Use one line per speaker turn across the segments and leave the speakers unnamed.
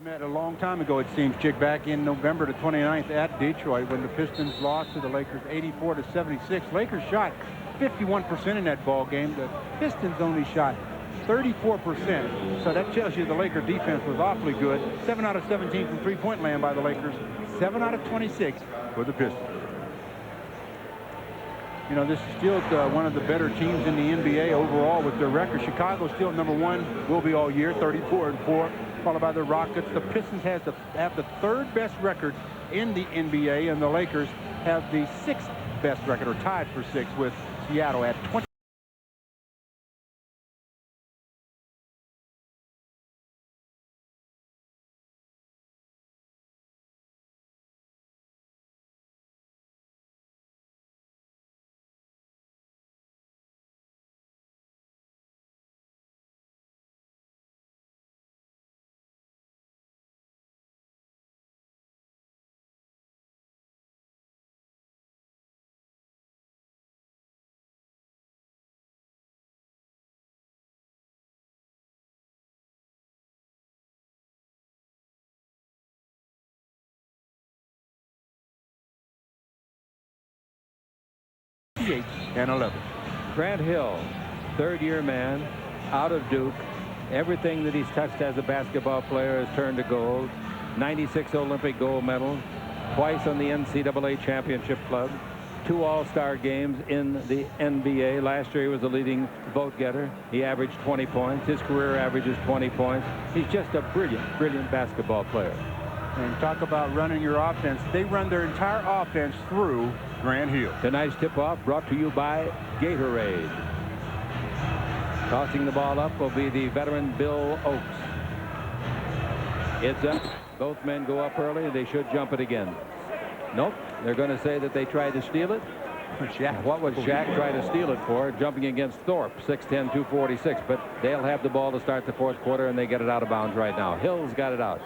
Met a long time ago, it seems, Chick, back in November the 29th at Detroit when the Pistons lost to the Lakers 84-76. Lakers shot 51% in that ball game. The Pistons only shot 34%. So that tells you the Laker defense was awfully good. 7 out of 17 from three-point land by the Lakers. 7 out of 26 for the Pistons. You know, this is still one of the better teams in the NBA overall with their record. Chicago's still #1, will be all year, 34-4. Followed by the Rockets. The Pistons have the third best record in the NBA, and the Lakers have the 6th best record, or tied for 6th with Seattle at 20. And 11.
Grant Hill, third-year man, out of Duke. Everything that he's touched as a basketball player has turned to gold. 96 Olympic gold medal, twice on the NCAA championship club, 2 all-star games in the NBA. Last year he was the leading vote getter. He averaged 20 points. His career average is 20 points. He's just a brilliant basketball player.
And talk about running your offense. They run their entire offense through Grant Hill.
Tonight's tip-off brought to you by Gatorade. Tossing the ball up will be the veteran Bill Oakes. It's up. Both men go up early. They should jump it again. Nope. They're going to say that they tried to steal it. Shaq. What would Shaq try to steal it for? Jumping against Thorpe, 6'10", 246. But they'll have the ball to start the 4th quarter, and they get it out of bounds right now. Hill's got it out.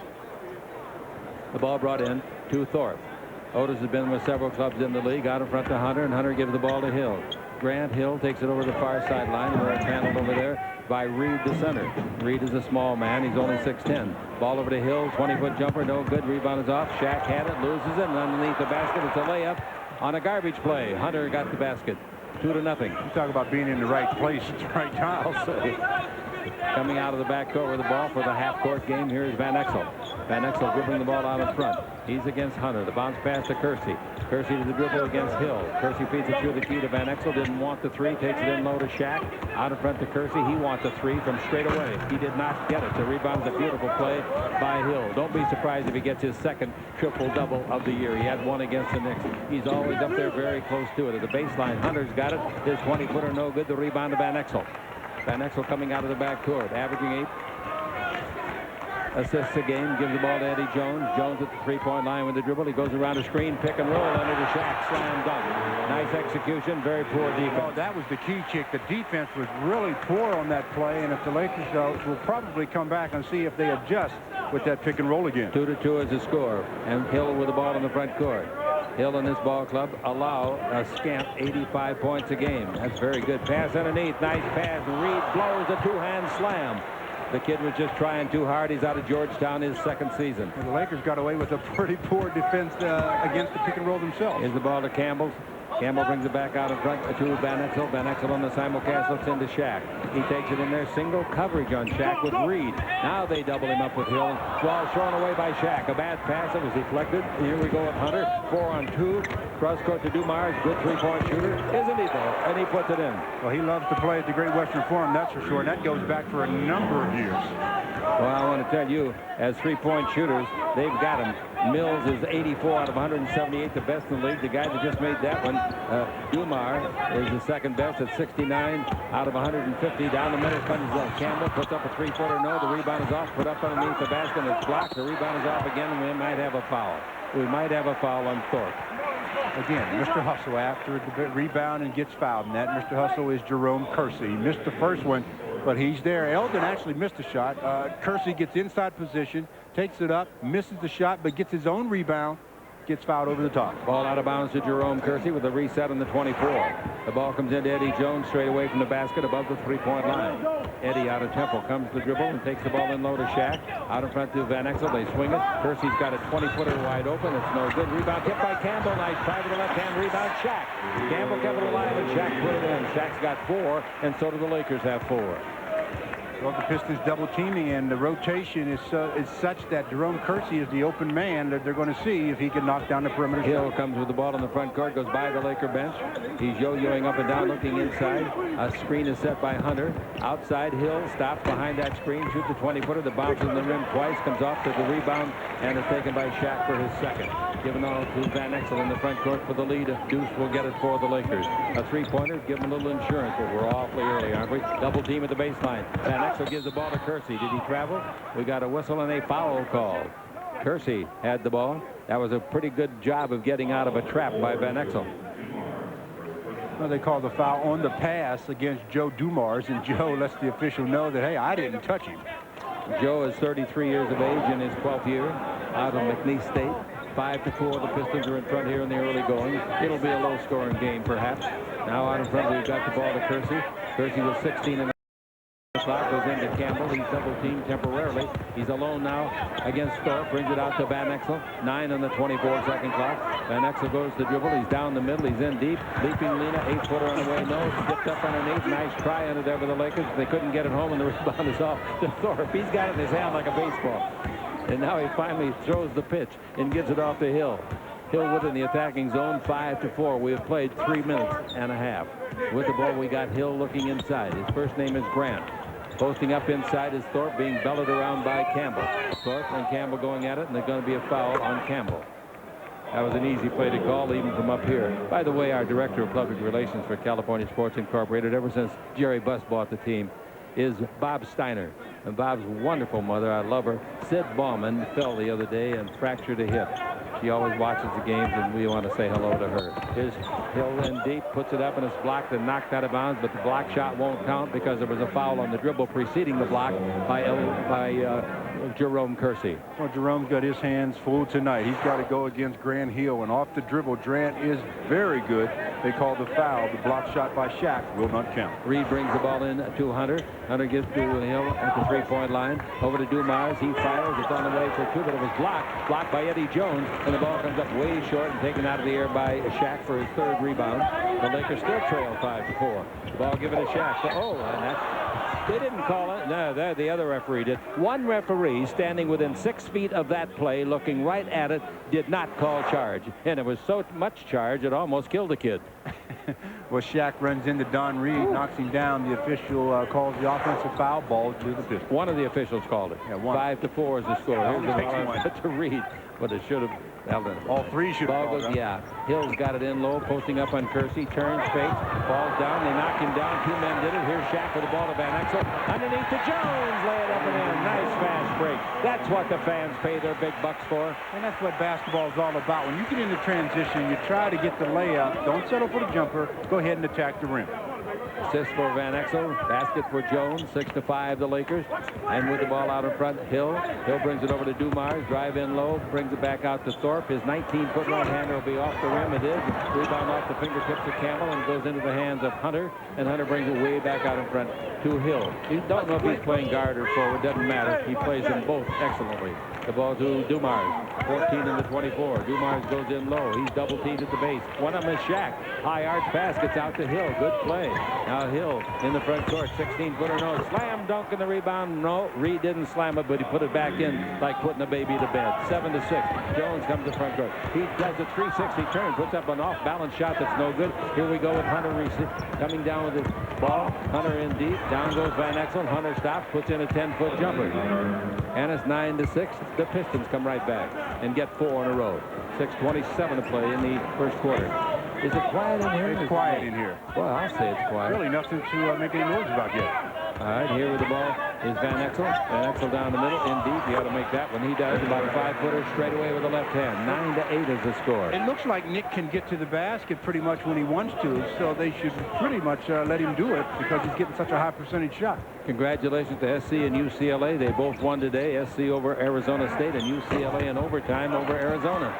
The ball brought in to Thorpe. Otis has been with several clubs in the league. Out in front to Hunter, and Hunter gives the ball to Hill. Grant Hill takes it over the far sideline, where it's handled over there by Reed, the center. Reed is a small man. He's only 6'10". Ball over to Hill. 20-foot jumper. No good. Rebound is off. Shaq had it. Loses it. And underneath the basket, it's a layup on a garbage play. Hunter got the basket. 2-0.
You talk about being in the right place at the right time.
I'll say. Coming out of the backcourt with the ball for the half-court game, here is Van Exel. Van Exel dribbling the ball out in front. He's against Hunter. The bounce pass to Kersey. Kersey to the dribble against Hill. Kersey feeds it through the key to Van Exel. Didn't want the 3. Takes it in low to Shaq. Out in front to Kersey. He wants the 3 from straight away. He did not get it. The rebound is a beautiful play by Hill. Don't be surprised if he gets his 2nd triple-double of the year. He had 1 against the Knicks. He's always up there very close to it. At the baseline, Hunter's got it. His 20-footer no good. The rebound to Van Exel. Van Exel coming out of the backcourt, averaging 8 assists a game. Gives the ball to Eddie Jones. Jones at the 3-point line with the dribble. He goes around a screen, pick and roll under to Shaq. Slam dunk. Nice execution. Very poor defense.
Oh, that was the key, Chick. The defense was really poor on that play, and if the Lakers will probably come back and see if they adjust with that pick and roll again.
2-2 is the score, and Hill with the ball in the front court. Hill and his ball club allow a scant 85 points a game. That's very good. Pass underneath. Nice pass. Reed blows a 2-hand slam. The kid was just trying too hard. He's out of Georgetown his 2nd season.
Well, the Lakers got away with a pretty poor defense against the pick and roll themselves.
Here's the ball to Campbell. Campbell brings it back out in front to Van Exel. Van Exel on the simulcast looks into Shaq. He takes it in there. Single coverage on Shaq with Reed. Now they double him up with Hill. Ball thrown away by Shaq. A bad pass that was deflected. Here we go with Hunter. 4-on-2. Cross court to Dumars. Good 3-point shooter. Isn't he though? And he puts it in.
Well, he loves to play at the Great Western Forum, that's for sure. And that goes back for a number of years.
Well, I want to tell you, as 3-point shooters, they've got him. Mills is 84 out of 178, the best in the league. The guy that just made that one, Dumars, is the 2nd best at 69 out of 150. Down the middle comes Campbell, puts up a 3-footer. No, the rebound is off, put up underneath the basket, and it's blocked. The rebound is off again, and we might have a foul. We might have a foul on Thorpe.
Again, Mr. Hustle after the rebound and gets fouled in that. Mr. Hustle is Jerome Kersey. He missed the first one, but he's there. Elden actually missed a shot. Kersey gets inside position, takes it up, misses the shot, but gets his own rebound gets fouled over the top.
Ball out of bounds to Jerome Kersey with a reset on the 24. The ball comes into Eddie Jones straight away from the basket above the three-point line. Eddie out of tempo comes to the dribble and takes the ball in low to Shaq. Out in front to Van Exel. They swing it. Kersey's got a 20-footer wide open. It's no good. Rebound hit by Campbell. Nice try to the left-hand rebound. Shaq. Campbell kept it alive and Shaq put it in. Shaq's got 4, and so do the Lakers have 4.
Well, the Pistons double teaming, and the rotation is such that Jerome Kersey is the open man that they're going to see if he can knock down the perimeter.
Hill comes with the ball in the front court, goes by the Laker bench. He's yo-yoing up and down, looking inside. A screen is set by Hunter. Outside, Hill stops behind that screen, shoots a 20-footer that bounces in the rim twice, comes off to the rebound, and is taken by Shaq for his second. Given all to Van Exel in the front court for the lead. Deuce will get it for the Lakers. A three-pointer, give him a little insurance, but we're awfully early, aren't we? Double team at the baseline. Van Exel gives the ball to Kersey. Did he travel? We got a whistle and a foul call. Kersey had the ball. That was a pretty good job of getting out of a trap by Van Exel.
Well, they called the foul on the pass against Joe Dumars, and Joe lets the official know that, hey, I didn't touch him.
Joe is 33 years of age in his 12th year out of McNeese State. 5-4. The Pistons are in front here in the early going. It'll be a low-scoring game, perhaps. Now out in front, we've got the ball to Kersey. Kersey was 16 in the clock, goes into Campbell. He's double-teamed temporarily. He's alone now against Thorpe. Brings it out to Van Exel. 9 on the 24-second clock. Van Exel goes to dribble. He's down the middle. He's in deep. Leaping Lena. 8-footer on the way. No. Dipped up underneath. Nice try under there for the Lakers. They couldn't get it home, and the rebound is off to Thorpe. He's got it in his hand like a baseball. And now he finally throws the pitch and gets it off to Hill. Hill within the attacking zone, 5-4. We have played 3 minutes and a half. With the ball, we got Hill looking inside. His first name is Grant. Posting up inside is Thorpe, being belted around by Campbell. Thorpe and Campbell going at it, and there's going to be a foul on Campbell. That was an easy play to call, even from up here. By the way, our Director of Public Relations for California Sports Incorporated, ever since Jerry Buss bought the team, is Bob Steiner. And Bob's wonderful mother, I love her. Sid Bauman fell the other day and fractured a hip. She always watches the games, and we want to say hello to her. Here's Hill in deep, puts it up, and it's blocked and knocked out of bounds, but the block shot won't count because there was a foul on the dribble preceding the block by Jerome Kersey.
Well, Jerome's got his hands full tonight. He's got to go against Grant Hill, and off the dribble, Grant is very good. They call the foul. The block shot by Shaq will not count.
Reed brings the ball in to Hunter. Hunter gives to Hill at the three-point line. Over to Dumars. He fires. It's on the way for 2, but it was blocked. Blocked by Eddie Jones, and the ball comes up way short and taken out of the air by Shaq for his 3rd rebound. The Lakers still trail 5-4. The ball given to Shaq. Oh, and that's... They didn't call it. No, the other referee did. One referee standing within 6 feet of that play, looking right at it, did not call charge. And it was so much charge, it almost killed the kid.
Well, Shaq runs into Don Reed, knocks him down. The official calls the offensive foul, ball to the Pistons.
One of the officials called it. Yeah, 5-4 is the score. Here's the ball to Reed, but it should have.
All 3 should have called it.
Yeah. Hill's got it in low, posting up on Kersey, turns, fakes, falls down. They knock him down. 2 men did it. Here's Shaq with the ball to Van Exel. Underneath to Jones. Lay it up and in. Nice fast break. That's what the fans pay their big bucks for.
And that's what basketball is all about. When you get into transition, you try to get the layup. Don't settle for the jumper. Go ahead and attack the rim.
Assist for Van Exel. Basket for Jones. 6-5 the Lakers. And with the ball out in front, Hill. Hill brings it over to Dumars. Drive in low. Brings it back out to Thorpe. His 19-foot right-hander will be off the rim. It is. Rebound off the fingertips of Campbell and goes into the hands of Hunter. And Hunter brings it way back out in front to Hill. You don't know if he's playing guard or forward. Doesn't matter. He plays them both excellently. The ball to Dumars. 14 in the 24. Dumars goes in low. He's double-teamed at the base. One of them is Shaq. High arch pass gets out to Hill. Good play. Now Hill in the front court. 16-footer no. Slam dunk in the rebound. No. Reed didn't slam it, but he put it back in like putting a baby to bed. 7-6. Jones comes to front court. He does a 360 turn. Puts up an off-balance shot that's no good. Here we go with Hunter coming down with his ball. Hunter in deep. Down goes Van Exel. Hunter stops. Puts in a 10-foot jumper. And it's 9-6. The Pistons come right back and get 4 in a row. 6:27 to play in the first quarter. Is it quiet in here?
It's quiet in here.
Well, I'll say it's quiet.
Really nothing to make any noise about yet.
All right, here with the ball is Van Exel. Van Exel down the middle, in deep. He ought to make that one. He does. About a 5-footer straight away with the left hand. 9-8 is the score.
It looks like Nick can get to the basket pretty much when he wants to, so they should pretty much let him do it because he's getting such a high percentage shot.
Congratulations to SC and UCLA. They both won today. SC over Arizona State and UCLA in overtime over Arizona.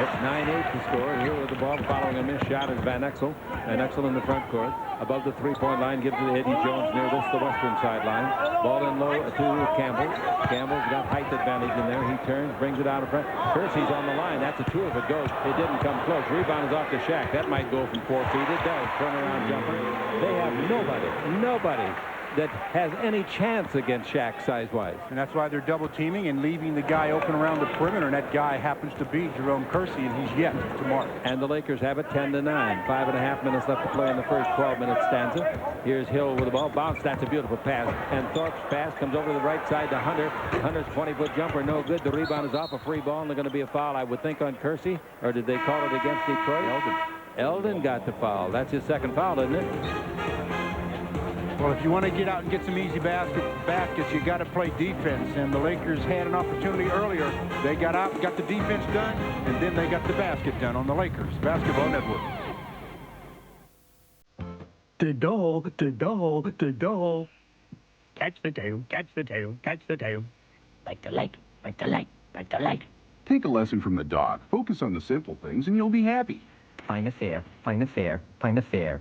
It's 9-8 to score. Here with the ball following a missed shot is Van Exel. Van Exel in the front court. Above the three-point line, gives it to Eddie Jones near the western sideline. Ball in low to Campbell. Campbell's got height advantage in there. He turns, brings it out in front. Kersey's on the line. That's a two if it goes. It didn't come close. Rebound is off to Shaq. That might go from 4 feet. It does. Turnaround jumper. They have nobody that has any chance against Shaq size-wise.
And that's why they're double teaming and leaving the guy open around the perimeter, and that guy happens to be Jerome Kersey, and he's yet to mark.
And the Lakers have it 10-9. 5.5 minutes left to play in the first 12-minute stanza. Here's Hill with the ball. Bounce. That's a beautiful pass. And Thorpe's pass comes over to the right side to Hunter. Hunter's 20-foot jumper, no good. The rebound is off a free ball, and they're going to be a foul, I would think, on Kersey. Or did they call it against Detroit? Eldon got the foul. That's his second foul, isn't it?
Well, if you want to get out and get some easy baskets, you got to play defense. And the Lakers had an opportunity earlier. They got out, got the defense done, and then they got the basket done on the Lakers Basketball Network.
The dog, the dog, the dog. Catch the tail, catch the tail, catch the tail. Like the light, like the light, like the light.
Take a lesson from the dog. Focus on the simple things and you'll be happy.
Find a fare, find a fare, find a fare.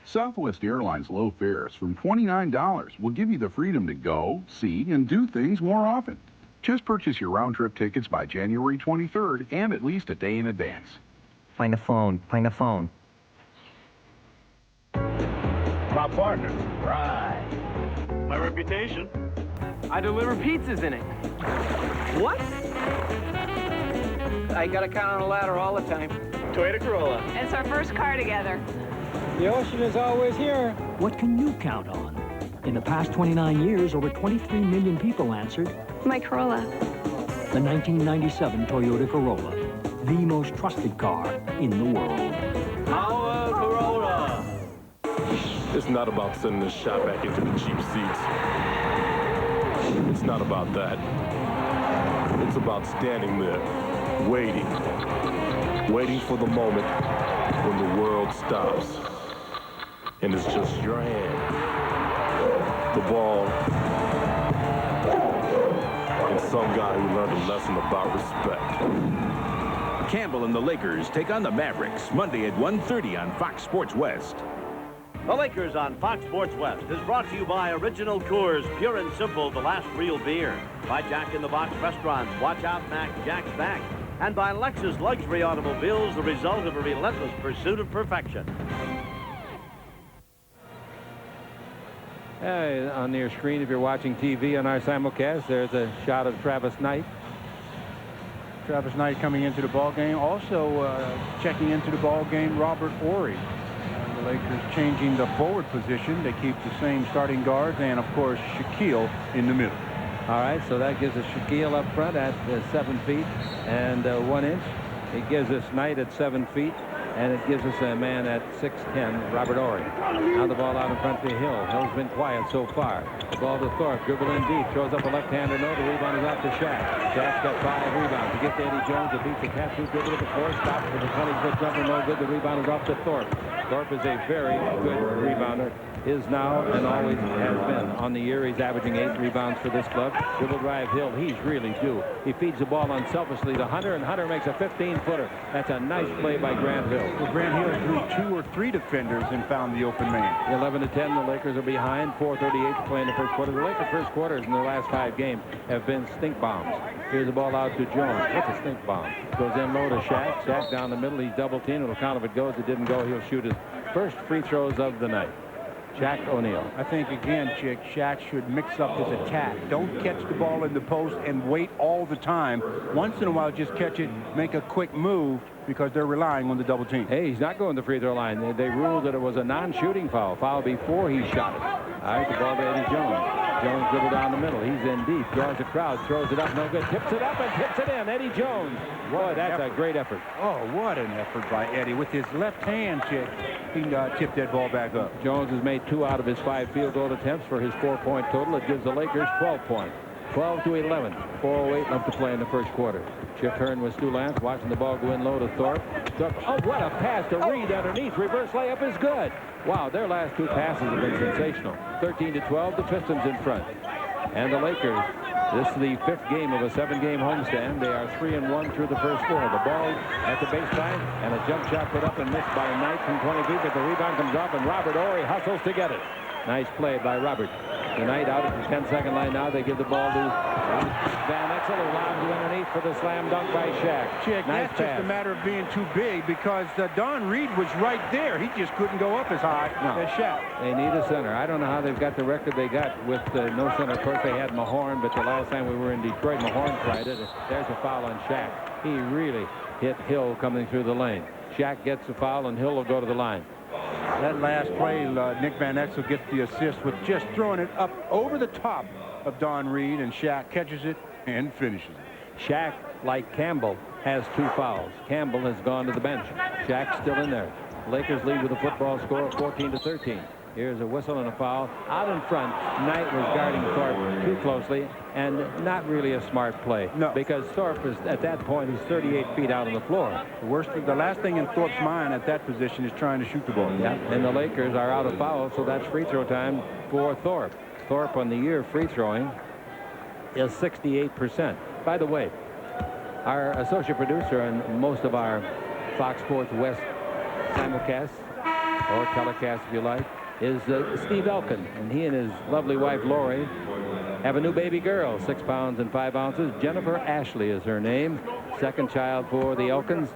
Southwest Airlines low fares from $29 will give you the freedom to go, see, and do things more often. Just purchase your round-trip tickets by January 23rd and at least a day in advance.
Find a phone, find a phone.
My partner, right. My reputation.
I deliver pizzas in it. What? I gotta count on a ladder all the time.
Toyota Corolla.
It's our first car together.
The ocean is always here.
What can you count on? In the past 29 years, over 23 million people answered.
My Corolla.
The 1997 Toyota Corolla, the most trusted car in the world.
Our Corolla.
It's not about sending this shot back into the cheap seats. It's not about that. It's about standing there, waiting for the moment when the world stops. And it's just your hand, the ball, and some guy who learned a lesson about respect.
Campbell and the Lakers take on the Mavericks Monday at 1:30 on Fox Sports West.
The Lakers on Fox Sports West is brought to you by Original Coors, pure and simple, the last real beer. By Jack in the Box Restaurants, watch out, Mac, Jack's back. And by Lexus Luxury Automobiles, the result of a relentless pursuit of perfection.
On your screen, if you're watching TV on our simulcast, there's a shot of Travis Knight.
Travis Knight coming into the ball game. Also checking into the ball game, Robert Horry. The Lakers changing the forward position. They keep the same starting guards and, of course, Shaquille in the middle.
All right, so that gives us Shaquille up front at 7 feet and 1 inch. It gives us Knight at 7 feet, and it gives us a man at 6'10", Robert Horry. Now the ball out in front to Hill. Hill's been quiet so far. The ball to Thorpe, dribble in deep, throws up a left-hander, no, the rebound is out to Shaq. Shaq's got 5 rebounds. To get to Eddie Jones, it beats the catch, dribble to the floor, stops with a 20-foot jumper, no good. The rebound is off to Thorpe. Thorpe is a very good rebounder. Is now and always has been. On the year, he's averaging 8 rebounds for this club. Dribble drive Hill. He's really due. He feeds the ball unselfishly to Hunter, and Hunter makes a 15-footer. That's a nice play by Grant Hill.
Well, Grant Hill drew 2 or 3 defenders and found the open man.
11-10, the Lakers are behind. 4:38 to play in the first quarter. The Lakers' first quarters in their last 5 games have been stink bombs. Here's the ball out to Jones. What's a stink bomb? Goes in low to Shaq. Shaq down the middle. He's double teamed. It'll count if it goes. It didn't go. He'll shoot his first free throws of the night. Shaq O'Neal.
I think, again, Chick, Shaq should mix up his attack. Don't catch the ball in the post and wait all the time. Once in a while, just catch it, make a quick move, because they're relying on the double team.
Hey, he's not going to the free throw line. They ruled that it was a non-shooting foul. Foul before he shot it. All right, the ball to Eddie Jones. Jones dribble down the middle. He's in deep. Draws the crowd. Throws it up. No good. Tips it up and tips it in. Eddie Jones. Boy, that's a great effort.
Oh, what an effort by Eddie. With his left hand, Chick, he tipped that ball back up.
Jones has made 2 out of his 5 field goal attempts for his 4-point total. It gives the Lakers 12 points. 12-11. 4:08 left to play in the first quarter. Chip Hearn with Stu Lance watching the ball go in low to Thorpe. Oh, what a pass to Reed underneath. Reverse layup is good. Wow, their last 2 passes have been sensational. 13-12, the Pistons in front. And the Lakers This is the 5th game of a 7-game homestand. They are 3-1 through the first 4. The ball at the baseline, and a jump shot put up and missed by Knight from 20 feet, but the rebound comes off, and Robert Ory hustles to get it. Nice play by Robert. The Knight out at the 10-second line now. They give the ball to Van Exel, who lobs it underneath for the slam dunk by Shaq.
Chick,
nice
that's
pass.
just a matter of being too big because Don Reed was right there. He just couldn't go up as high as Shaq.
They need a center. I don't know how they've got the record they got with no center. Of course, they had Mahorn, but the last time we were in Detroit, Mahorn tried it. There's a foul on Shaq. He really hit Hill coming through the lane. Shaq gets the foul, and Hill will go to the line.
That last play, Nick Van Exel gets the assist with just throwing it up over the top of Don Reed, and Shaq catches it and finishes it.
Shaq, like Campbell, has 2 fouls. Campbell has gone to the bench. Shaq's still in there. Lakers lead with a football score of 14-13. Here's a whistle and a foul. Out in front, Knight was guarding Thorpe too closely, and not really a smart play.
No.
Because Thorpe is, at that point, he's 38 feet out on the floor.
The last thing in Thorpe's mind at that position is trying to shoot the ball.
Yeah, and the Lakers are out of foul, so that's free throw time for Thorpe. Thorpe on the year free throwing is 68%. By the way, our associate producer and most of our Fox Sports West simulcasts, or telecasts if you like, is Steve Elkin, and he and his lovely wife Lori have a new baby girl, 6 pounds and 5 ounces. Jennifer Ashley is her name. Second child for the Elkins.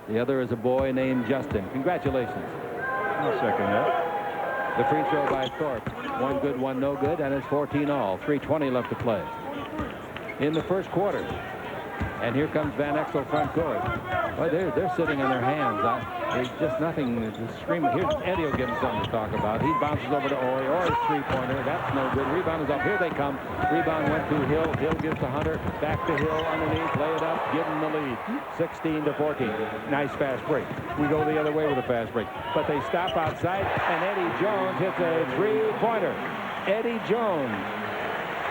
The other is a boy named Justin. Congratulations.
I'll second that.
The free throw by Thorpe. 1 good, 1 no good, and it's 14 all. 3:20 left to play in the first quarter. And here comes Van Exel front court. Well, they're sitting on their hands. There's just nothing to scream. Here's Eddie will give him something to talk about. He bounces over to Ory. Ory's 3-pointer. That's no good. Rebound is up. Here they come. Rebound went to Hill. Hill gives to Hunter. Back to Hill underneath. Lay it up. Give him the lead. 16-14. Nice fast break. We go the other way with a fast break. But they stop outside, and Eddie Jones hits a 3-pointer. Eddie Jones.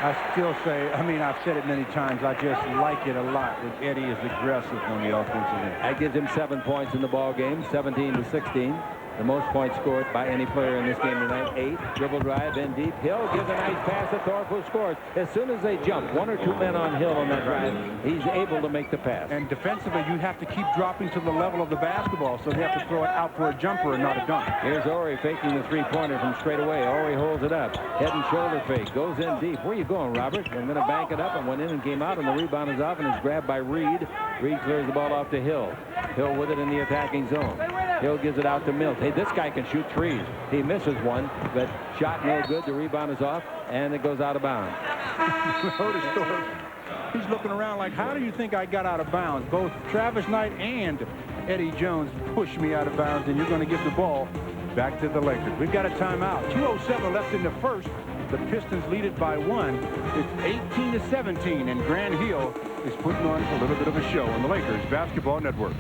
I still say, I mean, I've said it many times, I just like it a lot when Eddie is aggressive on the offensive end.
That gives him 7 points in the ball game, 17-16. The most points scored by any player in this game tonight, 8. Dribble drive in deep. Hill gives a nice pass to Thorpe, who scores. As soon as they jump, 1 or 2 men on Hill on that drive, he's able to make the pass.
And defensively, you have to keep dropping to the level of the basketball, so you have to throw it out for a jumper and not a dunk.
Here's Ory faking the 3-pointer from straight away. Ory holds it up. Head and shoulder fake. Goes in deep. Where you going, Robert? I'm going to bank it up, and went in and came out, and the rebound is off and is grabbed by Reed. Reed clears the ball off to Hill. Hill with it in the attacking zone. Hill gives it out to Mills. Hey, this guy can shoot threes. He misses one, but shot no good. The rebound is off, and it goes out of bounds.
Otis Thorpe, he's looking around like, how do you think I got out of bounds? Both Travis Knight and Eddie Jones pushed me out of bounds, and you're going to give the ball back to the Lakers. We've got a timeout. 2:07 left in the first. The Pistons lead it by 1. It's 18-17, and Grant Hill is putting on a little bit of a show on the Lakers Basketball Network.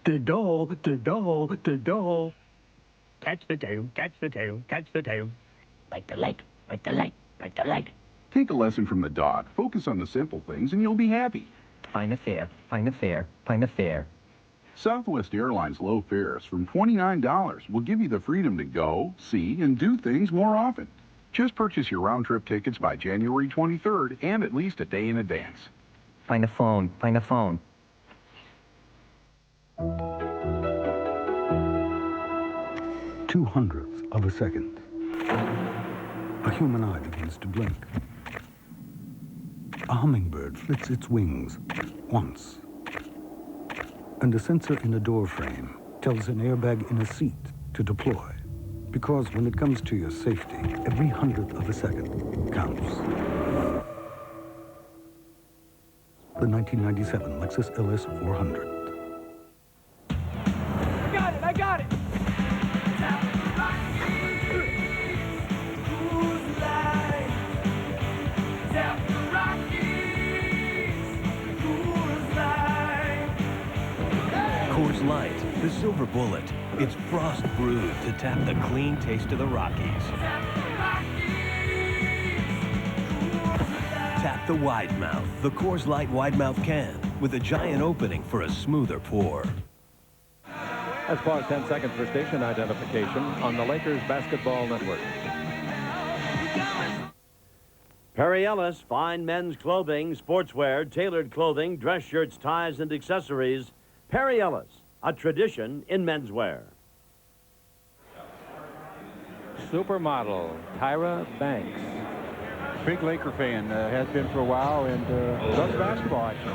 The dog, the dog, the dog. Catch the tail, catch the tail, catch the tail. Like the light, like the light, like the light.
Take a lesson from the dog. Focus on the simple things and you'll be happy.
Find a fare, find a fare, find a fare.
Southwest Airlines low fares from $29 will give you the freedom to go, see, and do things more often. Just purchase your round-trip tickets by January 23rd and at least a day in advance.
Find a phone, find a phone.
2/100th of a second. A human eye begins to blink. A hummingbird flits its wings once. And a sensor in a door frame tells an airbag in a seat to deploy. Because when it comes to your safety, every 100th of a second counts. The 1997 Lexus LS 400.
I got it!
Coors Light, the silver bullet. It's frost brewed to tap the clean taste of the Rockies. Tap the wide mouth, the Coors Light wide mouth can, with a giant opening for a smoother pour.
Let's pause 10 seconds for station identification on the Lakers Basketball Network.
Perry Ellis, fine men's clothing, sportswear, tailored clothing, dress shirts, ties, and accessories. Perry Ellis, a tradition in menswear.
Supermodel Tyra Banks.
Big Laker fan, has been for a while, and loves basketball, actually.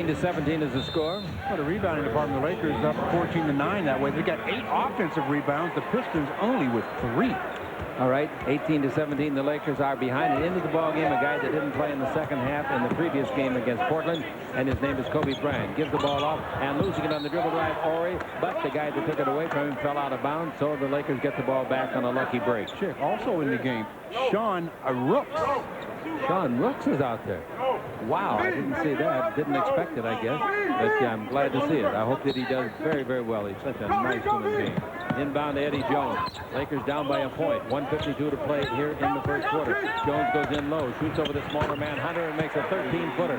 18-17 is the score.
Well, the rebounding department of the Lakers up 14-9 that way. They got 8 offensive rebounds. The Pistons only with 3.
All right, 18-17, the Lakers are behind and into the ball game. A guy that didn't play in the second half in the previous game against Portland, and his name is Kobe Bryant. Gives the ball off and losing it on the dribble drive, Ori, but the guy that took it away from him fell out of bounds, so the Lakers get the ball back on a lucky break.
Chick, also in the game, Sean Rooks.
Sean Rooks is out there. Wow, I didn't see that. Didn't expect it, I guess. But I'm glad to see it. I hope that he does very, very well. He's such a nice human being. Inbound to Eddie Jones. Lakers down by a point. 1:52 to play here in the first quarter. Jones goes in low, shoots over the smaller man, Hunter, and makes a 13-footer.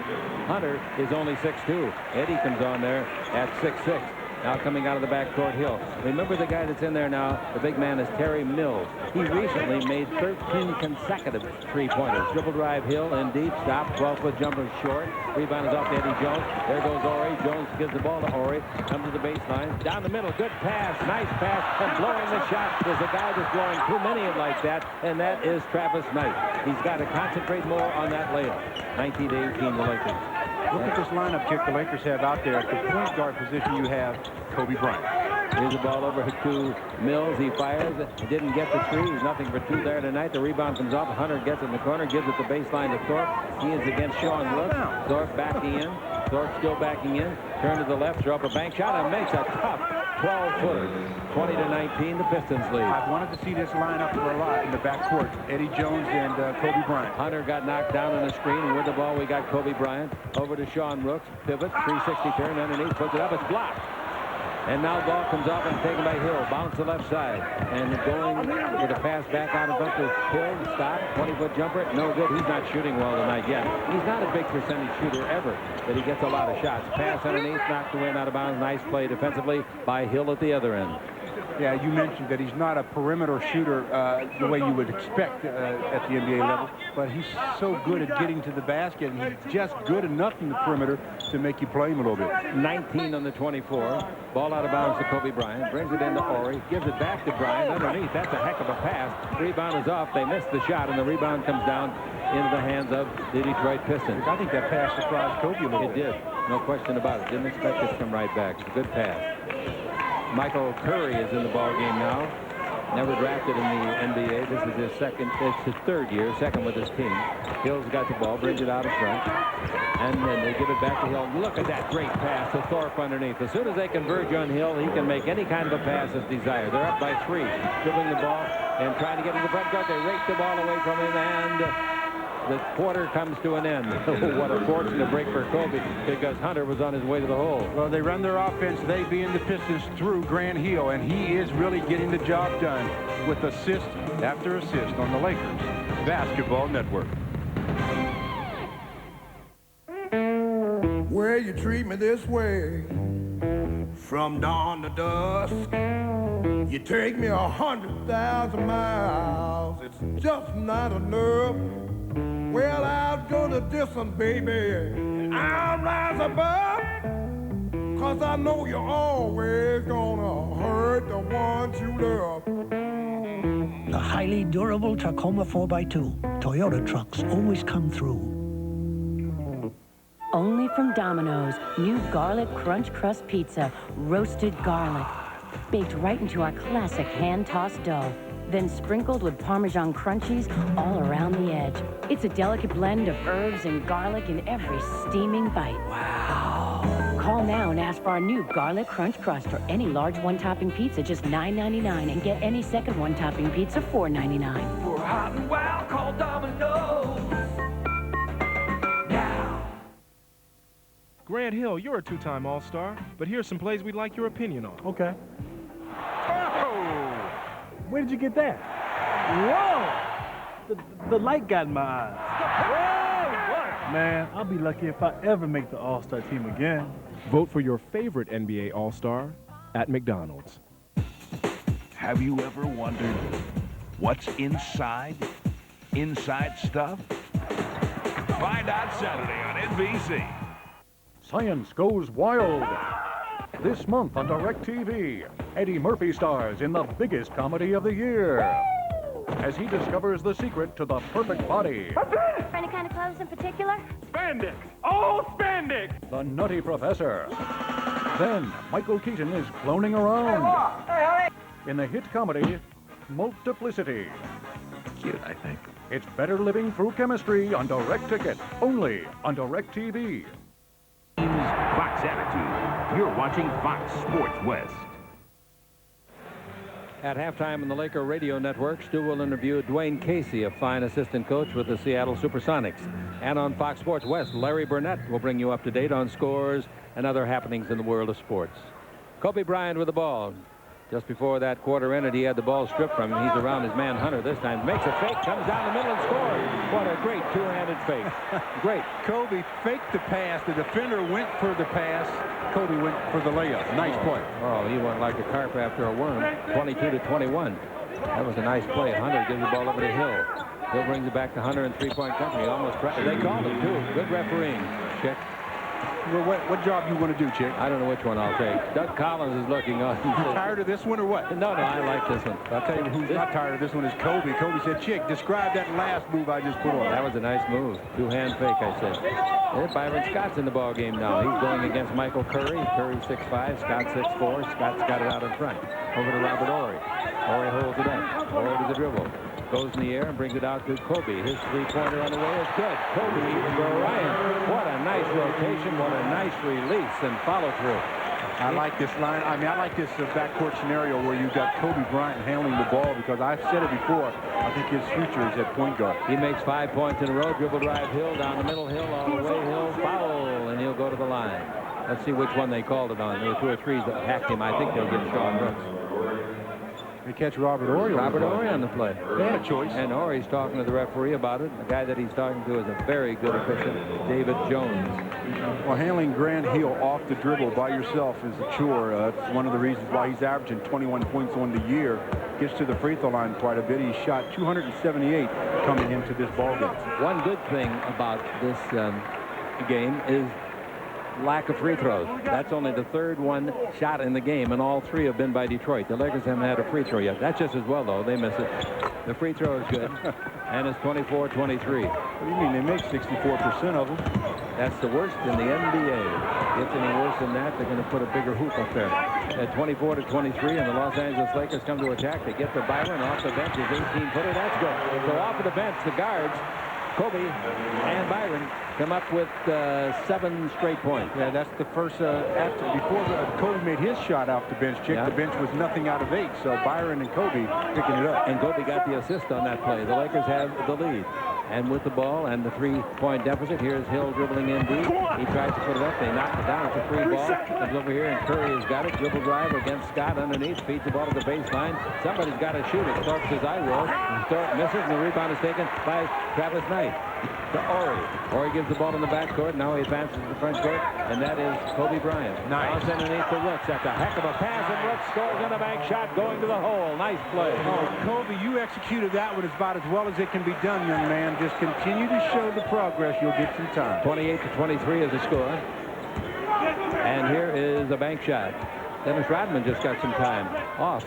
Hunter is only 6'2". Eddie comes on there at 6'6". Now coming out of the backcourt, Hill. Remember the guy that's in there now, the big man is Terry Mills. He recently made 13 consecutive three-pointers. Dribble drive, Hill, in deep, stop, 12-foot jumper short. Rebound is off to Eddie Jones. There goes Ori. Jones gives the ball to Ori. Comes to the baseline. Down the middle, good pass, nice pass, and blowing the shot. There's a guy that's blowing too many of like that, and that is Travis Knight. He's got to concentrate more on that layup. 19-18, the Lakers.
Look at this lineup, Chick, the Lakers have out there. At the point guard position, you have Kobe Bryant.
Here's the ball over to Mills. He fires. He didn't get the 3. He's nothing for 2 there tonight. The rebound comes off. Hunter gets in the corner, gives it the baseline to Thorpe. He is against Sean Rooks. Thorpe backing in. Thorpe still backing in. Turn to the left, throw up a bank shot, and makes a tough 12-footer. 20-19, the Pistons lead.
I've wanted to see this lineup for a lot in the backcourt. Eddie Jones and Kobe Bryant.
Hunter got knocked down on the screen, and with the ball, we got Kobe Bryant. Over to Sean Rooks. Pivot, 360 turn underneath, puts it up. It's blocked. And now the ball comes off and taken by Hill. Bounce to the left side. And going with a pass back out in front to Hill. Stop. 20-foot jumper. No good. He's not shooting well tonight yet. He's not a big percentage shooter ever, but he gets a lot of shots. Pass underneath, knocked away and out of bounds. Nice play defensively by Hill at the other end.
Yeah, you mentioned that he's not a perimeter shooter the way you would expect at the NBA level, but he's so good at getting to the basket, and he's just good enough in the perimeter to make you play him a little bit.
19 on the 24. Ball out of bounds to Kobe Bryant. Brings it into Ori. Gives it back to Bryant underneath. That's a heck of a pass. Rebound is off. They missed the shot, and the rebound comes down into the hands of the Detroit Pistons.
I think that pass surprised Kobe a little bit.
It did. No question about it. Didn't expect it to come right back. It's a good pass. Michael Curry is in the ball game now. Never drafted in the NBA. This is his second. It's his 3rd year, second with his team. Hill's got the ball, brings it out in front, and then they give it back to Hill. Look at that great pass to Thorpe underneath. As soon as they converge on Hill, he can make any kind of a pass as desired. They're up by 3, dribbling the ball and trying to get to the front court. They rake the ball away from him, and the quarter comes to an end. What a fortunate break for Kobe, because Hunter was on his way to the hole.
Well, they run their offense, they being the Pistons, through Grant Hill, and he is really getting the job done with assist after assist on the Lakers Basketball Network.
Well, you treat me this way from dawn to dusk. You take me 100,000 miles. It's just not enough. Well, I'll go the distance, baby, and I'll rise above, 'cause I know you're always gonna hurt the ones you love.
The highly durable Tacoma 4x2. Toyota trucks always come through.
Only from Domino's, new garlic crunch crust pizza, roasted garlic, baked right into our classic hand-tossed dough, then sprinkled with Parmesan crunchies all around the edge. It's a delicate blend of herbs and garlic in every steaming bite. Wow. Call now and ask for our new garlic crunch crust for any large one-topping pizza, just $9.99, and get any second one-topping pizza $4.99.
For hot and wild, call Domino's now.
Grant Hill, you're a 2-time All-Star, but here's some plays we'd like your opinion on.
Okay. Where did you get that? Whoa! The light got in my eyes. Whoa! Man, I'll be lucky if I ever make the All-Star team again.
Vote for your favorite NBA All-Star at McDonald's.
Have you ever wondered What's inside? Inside stuff? Find out Saturday on NBC.
Science goes wild. This month on DirecTV, Eddie Murphy stars in the biggest comedy of the year as he discovers the secret to the perfect body.
Any kind of clothes in particular?
Spandex! All spandex! The Nutty Professor. Then Michael Keaton is cloning around in the hit comedy Multiplicity.
Cute, I think.
It's better living through chemistry on Direct Ticket, only on DirecTV.
Fox Attitude. You're watching Fox Sports West.
At halftime on the Laker Radio Network, Stu will interview Dwayne Casey, a fine assistant coach with the Seattle Supersonics. And on Fox Sports West, Larry Burnett will bring you up to date on scores and other happenings in the world of sports. Kobe Bryant with the ball. Just before that quarter ended, he had the ball stripped from him. He's around his man Hunter this time. Makes a fake, comes down the middle and scores. What a great two-handed fake. Great.
Kobe faked the pass. The defender went for the pass. Kobe went for the layup. Nice play.
Oh, he went like a carp after a worm. 22-21. That was a nice play. Hunter gives the ball over to Hill. Hill brings it back to Hunter in three-point company. Almost they called him, too. Good refereeing. Chick.
Well, what job you want to do, Chick?
I don't know which one I'll take. Doug Collins is looking on.
You tired of this one or what?
No, I like this one.
I'll tell you who's not tired of this one is Kobe. Kobe said, Chick, describe that last move I just put on.
That was a nice move. Two-hand fake, I said. And Byron Scott's in the ball game now. He's going against Michael Curry. Curry 6'5", Scott 6'4". Scott's got it out in front. Over to Robert Horry. Horry holds it up. Horry to the dribble. Goes in the air and brings it out to Kobe. His three-pointer on the way is good. Kobe Bryant. What a nice rotation. What a nice release and follow-through.
I like this line. I like this backcourt scenario where you've got Kobe Bryant handling the ball because I've said it before. I think his future is at point guard.
He makes 5 points in a row. Dribble drive Hill down the middle. Hill all the way. Hill foul, and he'll go to the line. Let's see which one they called it on. There were 2 or 3s that hacked him. I think they'll get Sean Brooks.
They catch Robert Horry.
Robert Horry on the play.
They had a choice.
And Horry's talking to the referee about it. The guy that he's talking to is a very good official, David Jones.
Well, handling Grant Hill off the dribble by yourself is a chore. It's one of the reasons why he's averaging 21 points on the year. Gets to the free throw line quite a bit. He shot 278 coming into this ball game.
One good thing about this game is lack of free throws. That's only the 3rd one shot in the game, and all 3 have been by Detroit. The Lakers haven't had a free throw yet. That's just as well, though. They miss it. The free throw is good, and it's 24-23.
What do you mean? They make 64% of them.
That's the worst in the NBA. Gets any worse than that, they're going to put a bigger hoop up there. At 24-23, and the Los Angeles Lakers come to attack. They get to Byron off the bench. His 18-footer. That's good. So off of the bench, the guards, Kobe and Byron, come up with 7 straight points.
Yeah, that's the first before Kobe made his shot off the bench. Chick, the bench was nothing out of 8, so Byron and Kobe picking it up.
And Kobe got the assist on that play. The Lakers have the lead. And with the ball and the 3-point deficit, here's Hill dribbling in deep. He tries to put it up. They knock it down. It's a free ball. Comes over here, and Curry has got it. Dribble drive against Scott underneath. Feeds the ball to the baseline. Somebody's got to shoot it. Thorpe says, I will. And Thorpe misses, and the rebound is taken by Travis Knight to Horry. Horry gives the ball in the backcourt. Now he advances to the front court, and that is Kobe Bryant.
Nice.
Bounce underneath the Rooks. That's a heck of a pass, and Rooks scores on a bank shot going to the hole. Nice play.
Oh, Kobe, you executed that one about as well as it can be done, young man. Just continue to show the progress. You'll get some time.
28-23 is the score. And here is a bank shot. Dennis Rodman just got some time off.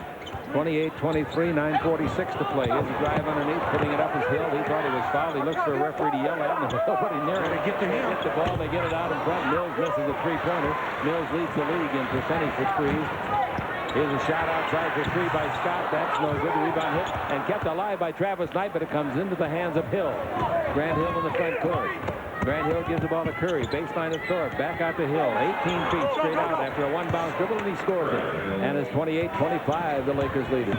28-23, 9:46 to play. Here's a drive underneath, putting it up his Hill. He thought he was fouled. He looks for a referee to yell at him. There's nobody near him.
Get to him.
They get the ball. They get it out in front. Mills misses a 3-pointer. Mills leads the league in percentage for threes. Here's a shot outside for 3 by Scott. That's no good. The rebound hit and kept alive by Travis Knight, but it comes into the hands of Hill. Grant Hill in the front court. Grant Hill gives the ball to Curry. Baseline to Thorpe. Back out to Hill. 18 feet straight out after a one-bounce dribble, and he scores it. And it's 28-25. The Lakers lead it.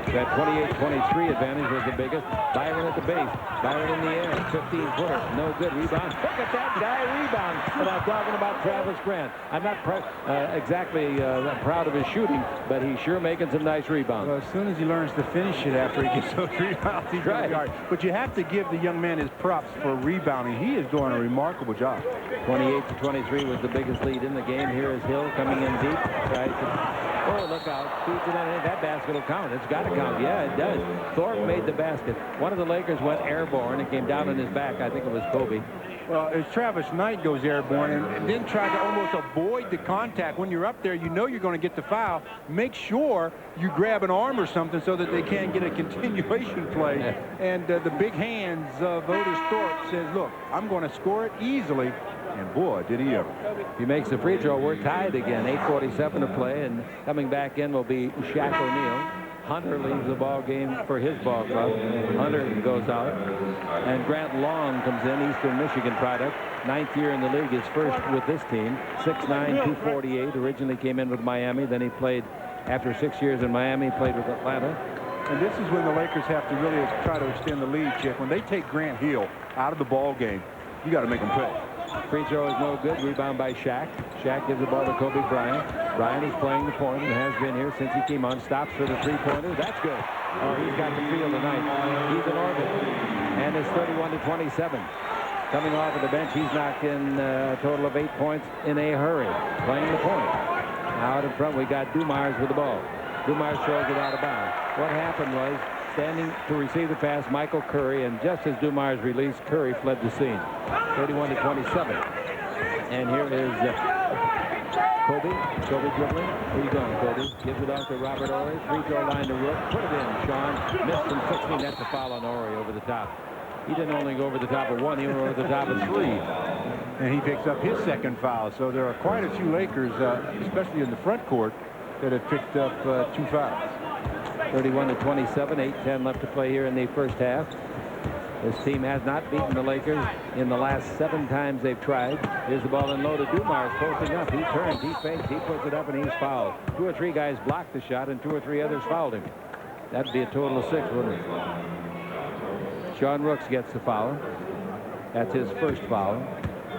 That 28-23 advantage was the biggest. Byron at the base. Byron in the air. 15-footer. No good. Rebound. Look at that guy rebound. And I'm talking about Travis Grant. I'm not exactly proud of his shooting, but he's sure making some nice rebounds.
Well, as soon as he learns to finish it after he gets those rebounds, he's right. But you have to give the young man his props for rebounding. He is doing a remarkable job.
28-23 was the biggest lead in the game. Here is Hill coming in deep. Tries to, oh, look out. Feeds it in. That basket will count. It's got to count. count. Yeah, it does. Thorpe made the basket. One of the Lakers went airborne and came down on his back. I think it was Kobe.
Well, as Travis Knight goes airborne and then try to almost avoid the contact. When you're up there, you know you're going to get the foul. Make sure you grab an arm or something so that they can't get a continuation play. And the big hands of Otis Thorpe says, look, I'm going to score it easily. And boy, did he ever.
He makes the free throw. We're tied again. 8:47 to play. And coming back in will be Shaq O'Neal. Hunter leaves the ball game for his ball club. Hunter goes out. And Grant Long comes in, Eastern Michigan product. 9th year in the league, his first with this team. 6'9", 248. Originally came in with Miami. Then he played, after 6 years in Miami, played with Atlanta.
And this is when the Lakers have to really try to extend the lead, Chick. When they take Grant Hill out of the ball game, you got to make them pay.
Free throw is no good. Rebound by Shaq. Shaq gives the ball to Kobe Bryant. Bryant is playing the point and has been here since he came on. Stops for the three-pointer. That's good. Oh, he's got the feel tonight. He's in orbit. And it's 31-27. Coming off of the bench, he's knocked in a total of 8 points in a hurry. Playing the point. Out in front, we got Dumars with the ball. Dumars throws it out of bounds. What happened was, standing to receive the pass, Michael Curry, and just as Dumars released, Curry fled the scene. 31-27. And here is Kobe. Kobe dribbling. Where you going, Kobe? Gives it off to Robert Horry. Free throw line to Rook. Put it in, Sean. Missed from 16. That's a foul on Horry over the top. He didn't only go over the top of one, he went over the top of 3.
And he picks up his second foul. So there are quite a few Lakers, especially in the front court, that have picked up 2 fouls.
31-27, 8:10 left to play here in the first half. This team has not beaten the Lakers in the last 7 times they've tried. Here's the ball in low to Dumars, posting up. He turns, he fakes, he puts it up, and he's fouled. 2 or 3 guys blocked the shot, and 2 or 3 others fouled him. That'd be a total of 6, wouldn't it? Sean Rooks gets the foul. That's his first foul.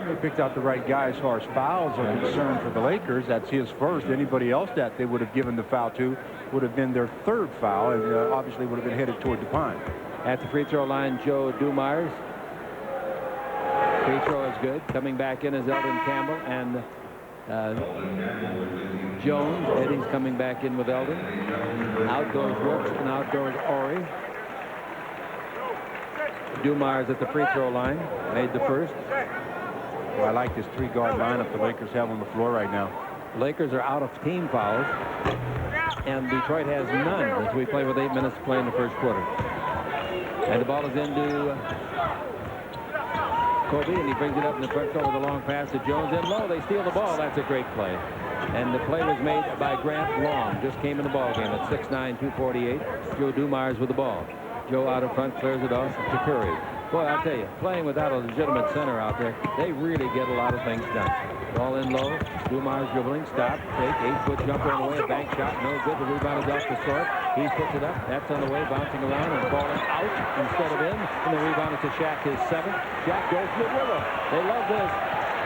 They picked out the right guy as far as fouls are concerned for the Lakers. That's his first. Anybody else that they would have given the foul to would have been their 3rd foul, and obviously would have been headed toward the pine.
At the free throw line, Joe Dumars. Free throw is good. Coming back in is Elden Campbell and Jones. Eddie's coming back in with Elden. Out goes Rooks and out goes Horry. Dumars at the free throw line. Made the first.
Well, I like this 3-guard lineup the Lakers have on the floor right now.
Lakers are out of team fouls, and Detroit has none as we play with 8 minutes to play in the first quarter. And the ball is into Kobe, and he brings it up in the front court with a long pass to Jones. In low, they steal the ball. That's a great play. And the play was made by Grant Long. Just came in the ball game at 6'9", 248. Joe Dumars with the ball. Joe out in front, clears it off to Curry. Boy, I'll tell you, playing without a legitimate center out there, they really get a lot of things done. Ball in low, Dumars dribbling, stop, take, 8-foot jumper on the way, a bank shot, no good. The rebound is off the Thorpe. He puts it up, that's on the way, bouncing around and falling out instead of in. And the rebound is to Shaq, his 7th. Shaq goes to the dribble. They love this.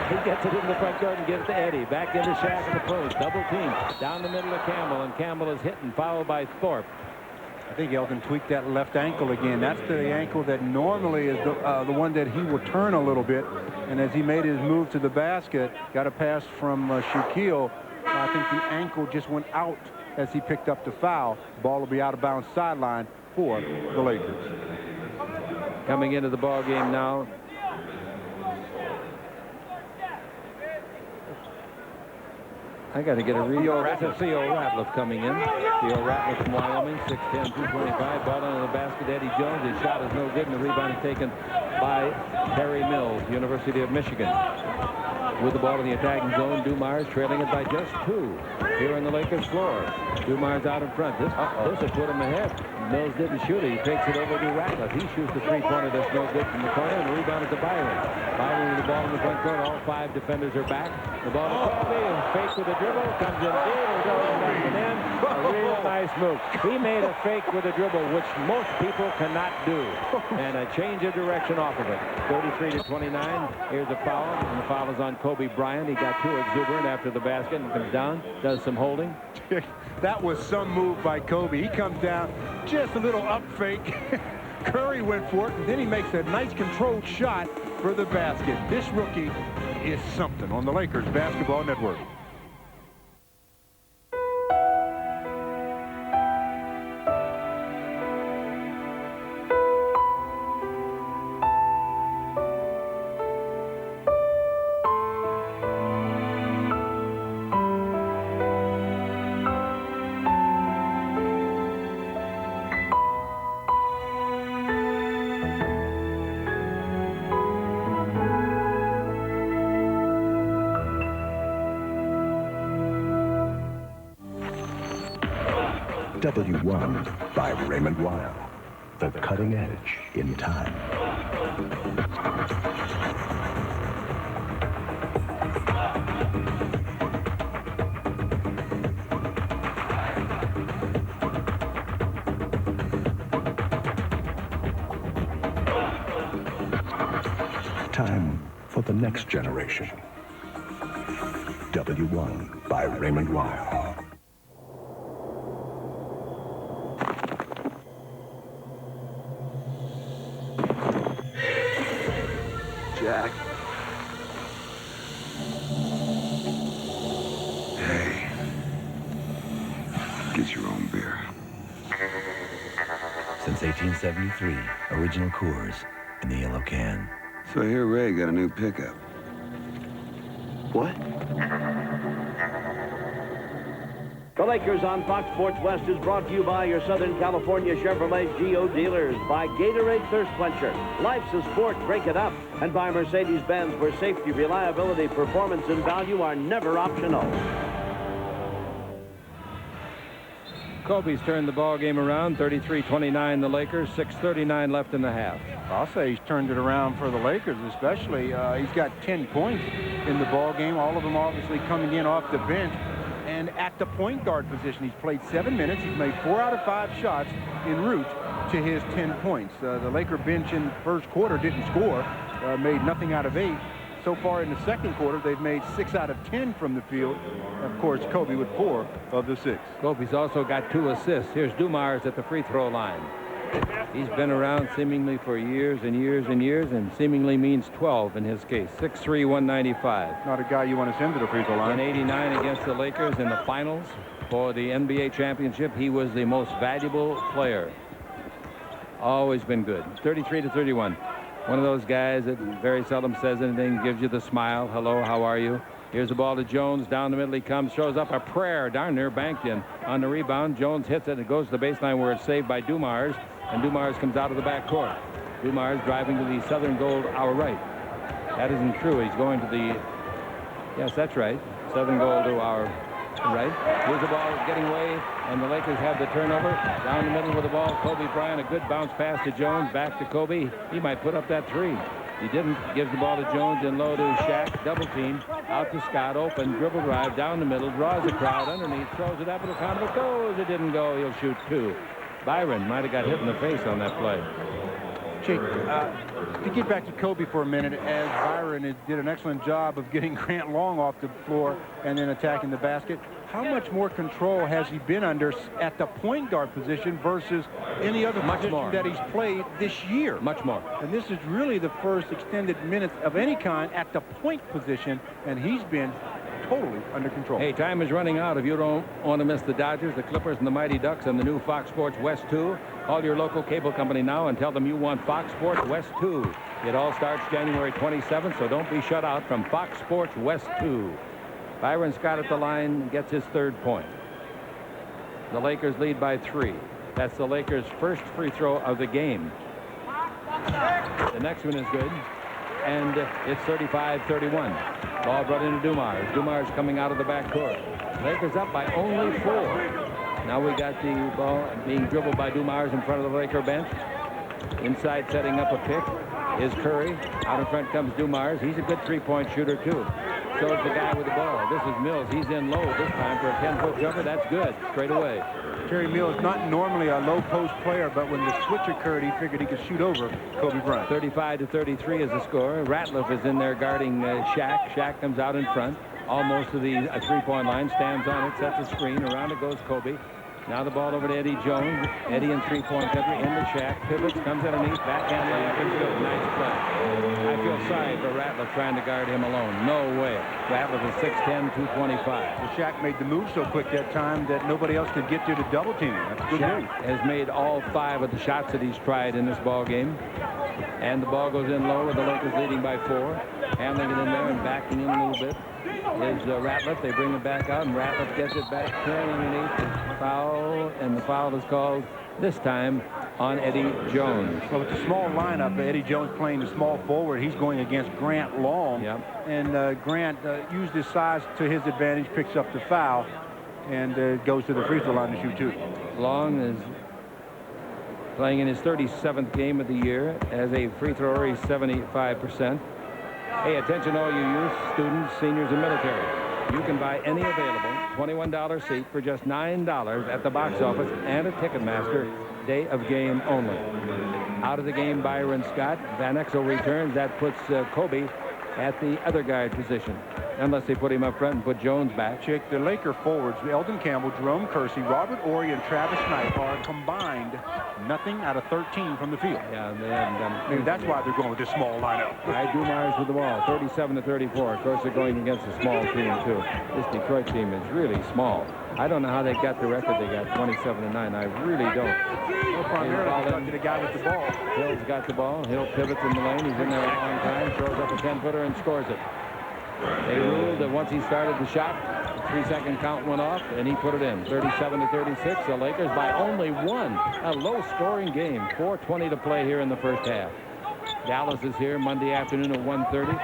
He gets it in the front court and gives it to Eddie. Back into Shaq in the post, double team. Down the middle of Campbell, and Campbell is hit and fouled by Thorpe.
I think Elden tweaked that left ankle again. That's the ankle that normally is the one that he will turn a little bit. And as he made his move to the basket, got a pass from Shaquille. I think the ankle just went out as he picked up the foul. Ball will be out of bounds sideline for the Lakers.
Coming into the ball game now, I got to get a read. That's a Theo Ratliff coming in. Theo Ratliff from Wyoming, 6'10", 225. Ball under the basket. Eddie Jones. His shot is no good, and the rebound is taken by Terry Mills, University of Michigan. With the ball in the attacking zone, Dumars trailing it by just 2 here on the Lakers floor. Dumars out in front. This will put him ahead. Mills didn't shoot it. He takes it over to Ratliff. He shoots the 3-pointer that's no good from the corner, and the rebound is to Byron. Byron with the ball in the front court. All 5 defenders are back. The ball to Kobe, and fake with a dribble. Comes in deep, goes back and in. A real nice move. He made a fake with a dribble, which most people cannot do. And a change of direction off of it. 33-29. Here's a foul, and the foul is on Kobe Bryant. He got too exuberant after the basket and comes down, does some holding.
That was some move by Kobe. He comes down, just a little up fake. Curry went for it, and then he makes a nice controlled shot for the basket. This rookie is something on the Lakers Basketball Network.
W1 by Raymond Weil. The cutting edge in time. Time for the next generation. W1 by Raymond Weil.
Jack. Hey. Get your own beer.
Since 1873, original Coors in the yellow can.
So I hear Ray got a new pickup. What?
The Lakers on Fox Sports West is brought to you by your Southern California Chevrolet Geo dealers, by Gatorade Thirst Quencher. Life's a sport, drink it up. And by Mercedes-Benz, where safety, reliability, performance, and value are never optional.
Kobe's turned the ball game around, 33-29 the Lakers, 6:39 left in the half.
I'll say he's turned it around for the Lakers, especially. He's got 10 points in the ball game, all of them obviously coming in off the bench. And at the point guard position, he's played 7 minutes. He's made 4 out of 5 shots en route to his 10 points. The Laker bench in first quarter didn't score, made nothing out of 8. So far in the second quarter, they've made 6 out of 10 from the field. Of course, Kobe with 4 of the 6.
Kobe's also got 2 assists. Here's Dumars at the free throw line. He's been around seemingly for years and years and years, and seemingly means 12 in his case. 6'3", 195.
Not a guy you want to send to the free throw line.
In 89 against the Lakers in the finals for the NBA championship, he was the most valuable player. Always been good. 33-31. One of those guys that very seldom says anything, gives you the smile. Hello, how are you? Here's the ball to Jones. Down the middle he comes, shows up a prayer down there, banked in. On the rebound, Jones hits it. It goes to the baseline where it's saved by Dumars. And Dumars comes out of the backcourt. Dumars driving to the Southern goal, our right. That isn't true. He's going to the... Yes, that's right. Southern goal to our right. Here's the ball getting away, and the Lakers have the turnover. Down the middle with the ball, Kobe Bryant. A good bounce pass to Jones. Back to Kobe. He might put up that 3. He didn't. Gives the ball to Jones and low to Shaq. Double team. Out to Scott. Open. Dribble drive. Down the middle. Draws the crowd underneath. Throws it up at the top. It goes. It didn't go. He'll shoot 2. Byron might have got hit in the face on that play.
Jake, to get back to Kobe for a minute, as Byron did an excellent job of getting Grant Long off the floor and then attacking the basket, how much more control has he been under at the point guard position versus any other position that he's played this year?
Much more.
And this is really the first extended minutes of any kind at the point position, and he's been totally under control.
Hey, time is running out. If you don't want to miss the Dodgers, the Clippers, and the Mighty Ducks on the new Fox Sports West 2, call your local cable company now and tell them you want Fox Sports West 2. It all starts January 27th, so don't be shut out from Fox Sports West 2. Byron Scott at the line gets his 3rd point. The Lakers lead by 3. That's the Lakers' first free throw of the game. The next one is good, and it's 35-31. Ball brought into Dumars. Dumars coming out of the backcourt. Lakers up by only 4. Now we got the ball being dribbled by Dumars in front of the Laker bench. Inside setting up a pick is Curry. Out in front comes Dumars. He's a good 3-point shooter too. So is the guy with the ball. This is Mills. He's in low this time for a 10-foot jumper. That's good. Straight away.
Terry Mills not normally a low post player, but when the switch occurred, he figured he could shoot over Kobe Bryant.
35-33 is the score. Ratliff is in there guarding Shaq. Shaq comes out in front, almost to the 3-point line, stands on it, sets a screen. Around it goes Kobe. Now the ball over to Eddie Jones. Eddie in 3-point country, into Shaq, pivots, comes underneath, backhand layup, and good. Nice play. I feel sorry for Ratliff trying to guard him alone. No way. Ratliff is 6'10", 225.
Well, Shaq made the move so quick that time that nobody else could get there to double team him. That's a good
Shaq
move.
has made all 5 of the shots that he's tried in this ball game. And the ball goes in low with the Lakers leading by 4. Handling it in there and backing in a little bit is Ratliff. They bring it back out, and Ratliff gets it back, turn underneath the foul, and the foul is called this time on Eddie Jones.
Well, with the small lineup, Eddie Jones playing the small forward, he's going against Grant Long.
Yep.
And Grant used his size to his advantage, picks up the foul. and goes to the free throw line to shoot 2.
Long is playing in his 37th game of the year. As a free thrower, he's 75%. Hey, attention all you youth, students, seniors, and military. You can buy any available $21 seat for just $9 at the box office and at Ticketmaster, day of game only. Out of the game, Byron Scott. Van Exel returns. That puts Kobe at the other guard position, unless they put him up front and put Jones back.
Chick, the Laker forwards, Elden Campbell, Jerome Kersey, Robert Horry, and Travis Knight are combined nothing out of 13 from the field.
Yeah, they haven't done it.
Maybe that's why they're going with this small lineup.
Right, Dumars with the ball, 37-34. Of course, they're going against a small team, too. This Detroit team is really small. I don't know how they got the record they got, 27-9. I really don't.
Well, primarily the guy with the ball.
Hill's got the ball. Hill pivots in the lane. He's in there a long time. Throws up a 10-footer and scores it. They ruled that once he started the shot, the 3-second count went off, and he put it in. 37-36. The Lakers by only 1. A low-scoring game. 4:20 to play here in the first half. Dallas is here Monday afternoon at 1:30.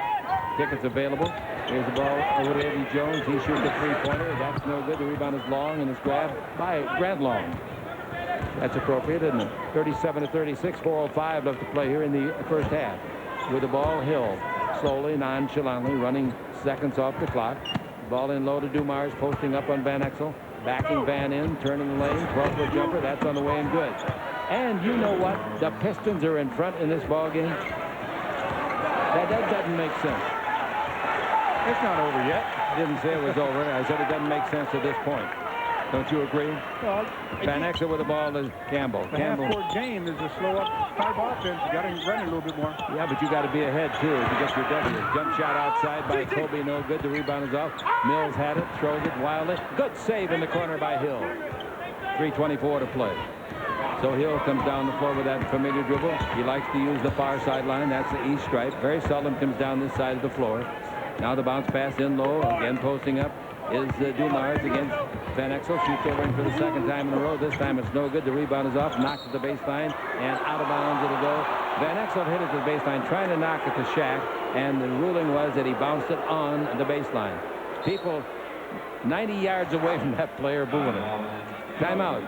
Tickets available. Here's the ball over to Eddie Jones. He shoots a three-pointer. That's no good. The rebound is Long, and it's grabbed by Grant Long. That's appropriate, isn't it? 37-36. 4:05 left to play here in the first half. With the ball, Hill slowly, nonchalantly running seconds off the clock. Ball in low to Dumars, posting up on Van Exel. Backing Van in, turning the lane. 12-foot jumper. That's on the way and good. And you know what? The Pistons are in front in this ball game. That doesn't make sense.
It's not over yet.
Didn't say it was over. I said it doesn't make sense at this point. Don't you agree?
Well,
Van Exel with the ball is Campbell.
The half-court game is a slow-up type offense. You got to run it a little bit more.
Yeah, but you got to be ahead, too, as you get your W. Jump shot outside by Kobe, no good. The rebound is off. Mills had it, throws it wildly. Good save in the corner by Hill. 3:24 to play. So Hill comes down the floor with that familiar dribble. He likes to use the far sideline. That's the east stripe. Very seldom comes down this side of the floor. Now the bounce pass in low. Again posting up is Dumars against Van Exel. Shoots over him for the second time in a row. This time it's no good. The rebound is off. Knocked at the baseline. And out of bounds it'll go. Van Exel hit it to the baseline, trying to knock it to Shaq. And the ruling was that he bounced it on the baseline. People 90 yards away from that player booing it. Timeout.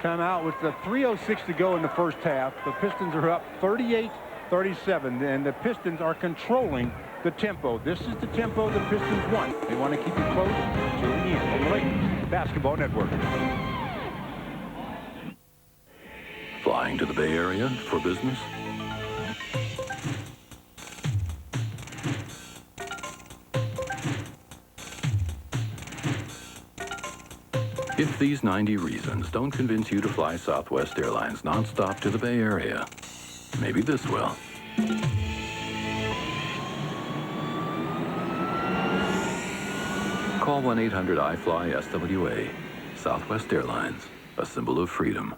Timeout with the 3:06 to go in the first half. The Pistons are up 38-37, and the Pistons are controlling the tempo. This is the tempo the Pistons want. They want to keep it close to the end on the Lakers Basketball Network.
Flying to the Bay Area for business? If these 90 reasons don't convince you to fly Southwest Airlines nonstop to the Bay Area, maybe this will. Call 1-800-I-FLY-SWA. Southwest Airlines, a symbol of freedom.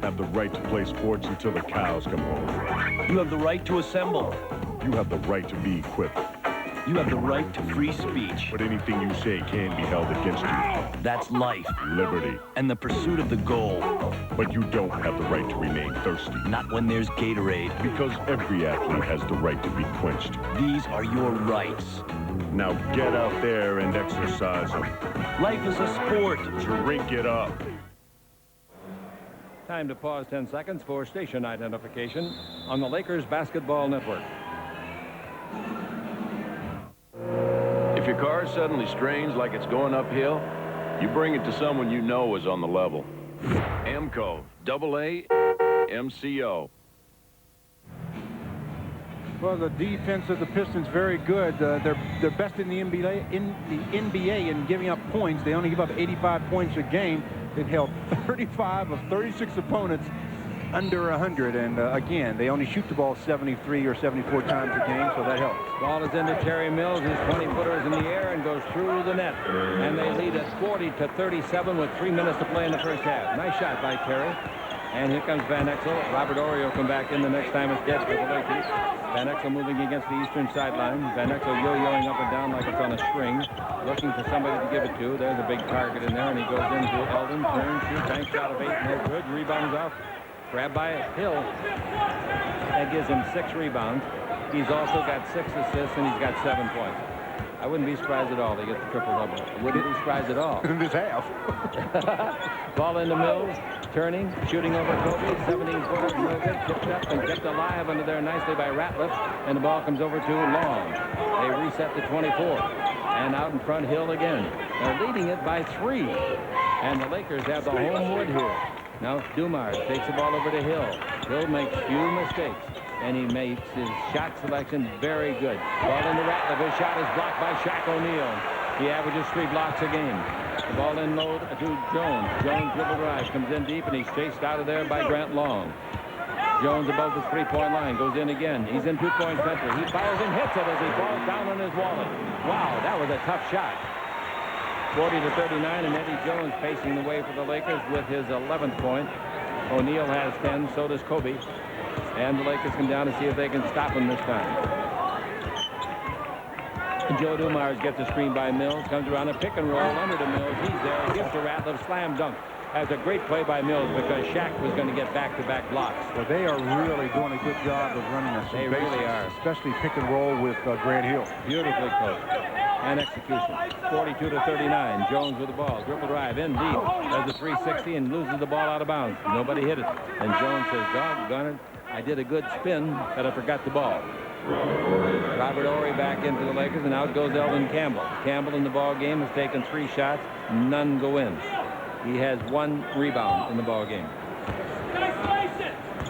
Have the right to play sports until the cows come home.
You have the right to assemble.
You have the right to be equipped.
You have the right to free speech.
But anything you say can be held against you.
That's life.
Liberty.
And the pursuit of the goal.
But you don't have the right to remain thirsty.
Not when there's Gatorade.
Because every athlete has the right to be quenched.
These are your rights.
Now get out there and exercise them.
Life is a sport.
Drink it up.
Time to pause 10 seconds for station identification on the Lakers Basketball Network.
If your car suddenly strains like it's going uphill, you bring it to someone you know is on the level. AMCO, AA, MCO.
Well, the defense of the Pistons very good. They're best in the NBA in giving up points. They only give up 85 points a game. It held 35 of 36 opponents under 100. And again, they only shoot the ball 73 or 74 times a game, so that helps.
Ball is into Terry Mills. His 20-footer is in the air and goes through the net. And they lead at 40-37 with 3 minutes to play in the first half. Nice shot by Terry. And here comes Van Exel. Robert Horry will come back in the next time it's dead for the Lakers. Van Exel moving against the eastern sideline. Van Exel yo-yoing up and down like it's on a string, looking for somebody to give it to. There's a big target in there, and he goes into Eldon, turns, shoots, bank shot of 8, no good. Rebound is off. Grabbed by Hill. That gives him 6 rebounds. He's also got 6 assists, and he's got 7 points. I wouldn't be surprised at all to get the triple-double. I wouldn't be surprised at all.
In this half.
Ball into Mills, turning, shooting over Kobe, 17-footer, no good, tipped up and kept alive under there nicely by Ratliff, and the ball comes over to Long. They reset to 24, and out in front, Hill again. They're leading it by 3, and the Lakers have the home wood here. Now Dumars takes the ball over to Hill. Hill makes few mistakes, and he makes his shot selection very good. Ball into Ratliff. His shot is blocked by Shaq O'Neal. He averages 3 blocks a game. The ball in low to Jones. Jones dribble drive, comes in deep, and he's chased out of there by Grant Long. Jones above the 3-point line, goes in again. He's in 2-point center. He fires and hits it as he falls down on his wallet. Wow, that was a tough shot. 40-39, and Eddie Jones pacing the way for the Lakers with his 11th point. O'Neal has 10, so does Kobe. And the Lakers come down to see if they can stop him this time. Joe Dumars gets a screen by Mills, comes around a pick and roll under to Mills. He's there, gives to Ratliff, slam dunk. That's a great play by Mills because Shaq was going to get back-to-back blocks.
Well, they are really doing a good job of running us.
They really are.
Especially pick and roll with Grant Hill.
Beautifully coached. And execution. 42-39. Jones with the ball. Dribble drive in deep. Does a 360 and loses the ball out of bounds. Nobody hit it. And Jones says, doggone it, I did a good spin, but I forgot the ball. Robert Horry back into the Lakers, and out goes Elden Campbell. Campbell in the ball game has taken 3 shots. None go in. He has 1 rebound in the ball game.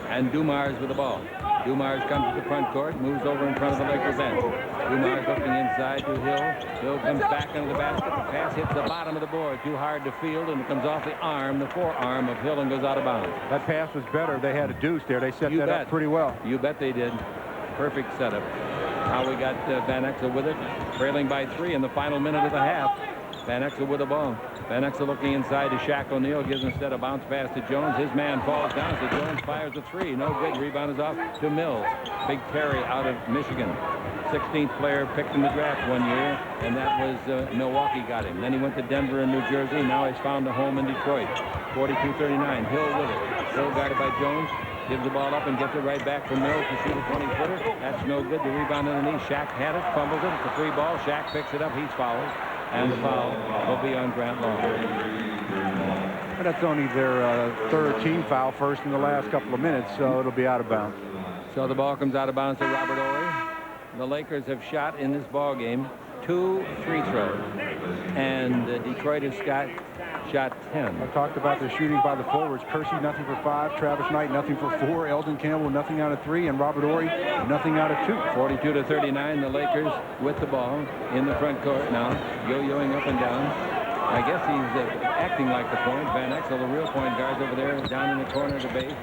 And Dumars with the ball. Dumars comes to the front court, moves over in front of the Lakers bench. Dumars looking inside to Hill. Hill comes back under the basket. The pass hits the bottom of the board. Too hard to field, and it comes off the arm, the forearm of Hill, and goes out of bounds.
That pass was better. They had a deuce there. They set that up pretty well.
You bet they did. Perfect setup. Now we got Van Exel with it, trailing by 3 in the final minute of the half. Van Exel with the ball. Van Exel looking inside to Shaq O'Neal, gives instead a bounce pass to Jones. His man falls down, so Jones fires a 3. No good. Rebound is off to Mills. Big Terry out of Michigan. 16th player picked in the draft one year, and that was Milwaukee got him. Then he went to Denver and New Jersey. Now he's found a home in Detroit. 42-39. Hill with it. Hill guarded by Jones. Gives the ball up and gets it right back from Mills to shoot a 20-footer. That's no good. The rebound underneath. Shaq had it, fumbles it. It's a free ball. Shaq picks it up. He's fouled. And the foul will be on Grant Long.
But that's only their 3rd team foul, first in the last couple of minutes, so it'll be out of bounds.
So the ball comes out of bounds to Robert Horry. The Lakers have shot in this ball game 2 free throws, and Detroit has shot 10.
I talked about the shooting by the forwards. Kersey, nothing for 5. Travis Knight, nothing for 4. Elden Campbell, nothing out of 3. And Robert Horry, nothing out of 2.
42-39. The Lakers with the ball in the front court now, yo-yoing up and down. I guess he's acting like the point. Van Exel, the real point guard's over there down in the corner of the base.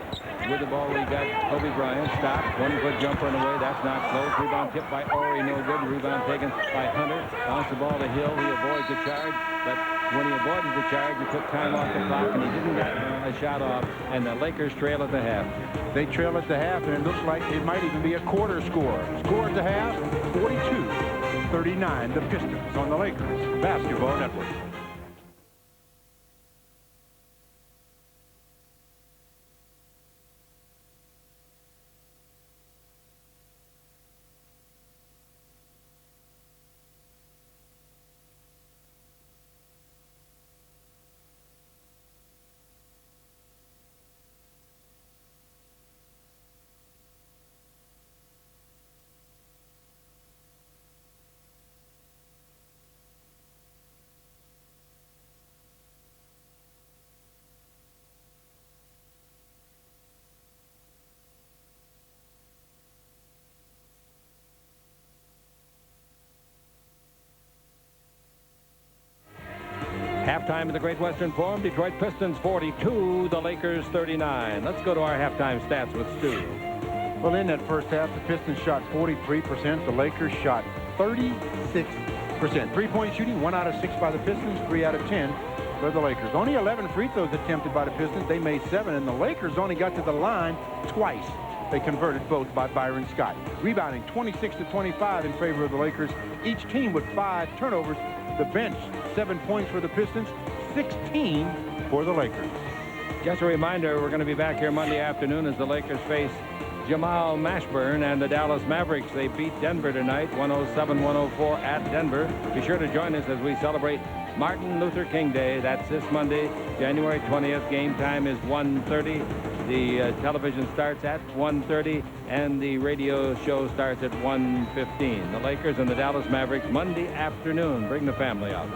With the ball, we got Kobe Bryant. Stop. 20-foot jumper and away. That's not close. Rebound tipped by Horry. No good. Rebound taken by Hunter. Bounce the ball to Hill. He avoids the charge. But when he avoided the charge, he took time off the clock, and he didn't get a shot off. And the Lakers trail at the half.
They trail at the half, and it looks like it might even be a quarter score. Score at the half, 42-39. The Pistons on the Lakers Basketball Network.
Halftime of the Great Western Forum, Detroit Pistons 42, the Lakers 39. Let's go to our halftime stats with Stu.
Well, in that first half, the Pistons shot 43%. The Lakers shot 36%. Three-point shooting, 1 out of 6 by the Pistons, 3 out of 10 for the Lakers. Only 11 free throws attempted by the Pistons. They made 7, and the Lakers only got to the line twice. They converted both by Byron Scott. Rebounding 26 to 25 in favor of the Lakers. Each team with 5 turnovers. The bench, 7 points for the Pistons, 16 for the Lakers.
Just a reminder, we're going to be back here Monday afternoon as the Lakers face Jamal Mashburn and the Dallas Mavericks. They beat Denver tonight, 107-104 at Denver. Be sure to join us as we celebrate Martin Luther King Day. That's this Monday, January 20th. Game time is 1:30. The television starts at 1:30, and the radio show starts at 1:15. The Lakers and the Dallas Mavericks Monday afternoon. Bring the family out.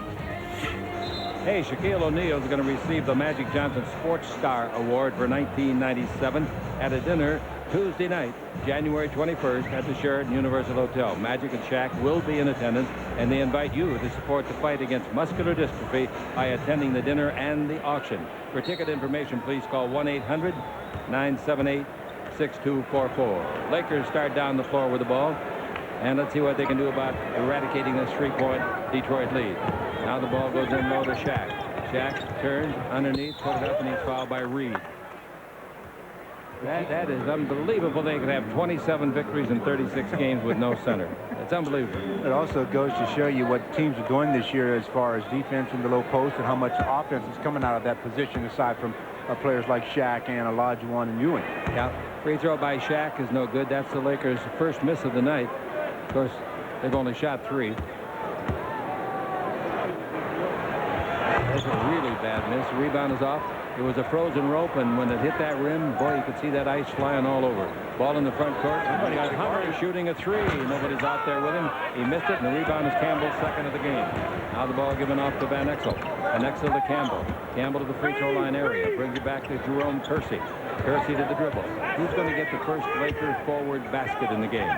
Hey, Shaquille O'Neal is going to receive the Magic Johnson Sports Star Award for 1997 at a dinner Tuesday night, January 21st at the Sheraton Universal Hotel. Magic and Shaq will be in attendance, and they invite you to support the fight against muscular dystrophy by attending the dinner and the auction. For ticket information, please call 1-800-978-6244. Lakers start down the floor with the ball, and let's see what they can do about eradicating this 3-point Detroit lead. Now the ball goes in low to Shaq. Shaq turns underneath, put it up, and he's fouled by Reed. That is unbelievable. They could have 27 victories in 36 games with no center. It's unbelievable.
It also goes to show you what teams are doing this year as far as defense in the low post and how much offense is coming out of that position aside from players like Shaq and Olajuwon and Ewing.
Yeah, free throw by Shaq is no good. That's the Lakers' first miss of the night. Of course, they've only shot 3. That's a really bad miss. The rebound is off. It was a frozen rope, and when it hit that rim, boy, you could see that ice flying all over. Ball in the front court. Somebody got Hunter shooting a 3. Nobody's out there with him. He missed it, and the rebound is Campbell's second of the game. Now the ball given off to Van Exel. Van Exel to Campbell. Campbell to the free throw line area. Brings it back to Jerome Kersey. Kersey to the dribble. Who's going to get the first Lakers forward basket in the game?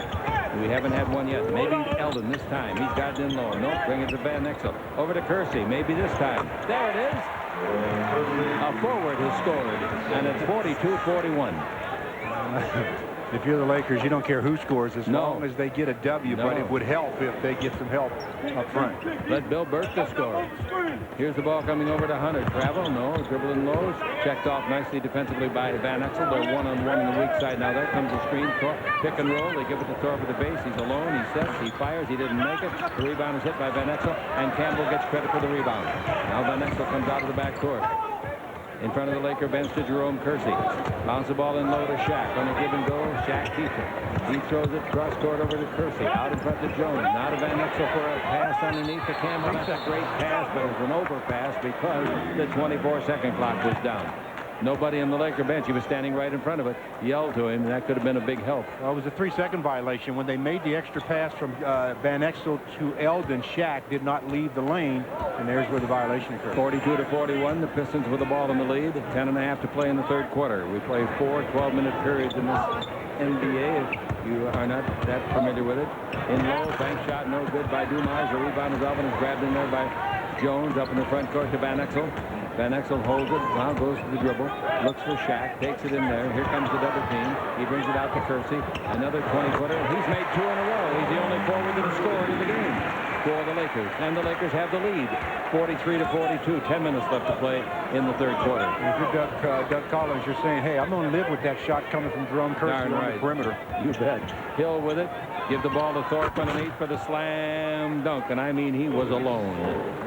We haven't had one yet. Maybe Eldon this time. He's got it in low. Nope, bring it to Van Exel. Over to Kersey. Maybe this time. There it is. A forward has scored, and it's 42-41.
If you're the Lakers, you don't care who scores as long as they get a W, but it would help if they get some help up front.
Let Bill Burke score. Here's the ball coming over to Hunter. Travel, no, dribbling lows. Checked off nicely defensively by Van Exel. They're one-on-one on the weak side. Now there comes the screen. Pick and roll. They give it to Thorpe at the base. He's alone. He sets. He fires. He didn't make it. The rebound is hit by Van Exel, and Campbell gets credit for the rebound. Now Van Exel comes out of the back court. In front of the Laker bench to Jerome Kersey. Bounce the ball in low to Shaq. On a give and go, Shaq keeps it. He throws it cross court over to Kersey. Out in front to Jones. Now to Van Exel for a pass underneath to Campbell. That's a great pass, but it's an overpass because the 24-second clock was down. Nobody on the Laker bench. He was standing right in front of it. Yelled to him, and that could have been a big help.
Well, it was a 3-second violation. When they made the extra pass from Van Exel to Eldon, Shaq did not leave the lane, and there's where the violation occurred.
42-41, the Pistons with the ball in the lead. 10.5 to play in the third quarter. We play 4 12-minute periods in this NBA, if you are not that familiar with it. In low, bank shot, no good by Dumas. The rebound is off and is grabbed in there by Jones up in the front court to Van Exel. Van Exel holds it, now goes to the dribble, looks for Shaq, takes it in there. Here comes the double team. He brings it out to Kersey. Another 20-footer. He's made 2 in a row. He's the only forward that has scored in the game for the Lakers. And the Lakers have the lead, 43-42. 10 minutes left to play in the third quarter.
If you're Doug Collins, you're saying, hey, I'm going to live with that shot coming from Jerome Kersey on the perimeter.
You bet. Hill with it. Give the ball to Thorpe underneath for the slam dunk, and I mean he was alone.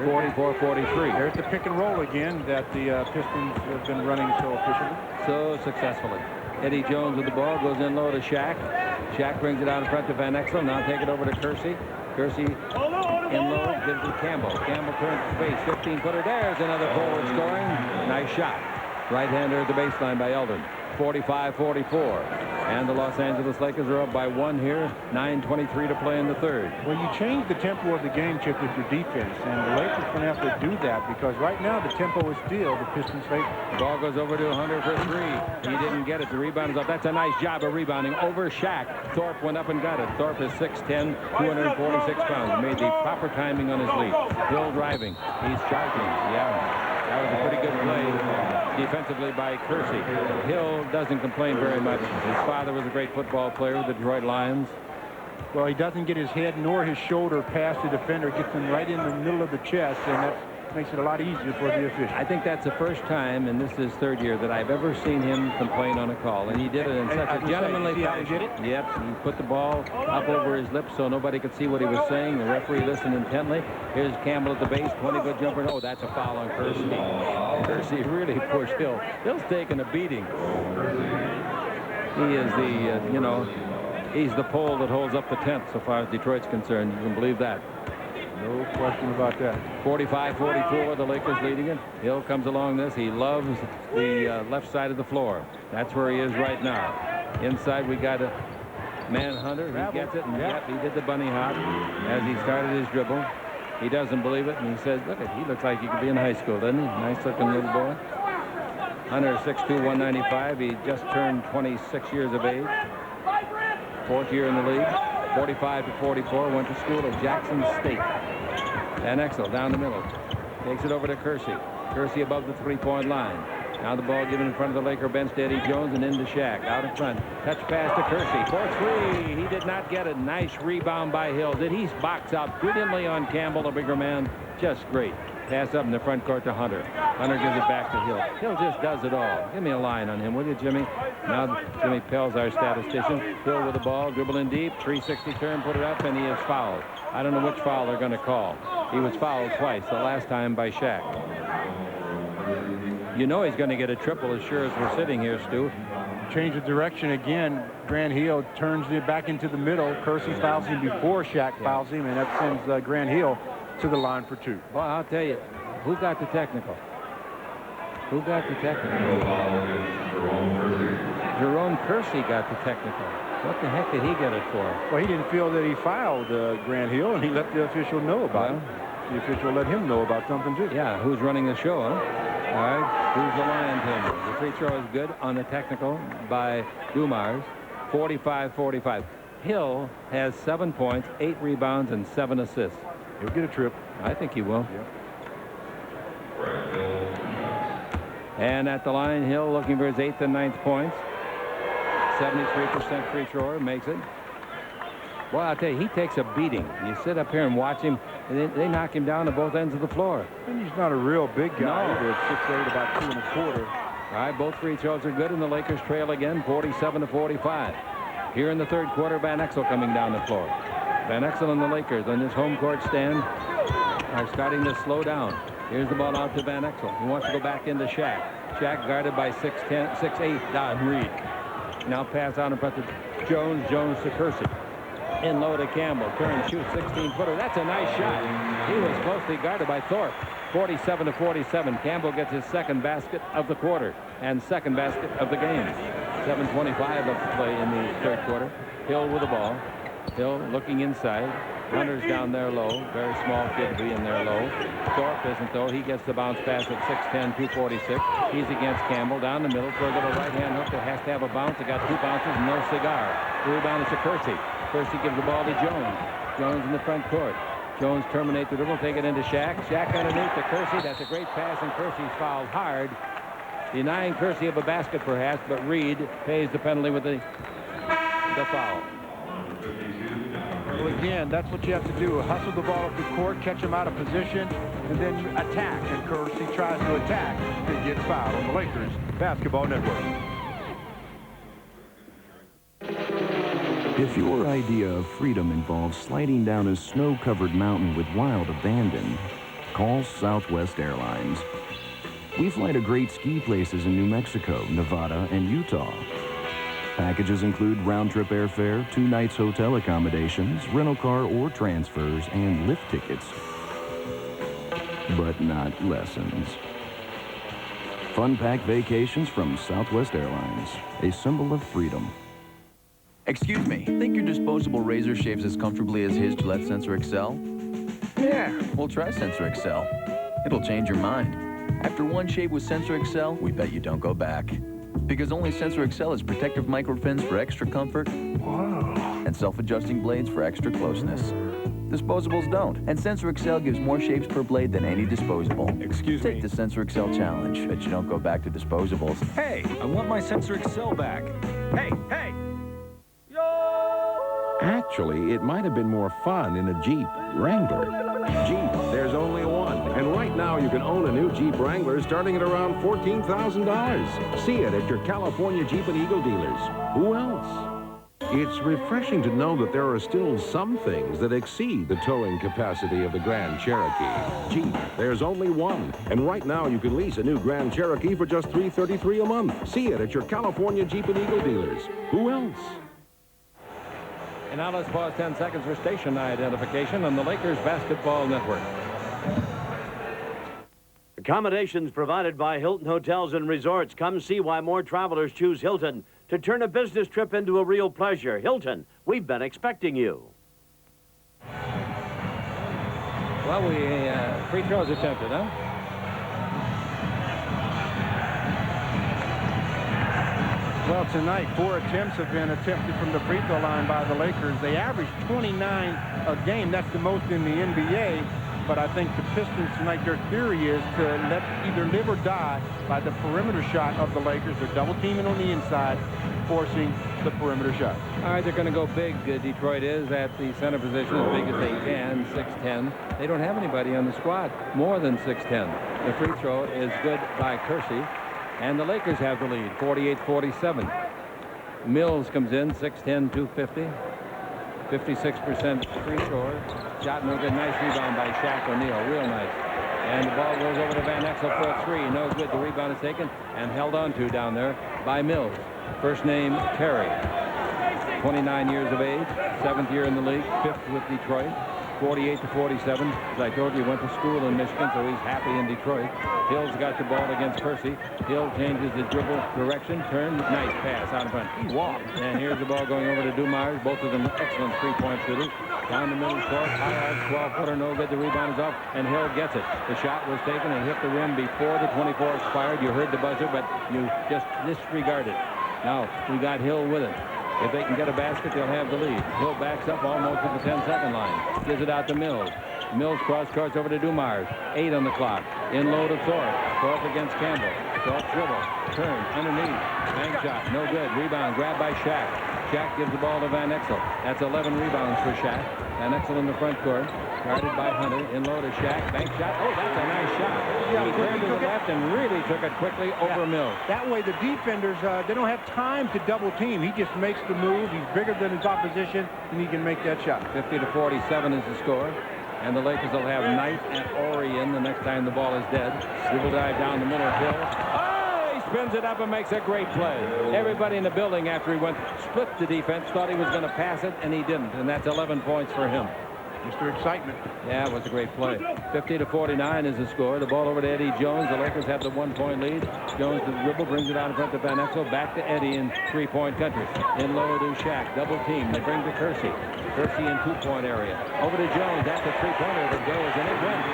44-43.
There's the pick and roll again that the Pistons have been running so efficiently.
So successfully. Eddie Jones with the ball goes in low to Shaq. Shaq brings it out in front to Van Exel. Now take it over to Kersey. Kersey in low, gives it to Campbell. Campbell turns to face, 15-footer. There's another forward scoring. Nice shot. Right-hander at the baseline by Eldon. 45-44. And the Los Angeles Lakers are up by 1 here. 9:23 to play in the third.
Well, you change the tempo of the game, Chip, with your defense, and the Lakers are going to have to do that because right now the tempo is still the Pistons' favor.
The ball goes over to Hunter for 3. He didn't get it. The rebound is up. That's a nice job of rebounding over Shaq. Thorpe went up and got it. Thorpe is 6'10", 246 pounds. Made the proper timing on his leap. Hill driving. He's charging. Yeah. That was a pretty good play defensively by Kersey. Hill doesn't complain very much. His father was a great football player with the Detroit Lions.
Well, he doesn't get his head nor his shoulder past the defender. Gets him right in the middle of the chest, and that makes it a lot easier for the official.
I think that's the first time, and this is his third year, that I've ever seen him complain on a call. And he did it in such a gentlemanly fashion. Yep, he put the ball up over his lips so nobody could see what he was saying. The referee listened intently. Here's Campbell at the base, 20-foot jumper. Oh, that's a foul on Kersey. Kersey really pushed Hill. Hill's taking a beating. He is the, he's the pole that holds up the tent so far as Detroit's concerned. You can believe that.
No question about that.
45-44, the Lakers leading it. Hill comes along this. He loves the left side of the floor. That's where he is right now. Inside, we got a Manhunter. He gets it, and yep, he did the bunny hop as he started his dribble. He doesn't believe it, and he says, look, he looks like he could be in high school, doesn't he? Nice-looking little boy. Hunter, 6'2", 195. He just turned 26 years of age. 4th year in the league. 45-44. Went to school at Jackson State. Van Exel down the middle. Takes it over to Kersey. Kersey above the three-point line. Now the ball given in front of the Laker bench to Eddie Jones and into Shaq. Out in front. Touch pass to Kersey. For 3. He did not get it. Nice rebound by Hill. Did he box out brilliantly on Campbell, the bigger man? Just great. Pass up in the front court to Hunter. Hunter gives it back to Hill. Hill just does it all. Give me a line on him, will you, Jimmy? Now Jimmy Pell's our statistician. Hill with the ball, dribbling deep, 360 turn, put it up, and he is fouled. I don't know which foul they're going to call. He was fouled twice, the last time by Shaq. You know he's going to get a triple as sure as we're sitting here, Stu.
Change of direction again. Grant Hill turns it back into the middle. Kersey fouls him before Shaq fouls him, and that sends Grant Hill to the line for 2.
Well, I'll tell you, who got the technical? Who got the technical? Jerome Kersey got the technical. What the heck did he get it for?
Well, he didn't feel that he fouled Grant Hill, and he let the official know about it. The official let him know about something, too.
Yeah, who's running the show, huh? All right, who's the line tamer? The free throw is good on the technical by Dumars. 45-45. Hill has 7 points, 8 rebounds, and 7 assists.
He'll get a trip.
I think he will.
Yep.
And at the line, Hill looking for his 8th and 9th points. 73% free thrower, makes it. Well, I'll tell you, he takes a beating. You sit up here and watch him, and they knock him down at both ends of the floor.
And he's not a real big guy.
No.
He's 6'8", about 2 1/4.
All right, both free throws are good, and the Lakers trail again, 47-45. Here in the third quarter, Van Exel coming down the floor. Van Exel and the Lakers on this home court stand are starting to slow down. Here's the ball out to Van Exel. He wants to go back into Shaq. Shaq guarded by 6'8", Don Reed. Now pass out in front to Jones. Jones to Kersey. In low to Campbell. Turn, shoot, 16-footer. That's a nice shot. He was closely guarded by Thorpe. 47-47. Campbell gets his second basket of the quarter and second basket of the game. 7:25 left to play in the third quarter. Hill with the ball. Hill looking inside. Hunter's down there low. Very small kid to be in there low. Thorpe isn't, though. He gets the bounce pass at 6'10", 246. He's against Campbell down the middle for a little right-hand hook that has to have a bounce. It got 2 bounces and no cigar. The rebound is to Kersey. Kersey gives the ball to Jones. Jones in the front court. Jones terminates the dribble, take it into Shaq. Shaq underneath to Kersey. That's a great pass, and Kersey's fouled hard. Denying Kersey of a basket, perhaps, but Reed pays the penalty with the foul.
Well, again, that's what you have to do. Hustle the ball up the court, catch him out of position, and then attack. And Kersey tries to attack and gets fouled on the Lakers Basketball Network.
If your idea of freedom involves sliding down a snow-covered mountain with wild abandon, call Southwest Airlines. We fly to great ski places in New Mexico, Nevada, and Utah. Packages include round-trip airfare, 2 nights hotel accommodations, rental car or transfers, and lift tickets. But not lessons. Fun-packed vacations from Southwest Airlines, a symbol of freedom.
Excuse me, think your disposable razor shaves as comfortably as his Gillette Sensor XL? Yeah. Well, try Sensor XL. It'll change your mind. After one shave with Sensor XL, we bet you don't go back. Because only Sensor XL has protective microfins for extra comfort. Whoa. And self-adjusting blades for extra closeness. Disposables don't, and Sensor XL gives more shaves per blade than any disposable.
Excuse me?
Take the Sensor XL challenge. Bet you don't go back to disposables.
Hey, I want my Sensor XL back. Hey, hey!
Actually, it might have been more fun in a Jeep Wrangler. Jeep, there's only one. And right now you can own a new Jeep Wrangler starting at around $14,000. See it at your California Jeep and Eagle dealers. Who else? It's refreshing to know that there are still some things that exceed the towing capacity of the Grand Cherokee. Jeep, there's only one. And right now you can lease a new Grand Cherokee for just $333 a month. See it at your California Jeep and Eagle dealers. Who else?
And now let's pause 10 seconds for station identification on the Lakers Basketball Network.
Accommodations provided by Hilton Hotels and Resorts. Come see why more travelers choose Hilton to turn a business trip into a real pleasure. Hilton, we've been expecting you.
Well, free throws attempted, huh?
Well, tonight, 4 attempts have been attempted from the free throw line by the Lakers. They average 29 a game. That's the most in the NBA. But I think the Pistons tonight, their theory is to let either live or die by the perimeter shot of the Lakers. They're double teaming on the inside, forcing the perimeter shot.
All right, they're going to go big. Detroit is at the center position as big as they can, 6'10". They don't have anybody on the squad more than 6'10". The free throw is good by Kersey. And the Lakers have the lead, 48-47. Mills comes in, 6'10", 250. 56% free thrower. Shot no good. Nice rebound by Shaq O'Neal. Real nice. And the ball goes over to Van Exel for a three. No good. The rebound is taken and held on to down there by Mills. First name, Terry. 29 years of age. 7th year in the league. 5th with Detroit. 48-47. As I told you, he went to school in Michigan, so he's happy in Detroit. Hill's got the ball against Kersey. Hill changes the dribble direction, turn, nice pass out in front. He walked. And here's the ball going over to Dumars. Both of them excellent three-point shooters. Down the middle court, high arc, 12-footer, no good. The rebound is off, and Hill gets it. The shot was taken and hit the rim before the 24 expired. You heard the buzzer, but you just disregarded. Now, we got Hill with it. If they can get a basket, they'll have the lead. Hill backs up almost at the 10-second line. Gives it out to Mills. Mills cross-courts over to Dumars. 8 on the clock. In low to Thorpe. Thorpe against Campbell. Thorpe dribble. Turn. Underneath. Bank shot. No good. Rebound. Grabbed by Shaq. Shaq gives the ball to Van Exel. That's 11 rebounds for Shaq. Van Exel in the front court. Guarded by Hunter. In low to Shaq. Bank shot. Oh, that's a nice shot. He turned to the left and really took it quickly over Mills.
That way the defenders, they don't have time to double team. He just makes the move. He's bigger than his opposition, and he can make that shot.
50-47 is the score. And the Lakers will have Knight and Orion the next time the ball is dead. Dribble dive down the middle of Hill. Oh, he spins it up and makes a great play. Everybody in the building after he went split the defense thought he was going to pass it, and he didn't. And that's 11 points for him.
Mr. Excitement.
Yeah, it was a great play. 50-49 is the score. The ball over to Eddie Jones. The Lakers have the 1-point lead. Jones to the dribble, brings it out in front to Van Exel. Back to Eddie in three-point country. In low to Shaq. Double team. They bring to Kersey. Kersey in two-point area. Over to Jones. That's a three-pointer that goes, and it went.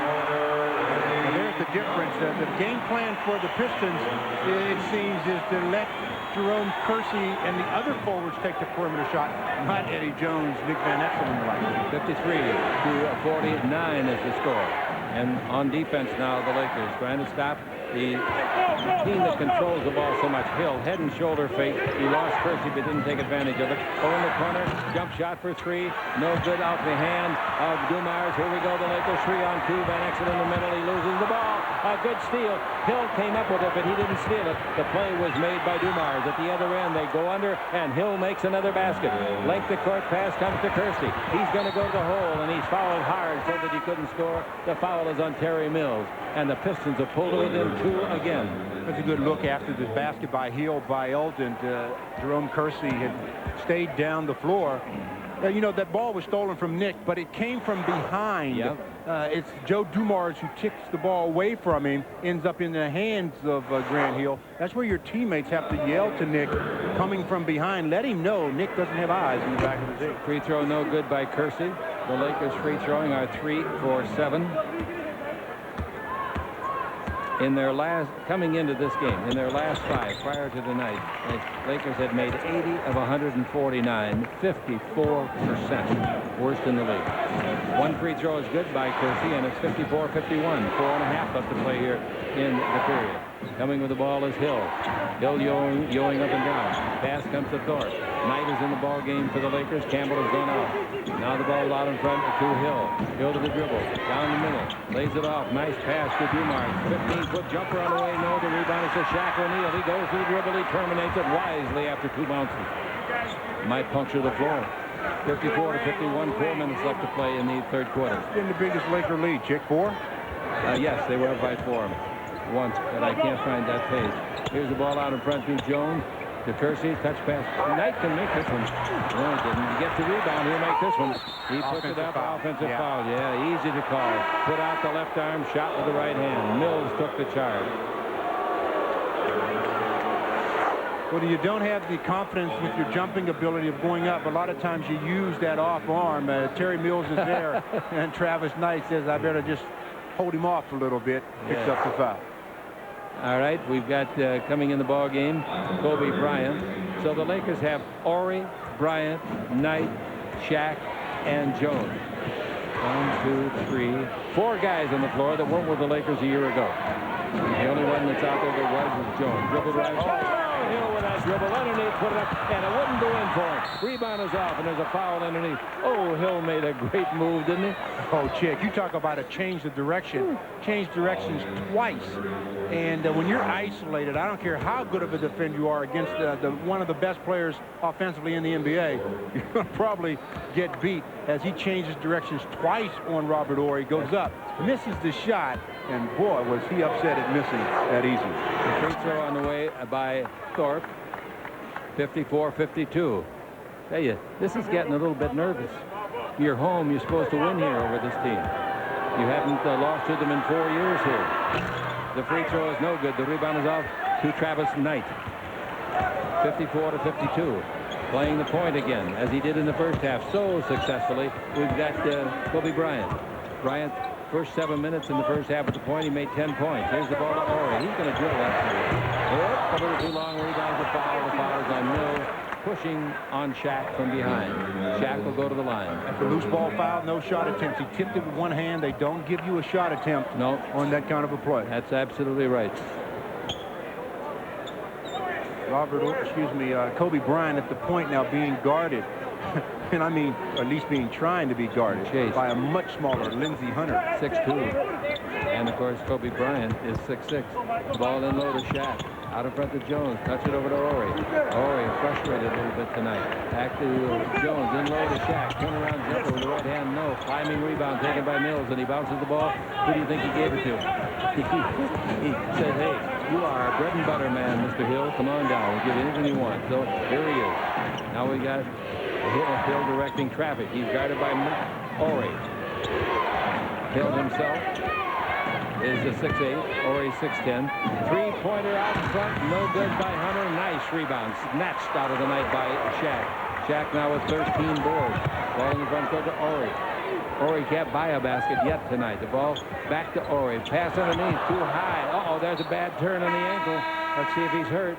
Well, there's the difference. The game plan for the Pistons, it seems, is to let Jerome Kersey and the other forwards take the perimeter shot, not Eddie Jones, Nick Van Exel and the like.
53-49 is the score. And on defense now, the Lakers trying to stop the team that controls the ball so much. Hill, head and shoulder fake. He lost Kersey, but didn't take advantage of it. Oh, in the corner, jump shot for three. No good off the hand of Dumars. Here we go, the Lakers 3-on-2. Van Exel in the middle. He loses the ball. A good steal. Hill came up with it, but he didn't steal it. The play was made by Dumars. At the other end, they go under, and Hill makes another basket. Length of court pass comes to Kersey. He's going to go to the hole, and he's fouled hard so that he couldn't score. The foul is on Terry Mills, and the Pistons have pulled it within 2 again.
That's a good look after the basket by Hill by Elden. Jerome Kersey had stayed down the floor. You know, that ball was stolen from Nick, but it came from behind it's Joe Dumars who kicks the ball away from him, ends up in the hands of Grant Hill. That's where your teammates have to yell to Nick, coming from behind, let him know Nick doesn't have eyes in the back of his head.
Free throw no good by Kersey. The Lakers free throwing are 3 for 7. In their last, coming into this game, in their last 5 prior to tonight, the Lakers had made 80 of 149, 54%, worst in the league. 1 free throw is good by Kersey, and it's 54-51. 4.5 left to play here in the period. Coming with the ball is Hill. Hill yoing up and down. Pass comes to Thorpe. Knight is in the ball game for the Lakers. Campbell has gone out. Now the ball out in front to Hill. Hill to the dribble. Down the middle. Lays it off. Nice pass to Dumars. 15-foot jumper on the way. No, the rebound is to Shaquille O'Neal. He goes to the dribble. He terminates it wisely after 2 bounces. Might puncture the floor. 54-51. 4 minutes left to play in the third quarter.
It's been the biggest Laker lead. Chick, 4?
Yes, they were up by 4 once, but I can't find that page. Here's the ball out in front to Jones. To Kersey, touch pass. Knight can make this one. No, he didn't. He gets the rebound. He'll make this one. He puts it up. Offensive foul. Yeah, easy to call. Put out the left arm, shot with the right hand. Mills took the charge.
Well, you don't have the confidence with your jumping ability of going up. A lot of times you use that off arm. Terry Mills is there, and Travis Knight says, I better just hold him off a little bit. Picks up the foul.
All right, we've got coming in the ball game, Kobe Bryant. So the Lakers have Horry, Bryant, Knight, Shaq, and Jones. 1, 2, 3, 4 guys on the floor that weren't with the Lakers a year ago. The only one that's out there that was Jones. Dribble drive. Hill with that dribble underneath, put it up, and it wouldn't go in for him. Rebound is off, and there's a foul underneath. Oh, Hill made a great move, didn't he?
Oh, Chick, you talk about a change of direction. Change directions twice. And when you're isolated, I don't care how good of a defender you are against one of the best players offensively in the NBA, you're going to probably get beat as he changes directions twice on Robert Horry. Goes up, misses the shot, and boy, was he upset at missing that easy.
The free throw on the way by Thorpe. 54-52. Tell you, this is getting a little bit nervous. You're home. You're supposed to win here over this team. You haven't lost to them in 4 years here. The free throw is no good. The rebound is off to Travis Knight. 54-52. Playing the point again, as he did in the first half so successfully. We've got Kobe Bryant. Bryant, first 7 minutes in the first half at the point, he made 10 points. Here's the ball to Horry. He's going to drill that through. A little too long. Rebounds the foul. The foul is on Mills. Pushing on Shaq from behind. Shaq will go to the line.
After loose ball foul, no shot attempts. He tipped it with one hand. They don't give you a shot attempt on that kind of a play.
That's absolutely right.
Kobe Bryant at the point now being guarded. And I mean, at least being trying to be guarded by a much smaller Lindsey Hunter.
6'2". And of course, Kobe Bryant is 6'6". Ball in low to Shaq. Out in front to Jones. Touch it over to Horry. Horry frustrated a little bit tonight. Back to Jones. In low to Shaq. Turn around jumper with the right hand. No. Climbing rebound taken by Mills. And he bounces the ball. Who do you think he gave it to? He said, hey, you are our bread and butter man, Mr. Hill. Come on down. We'll give you anything you want. So here he is. Now we got Hill directing traffic. He's guarded by Horry. Hill himself is a 6'8", Horry 6'10". Three-pointer out in front, no good by Hunter. Nice rebound, snatched out of the night by Shaq. Shaq now with 13 boards. Ball in the front court to Horry. Horry can't buy a basket yet tonight. The ball back to Horry. Pass underneath, too high. Uh-oh, there's a bad turn on the ankle. Let's see if he's hurt.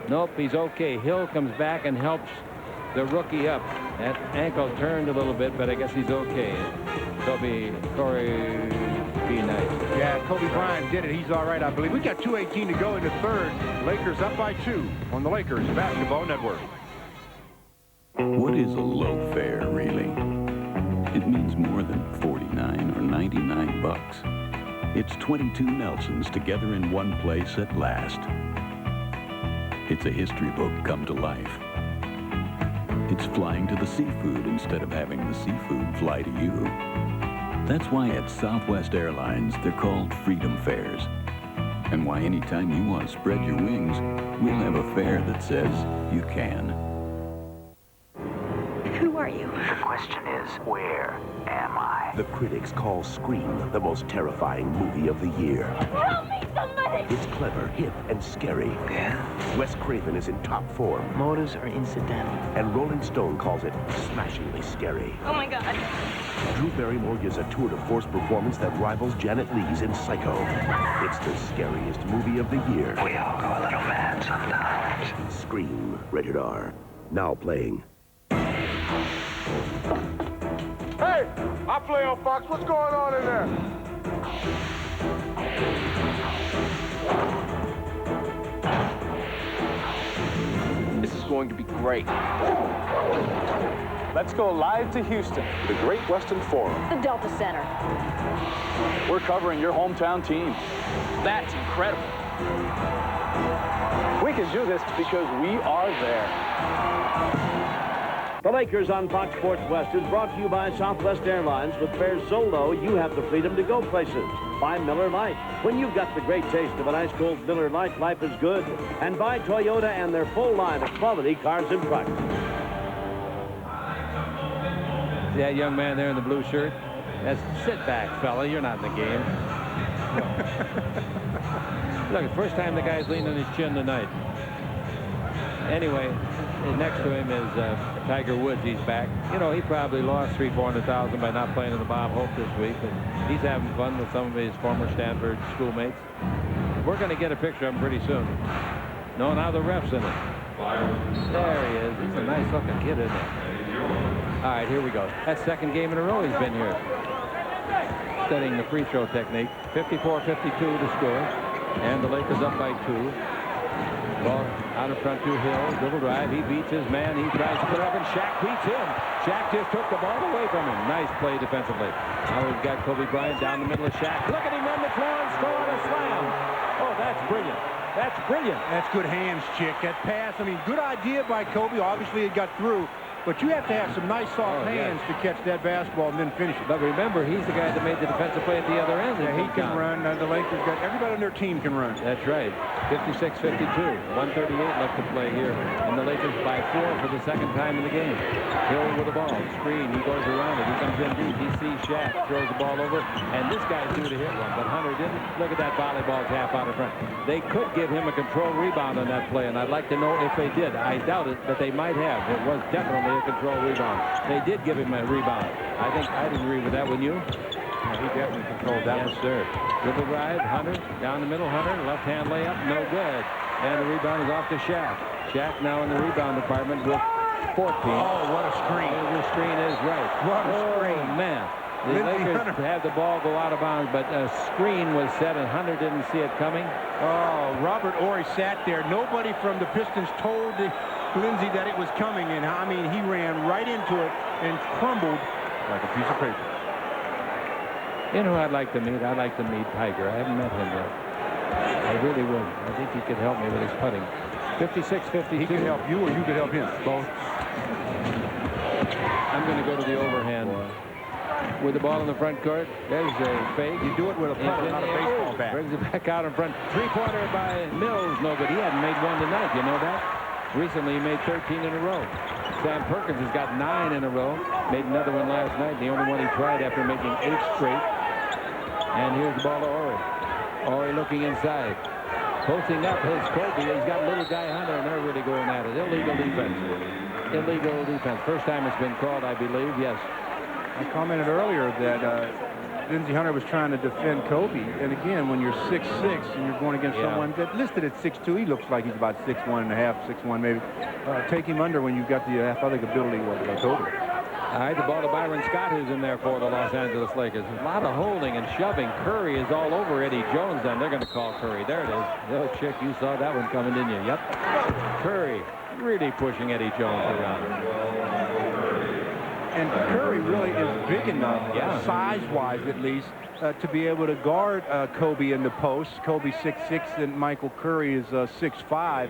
Nope, he's okay. Hill comes back and helps the rookie up. That ankle turned a little bit, but I guess he's okay. Kobe Knight.
Yeah, Kobe Bryant did it. He's all right, I believe. We got 2:18 to go in the third. Lakers up by 2 on the Lakers Basketball Network.
What is a low fare, really? It means more than 49 or 99 bucks. It's 22 Nelsons together in one place at last. It's a history book come to life. It's flying to the seafood instead of having the seafood fly to you. That's why at Southwest Airlines, they're called Freedom Fares. And why anytime you want to spread your wings, we'll have a fare that says you can.
Who are you?
The question is, where am I?
The critics call Scream the most terrifying movie of the year.
Help me, somebody!
It's clever, hip, and scary.
Yeah?
Wes Craven is in top form.
Motives are incidental.
And Rolling Stone calls it smashingly scary.
Oh my God.
Drew Barrymore gives a tour de force performance that rivals Janet Leigh's in Psycho. It's the scariest movie of the year.
We all go a little mad sometimes.
Scream, rated R. Now playing.
Hey, I play on Fox. What's going on in there?
This is going to be great. Let's go live to Houston, the Great Western Forum.
The Delta Center.
We're covering your hometown team. That's incredible. We can do this because we are there.
The Lakers on Fox Sports West is brought to you by Southwest Airlines. With fares so low, you have the freedom to go places. By Miller Lite. When you've got the great taste of an ice-cold Miller Lite, life is good. And by Toyota and their full line of quality cars and trucks.
See that young man there in the blue shirt? That's sit back, fella. You're not in the game. Look, the first time the guy's leaning on his chin tonight. Anyway, next to him is Tiger Woods. He's back. You know, he probably lost $300,000-400,000 by not playing in the Bob Hope this week, but he's having fun with some of his former Stanford schoolmates. We're going to get a picture of him pretty soon. No, now the ref's in it. There he is. He's a nice-looking kid, isn't he? All right, here we go. That's second game in a row he's been here. Studying the free throw technique. 54-52 to score. And the Lakers up by 2. Ball out in front to Hill. Dribble drive. He beats his man. He tries to put it up, and Shaq beats him. Shaq just took the ball away from him. Nice play defensively. Now we've got Kobe Bryant down the middle of Shaq. Look at him run the floor and score a slam. Oh, that's brilliant. That's brilliant.
That's good hands, Chick. That pass, I mean, good idea by Kobe. Obviously, it got through. But you have to have some nice soft hands to catch that basketball and then finish it.
But remember, he's the guy that made the defensive play at the other end.
Yeah, he can run. The Lakers got everybody on their team can run.
That's right. 56-52. 138 left to play here. And the Lakers by 4 for the second time in the game. Hill with the ball. Screen. He goes around it. He comes in deep. He sees Shaq. Throws the ball over. And this guy's due to hit one. But Hunter didn't. Look at that volleyball tap out in front. They could give him a controlled rebound on that play. And I'd like to know if they did. I doubt it, but they might have. It was definitely a controlled rebound. They did give him a rebound. I think I'd agree with that, wouldn't you?
Yeah, he definitely controlled that one.
Yes, sir. Dribble drive, Hunter, down the middle, Hunter, left-hand layup, no good. And the rebound is off to Shaq. Shaq now in the rebound department with 14.
Oh, what a screen.
The screen is right.
What a screen.
Man. The Lakers had the ball go out of bounds, but a screen was set, and Hunter didn't see it coming.
Oh, Robert Horry sat there. Nobody from the Pistons told Lindsey that it was coming, and I mean, he ran right into it and crumbled like a piece of paper.
You know who I'd like to meet? I'd like to meet Tiger. I haven't met him yet. I really would. I think he could help me with his putting. 56-52.
He could help you, or you could help him.
Both. I'm going to go to the overhand. With the ball in the front court, there's a fake.
You do it with a putter, not a baseball bat.
Brings it back out in front. Three-pointer by Mills, no good. He hadn't made one tonight, you know that? Recently, he made 13 in a row. Sam Perkins has got 9 in a row. Made another one last night, the only one he tried after making 8 straight. And here's the ball to Horry. Horry looking inside. Posting up his Kobe. He's got little guy Hunter, and they're really going at it. Illegal defense. Illegal defense. First time it's been called, I believe. Yes.
I commented earlier that Lindsey Hunter was trying to defend Kobe. And again, when you're 6'6", and you're going against someone that listed at 6'2", he looks like he's about 6'1 and a half, 6'1 maybe. Take him under when you've got the athletic ability of Kobe.
All right, the ball to Byron Scott, who's in there for the Los Angeles Lakers. A lot of holding and shoving. Curry is all over Eddie Jones, and they're going to call Curry. There it is. Oh, Chick, you saw that one coming, didn't you? Yep. Curry really pushing Eddie Jones around.
And Curry really is big enough, size-wise at least, to be able to guard Kobe in the post. Kobe 6'6", and Michael Curry is 6'5",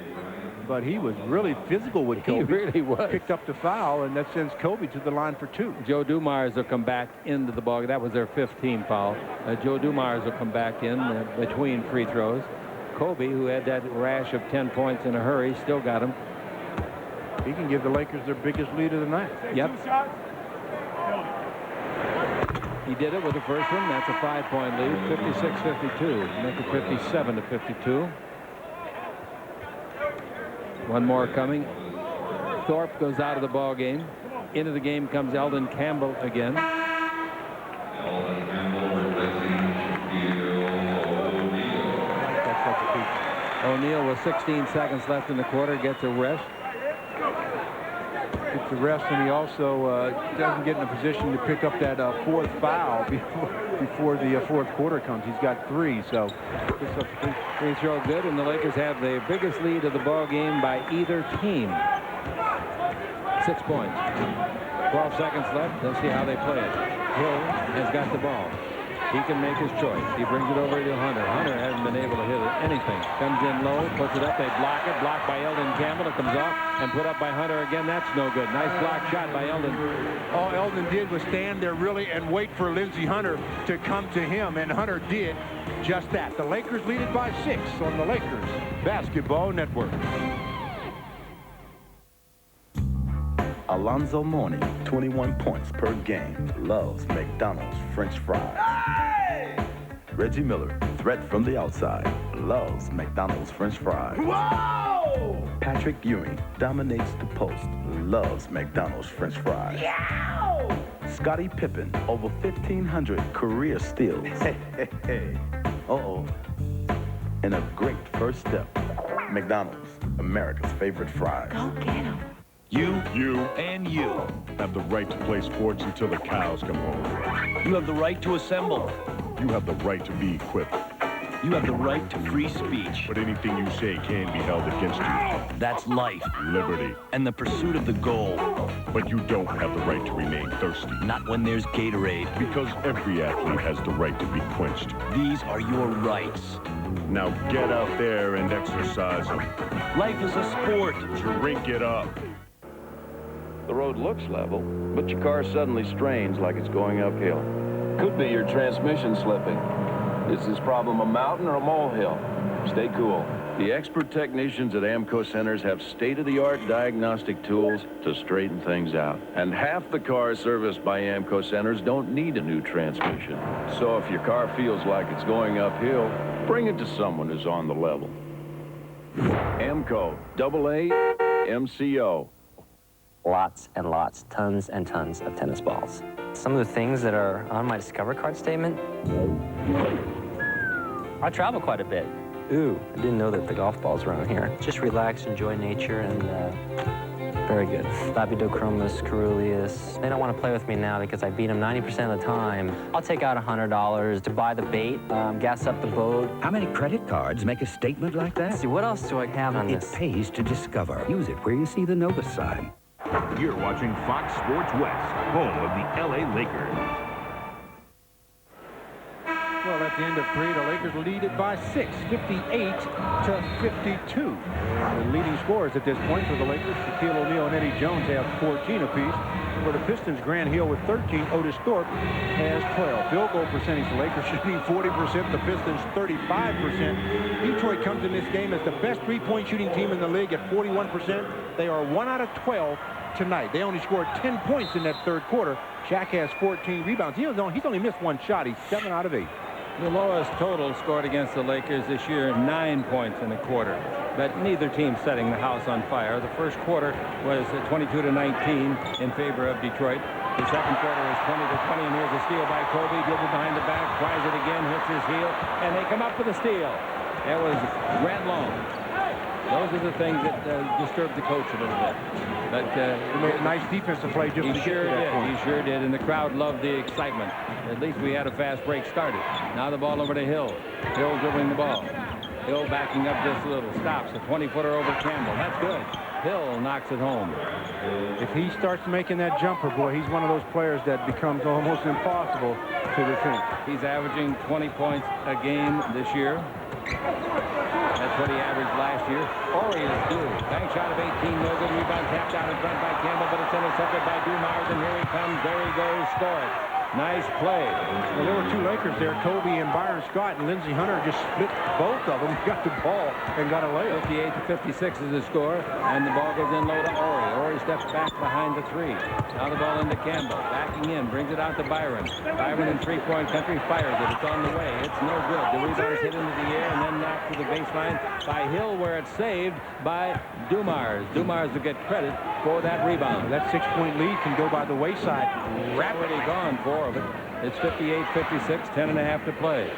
but he was really physical with Kobe.
He really was.
Picked up the foul, and that sends Kobe to the line for 2.
Joe Dumars will come back into the ball. That was their 15th foul. Joe Dumars will come back in between free throws. Kobe, who had that rash of 10 points in a hurry, still got him.
He can give the Lakers their biggest lead of the night.
Yep. He did it with the first one. That's a 5-point lead. 56-52. Make it 57-52. One more coming. Thorpe goes out of the ball game. Into the game comes Elden Campbell again. O'Neal with 16 seconds left in the quarter gets a rest.
Gets a rest, and he also doesn't get in a position to pick up that fourth foul before the fourth quarter comes. He's got 3, so
free throw good, and the Lakers have the biggest lead of the ball game by either team. 6 points. 12 seconds left. Let's see how they play it. Hill has got the ball. He can make his choice. He brings it over to Hunter. Hunter hasn't been able to hit anything. Comes in low, puts it up. They block it. Blocked by Elden Campbell. It comes off and put up by Hunter again. That's no good. Nice block shot by Elden.
All Elden did was stand there really and wait for Lindsey Hunter to come to him, and Hunter did just that. The Lakers lead it by 6 on the Lakers Basketball Network.
Alonzo Mourning, 21 points per game, loves McDonald's French fries. Hey! Reggie Miller, threat from the outside, loves McDonald's French fries. Whoa! Patrick Ewing dominates the post, loves McDonald's French fries. Yow! Scottie Pippen, over 1,500 career steals. Uh-oh. And a great first step. McDonald's, America's favorite fries.
Go get 'em.
You, and you have the right to play sports until the cows come home.
You have the right to assemble.
You have the right to be equipped.
You have the right to free speech.
But anything you say can be held against you.
That's life.
Liberty.
And the pursuit of the goal.
But you don't have the right to remain thirsty.
Not when there's Gatorade.
Because every athlete has the right to be quenched.
These are your rights.
Now get out there and exercise them.
Life is a sport.
Drink it up.
The road looks level, but your car suddenly strains like it's going uphill. Could be your transmission slipping. Is this problem a mountain or a molehill? Stay cool. The expert technicians at AMCO Centers have state-of-the-art diagnostic tools to straighten things out. And half the cars serviced by AMCO Centers don't need a new transmission. So if your car feels like it's going uphill, bring it to someone who's on the level. AMCO, AA, MCO.
Lots and lots, tons and tons of tennis balls. Some of the things that are on my Discover card statement. I travel quite a bit. Ooh, I didn't know that the golf balls were around here. Just relax, enjoy nature, and very good. Lapidochromis, Caeruleus. They don't want to play with me now because I beat them 90% of the time. I'll take out $100 to buy the bait, gas up the boat.
How many credit cards make a statement like that?
Let's see, what else do I have on this?
It pays to Discover. Use it where you see the Novus sign.
You're watching Fox Sports West, home of the LA Lakers.
Well, at the end of 3, the Lakers lead it by 6, 58-52. The leading scorers at this point for the Lakers, Shaquille O'Neal and Eddie Jones, have 14 apiece. For the Pistons, Grant Hill with 13. Otis Thorpe has 12. Field goal percentage, the Lakers shooting 40%. The Pistons 35%. Detroit comes in this game as the best three-point shooting team in the league at 41%. They are 1 out of 12 tonight. They only scored 10 points in that third quarter. Shaq has 14 rebounds. He's only missed 1 shot. He's 7 out of 8.
The lowest total scored against the Lakers this year, 9 points in a quarter. But neither team setting the house on fire. The first quarter was 22-19 in favor of Detroit. The second quarter was 20-20, and here's a steal by Kobe. Dribble behind the back, tries it again, hits his heel, and they come up with a steal. That was Grant Long. Those are the things that disturbed the coach a little bit. But
he made a nice defensive play just to get to that point.
He sure did, and the crowd loved the excitement. At least we had a fast break started. Now the ball over to Hill. Hill dribbling the ball. Hill backing up just a little. Stops. A 20-footer over Campbell. That's good. Hill knocks it home.
If he starts making that jumper, boy, he's one of those players that becomes almost impossible to defend.
He's averaging 20 points a game this year. That's what he averaged last year. Orioles do. Bank shot of 18, no good. Rebound tapped out in front by Campbell, but it's intercepted by Dumars, and here he comes. There he goes. Score it. Nice play.
Well, there were two Lakers there, Kobe and Byron Scott, and Lindsey Hunter just split both of them, got the ball, and got a layup.
58-56 is the score, and the ball goes in low to Ori. Ori steps back behind the three. Now the ball into Campbell, backing in, brings it out to Byron. Byron in three-point country fires it. It's on the way. It's no good. The rebound is hit into the air and then knocked to the baseline by Hill, where it's saved by Dumars. Dumars will get credit for that rebound.
That 6-point lead can go by the wayside.
Already gone, 4 of it. It's 58-56, 10.5 to play.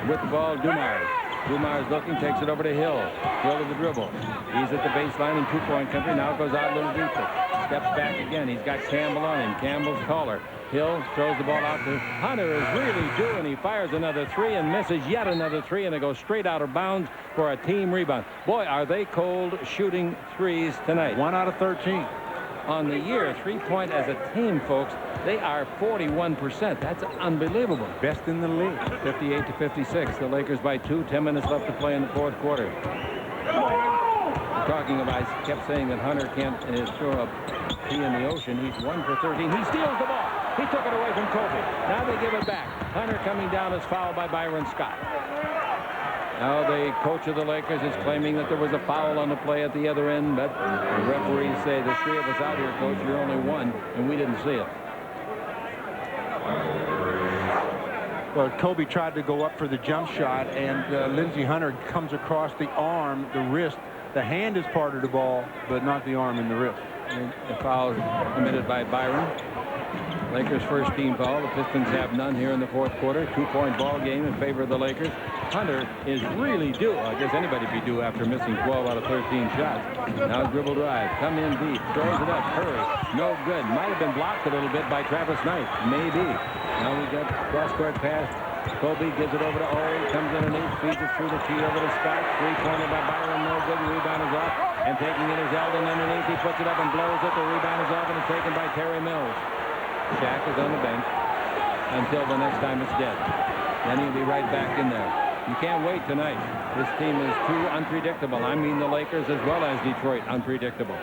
With the ball, Dumars. Dumars looking, takes it over to Hill. Hill to the dribble. He's at the baseline in two-point country. Now goes out a little deeper. Steps back again. He's got Campbell on him. Campbell's taller. Hill throws the ball out to Hunter. Is really doing. He fires another three and misses yet another three, and it goes straight out of bounds for a team rebound. Boy, are they cold shooting threes tonight.
1 out of 13.
On the year, three-point as a team, folks, they are 41%. That's unbelievable.
Best in the league.
58-56. The Lakers by 2. 10 minutes left to play in the fourth quarter. Talking about, I kept saying that Hunter can't throw a pea in the ocean. He's 1 for 13. He steals the ball. He took it away from Kobe. Now they give it back. Hunter coming down is fouled by Byron Scott. Now the coach of the Lakers is claiming that there was a foul on the play at the other end, but the referees say, "There's 3 of us out here, coach. You're only 1, and we didn't see it."
Well, Kobe tried to go up for the jump shot, and Lindsey Hunter comes across the arm, the wrist. The hand is part of the ball, but not the arm and the wrist.
And the foul committed by Byron. Lakers' first team foul. The Pistons have none here in the fourth quarter. 2-point ball game in favor of the Lakers. Hunter is really due. I guess anybody be due after missing 12 out of 13 shots. Now dribble drive. Come in deep. Throws it up. Curry. No good. Might have been blocked a little bit by Travis Knight. Maybe. Now we got cross-court pass. Kobe gives it over to Ori. Comes underneath. Feeds it through the key over to Scott. Three-pointer by Byron. No good. The rebound is off. And taking it is Elden underneath. He puts it up and blows it. The rebound is off and it's taken by Terry Mills. Shaq is on the bench until the next time it's dead. Then he'll be right back in there. You can't wait tonight. This team is too unpredictable. I mean the Lakers as well as Detroit, unpredictable.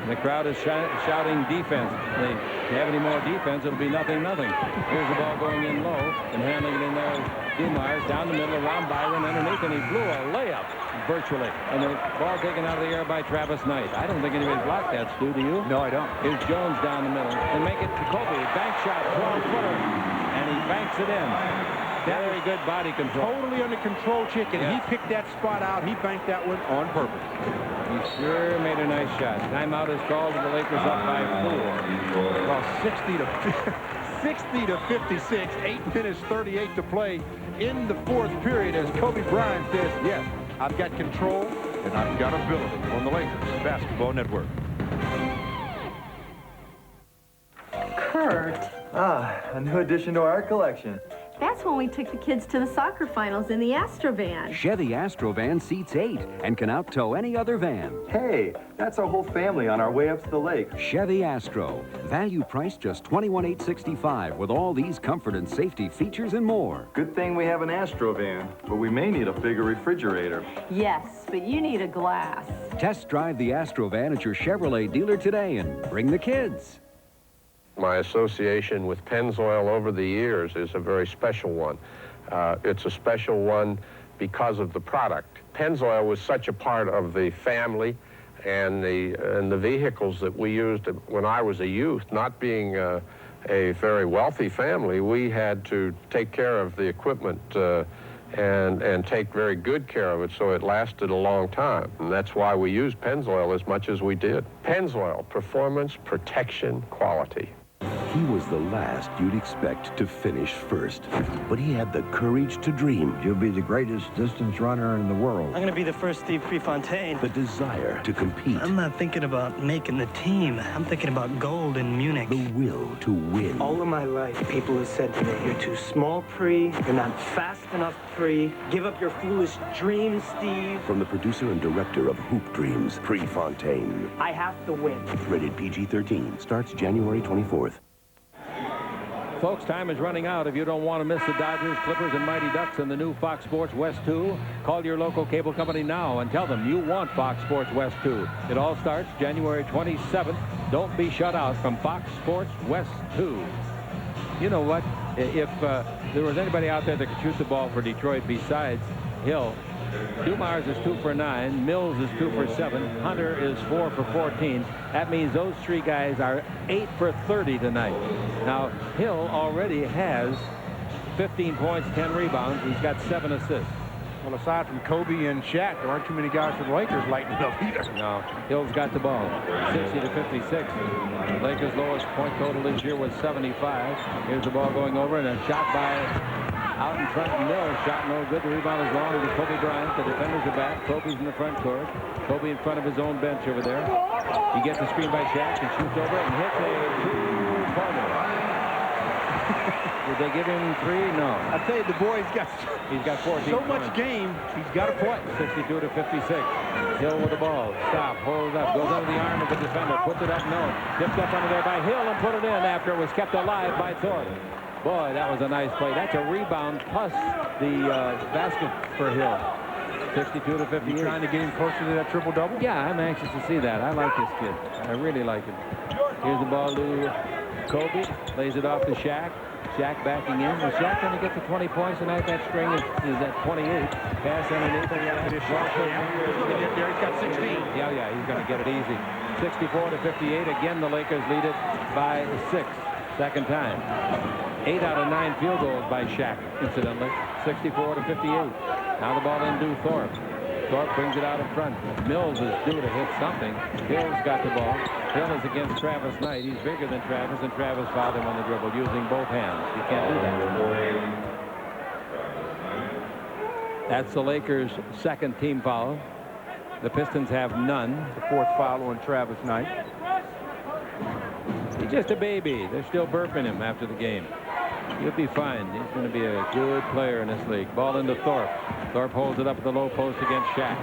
The crowd is shouting defense. If they have any more defense, it'll be 0-0. Here's the ball going in low and handling it in there. Dumars down the middle around Byron underneath, and he blew a layup virtually. And the ball taken out of the air by Travis Knight. I don't think anybody blocked that, Stu. Do you?
No, I don't.
Here's Jones down the middle and make it to Kobe. Bank shot, 12-footer, and he banks it in. Very good body control.
Totally under control, Chick, and he picked that spot out. He banked that one on purpose.
He sure made a nice shot. Timeout is called, and the Lakers up by 4.
Well, 60 to 56. 8 minutes 38 to play in the fourth period as Kobe Bryant says, "Yes, I've got control and I've got ability." On the Lakers Basketball Network.
Kurt.
A new addition to our collection.
That's when we took the kids to the soccer finals in the Astro van.
Chevy Astro van seats 8 and can outtow any other van.
Hey, that's our whole family on our way up to the lake.
Chevy Astro. Value price just $21,865 with all these comfort and safety features and more.
Good thing we have an Astro van, but we may need a bigger refrigerator.
Yes, but you need a glass.
Test drive the Astro van at your Chevrolet dealer today and bring the kids.
My association with Pennzoil over the years is a very special one. It's a special one because of the product. Pennzoil was such a part of the family and the vehicles that we used when I was a youth. Not being a very wealthy family, we had to take care of the equipment and take very good care of it so it lasted a long time. And that's why we used Pennzoil as much as we did. Pennzoil, performance, protection, quality.
He was the last you'd expect to finish first, but he had the courage to dream.
You'll be the greatest distance runner in the world.
I'm going to be the first Steve Prefontaine.
The desire to compete.
I'm not thinking about making the team. I'm thinking about gold in Munich.
The will to win.
All of my life, people have said to me, "You're too small, Pre. You're not fast enough, Pre. Give up your foolish dreams, Steve."
From the producer and director of Hoop Dreams, Prefontaine.
I have to win.
Rated PG-13. Starts January 24th.
Folks, time is running out. If you don't want to miss the Dodgers, Clippers, and Mighty Ducks in the new Fox Sports West 2, call your local cable company now and tell them you want Fox Sports West 2. It all starts January 27th. Don't be shut out from Fox Sports West 2. You know what? If there was anybody out there that could shoot the ball for Detroit besides Hill, Dumars is 2 for 9. Mills is 2 for 7. Hunter is 4 for 14. That means those three guys are 8 for 30 tonight. Now, Hill already has 15 points, 10 rebounds. He's got 7 assists.
Well, aside from Kobe and Shaq, there aren't too many guys for the Lakers lighting it up either.
No, Hill's got the ball. 60 to 56. The Lakers' lowest point total this year was 75. Here's the ball going over, and a shot by out in front. Mills shot no good. The rebound is long to Kobe Bryant. The defenders are back. Kobe's in the front court. Kobe in front of his own bench over there. He gets a screen by Shaq and shoots over it and hits a two-pointer. Did they give him 3? No.
I tell you, the boy's got
14
so
points.
much game. He's got to play.
62 to 56. Hill with the ball. Stop. Holds up. Goes under the arm of the defender. Puts it up. No. Tipped up under there by Hill and put it in after it was kept alive by Thorpe. Boy, that was a nice play. That's a rebound plus the basket for Hill. 62 to 58.
You trying to get him closer to that triple-double?
Yeah, I'm anxious to see that. I like this kid. I really like him. Here's the ball to Kobe. Lays it off to Shaq. Shaq backing in. Was Shaq going to get to 20 points tonight? That string is at 28. Pass underneath.
He's got 16.
Yeah, he's going to get it easy. 64 to 58. Again, the Lakers lead it by 6. Second time. 8 out of 9 field goals by Shaq, incidentally. 64 to 58. Now the ball into Thorpe. Thorpe brings it out in front. Mills is due to hit something. Hill's got the ball. Hill is against Travis Knight. He's bigger than Travis, and Travis fouled him on the dribble using both hands. You can't do that. That's the Lakers' second team foul. The Pistons have none.
The 4th foul on Travis Knight.
He's just a baby. They're still burping him after the game. He'll be fine. He's going to be a good player in this league. Ball into Thorpe. Thorpe holds it up at the low post against Shaq.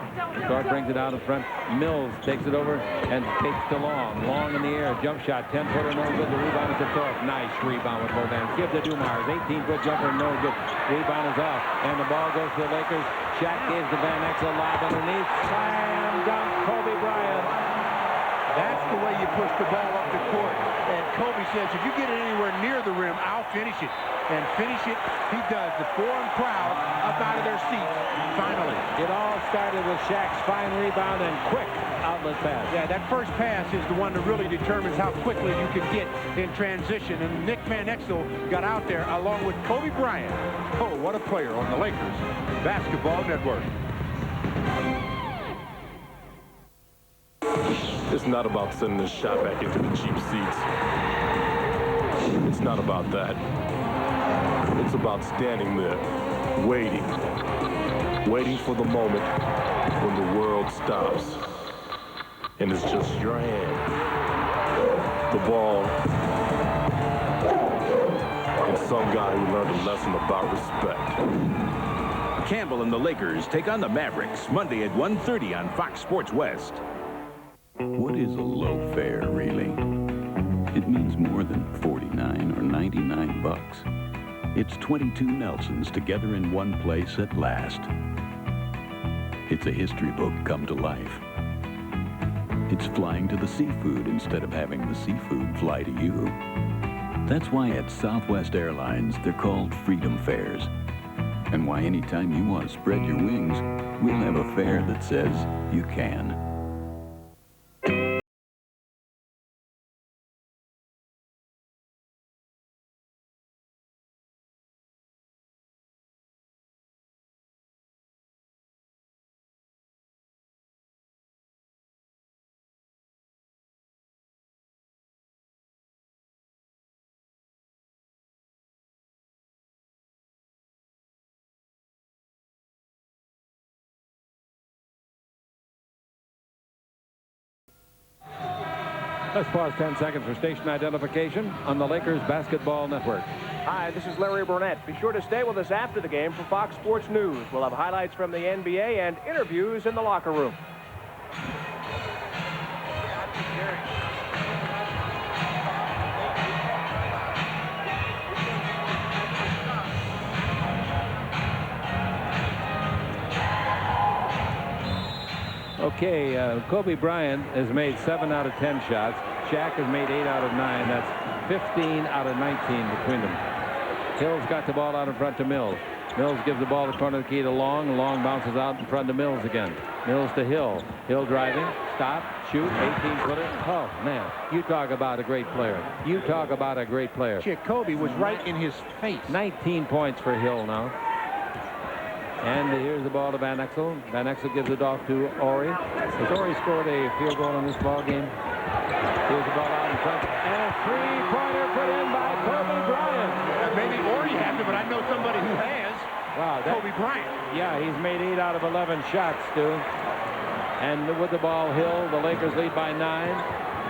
Thorpe brings it out in front. Mills takes it over and takes the long. Long in the air. Jump shot. 10-footer, no good. The rebound is to Thorpe. Nice rebound with both hands. Give to Dumars. 18-foot jumper, no good. Rebound is off. And the ball goes to the Lakers. Shaq gives the Van Exel lob underneath. Slam dunk, Kobe Bryant.
That's the way you push the ball up the court. And Kobe says, if you get it anywhere near the rim, I'll finish it. And finish it, he does. The foreign crowd up out of their seats, finally.
It all started with Shaq's fine rebound and quick outlet pass.
Yeah, that first pass is the one that really determines how quickly you can get in transition. And Nick Van Exel got out there along with Kobe Bryant. Oh, what a player on the Lakers Basketball Network.
It's not about sending this shot back into the cheap seats. It's not about that. It's about standing there, waiting for the moment when the world stops. And it's just your hand, the ball, and some guy who learned a lesson about respect.
Campbell and the Lakers take on the Mavericks Monday at 1:30 on Fox Sports West.
What is a low fare, really? It means more than 49 or 99 bucks. It's 22 Nelsons together in one place at last. It's a history book come to life. It's flying to the seafood instead of having the seafood fly to you. That's why at Southwest Airlines, they're called Freedom Fares. And why anytime you want to spread your wings, we'll have a fare that says you can.
Let's pause 10 seconds for station identification on the Lakers Basketball Network.
Hi, this is Larry Burnett. Be sure to stay with us after the game for Fox Sports News. We'll have highlights from the NBA and interviews in the locker room.
Okay, Kobe Bryant has made 7 out of 10 shots. Shaq has made 8 out of 9. That's 15 out of 19 between them. Hill's got the ball out in front to Mills. Mills gives the ball to corner of the key to Long. Long bounces out in front to Mills again. Mills to Hill. Hill driving. Stop. Shoot. 18-footer. Oh, man. You talk about a great player. You talk about a great player.
Kobe was right in his face.
19 points for Hill now. And here's the ball to Van Exel. Van Exel gives it off to Ori. Has Ori scored a field goal in this ball game? Here's the ball out in front. And a three-pointer put in by Kobe Bryant.
Maybe Ori hasn't, but I know somebody who has.
Wow,
Kobe Bryant.
Yeah, he's made 8 out of 11 shots, Stu. And with the ball, Hill, the Lakers lead by 9.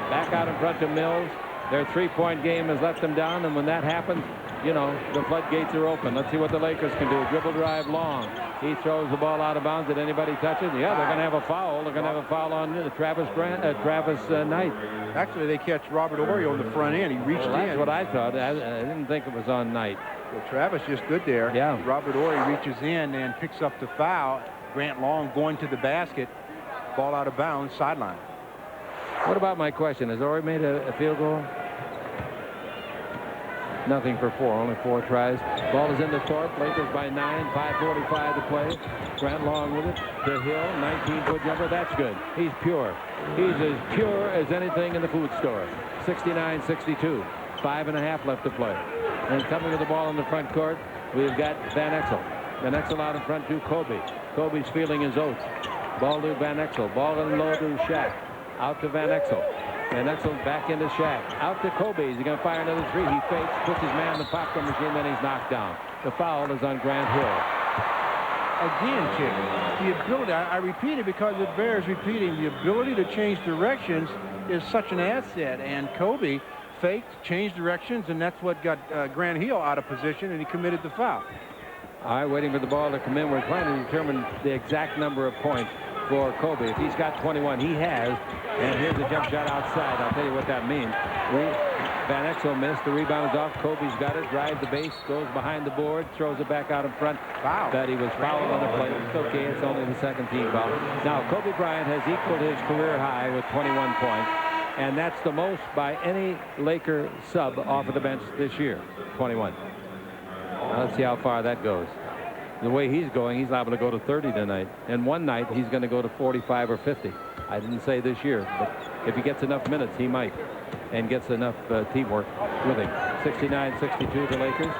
Back out in front to Mills. Their three-point game has let them down, and when that happens, you know, the floodgates are open. Let's see what the Lakers can do. Dribble drive Long. He throws the ball out of bounds. Did anybody touch it? Yeah, they're going to have a foul. They're going to have a foul on Travis Knight.
Actually, they catch Robert Horry on the front end. He reached in.
That's what I thought. I didn't think it was on Knight.
Well, Travis just stood there.
Yeah.
Robert Horry reaches in and picks up the foul. Grant Long going to the basket. Ball out of bounds, sideline.
What about my question? Has Horry made a field goal? Nothing for 4. Only 4 tries. Ball is into Thorpe. Lakers by 9. 5:45 to play. Grant Long with it. To Hill. 19-foot jumper. That's good. He's pure. He's as pure as anything in the food store. 69-62. 5.5 left to play. And coming with the ball in the front court, we've got Van Exel. Van Exel out in front to Kobe. Kobe's feeling his oats. Ball to Van Exel. Ball in low to Shaq. Out to Van Exel. Van Exel back into Shaq. Out to Kobe. Is he going to fire another 3? He fakes, puts his man in the popcorn machine, then he's knocked down. The foul is on Grant Hill.
Again, Chick, the ability, I repeat it because it bears repeating, the ability to change directions is such an asset. And Kobe faked, changed directions, and that's what got Grant Hill out of position, and he committed the foul.
All right, waiting for the ball to come in. We're trying to determine the exact number of points for Kobe. If he's got 21, he has. And here's a jump shot outside. I'll tell you what that means. Van Exel missed. The rebound's off. Kobe's got it. Drives the base. Goes behind the board. Throws it back out in front.
Foul.
But he was fouled on the play. It's okay. It's only the second team foul. Now, Kobe Bryant has equaled his career high with 21 points. And that's the most by any Laker sub off of the bench this year. 21. Now, let's see how far that goes. The way he's going, he's liable to go to 30 tonight. And one night, he's going to go to 45 or 50. I didn't say this year, but if he gets enough minutes, he might. And gets enough teamwork with him. 69-62, the Lakers.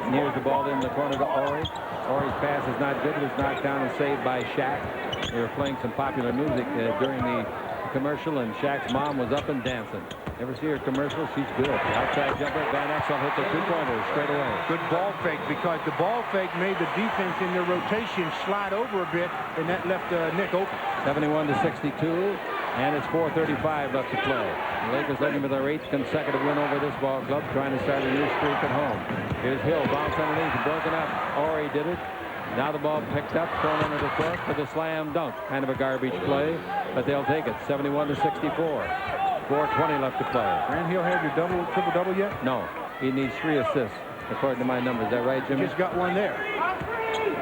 And here's the ball in the corner to Ori. Ori's pass is not good. It was knocked down and saved by Shaq. They were playing some popular music during the commercial, and Shaq's mom was up and dancing. Ever see her commercial? She's good. Outside jumper. Van Exel hit the 2-pointer straight away.
Good ball fake, because the ball fake made the defense in their rotation slide over a bit, and that left Nick open.
71-62, and it's 4:35 left to play. The Lakers looking for their 8th consecutive win over this ball club, trying to start a new streak at home. Here's Hill, bounce underneath, broken up. Ori did it. Now the ball picked up, thrown under the Thorpe for the slam dunk. Kind of a garbage play, but they'll take it. 71-64. 4:20 left to play.
Grant Hill had your triple-double yet?
No. He needs 3 assists, according to my numbers. Is that right, Jimmy?
He's got 1 there.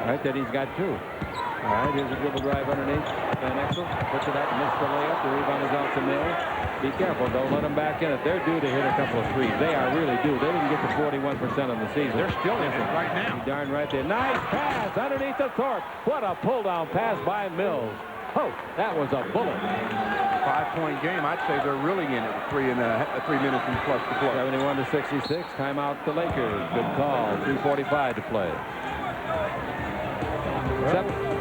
All right, then he's got 2. All right, here's a dribble drive underneath. Van Exel puts it up, missed the layup. The rebound is out to Mills. Be careful, don't let them back in it. They're due to hit a couple of 3s. They are really due. They didn't get to 41% on the season.
They're still in it right now.
You're darn right there. Nice pass underneath the Thorpe. What a pull-down pass by Mills. Oh, that was a bullet.
5-point game. I'd say they're really in it. 3 minutes and plus to play.
71-66. Timeout the Lakers. Good call. 3:45 to play.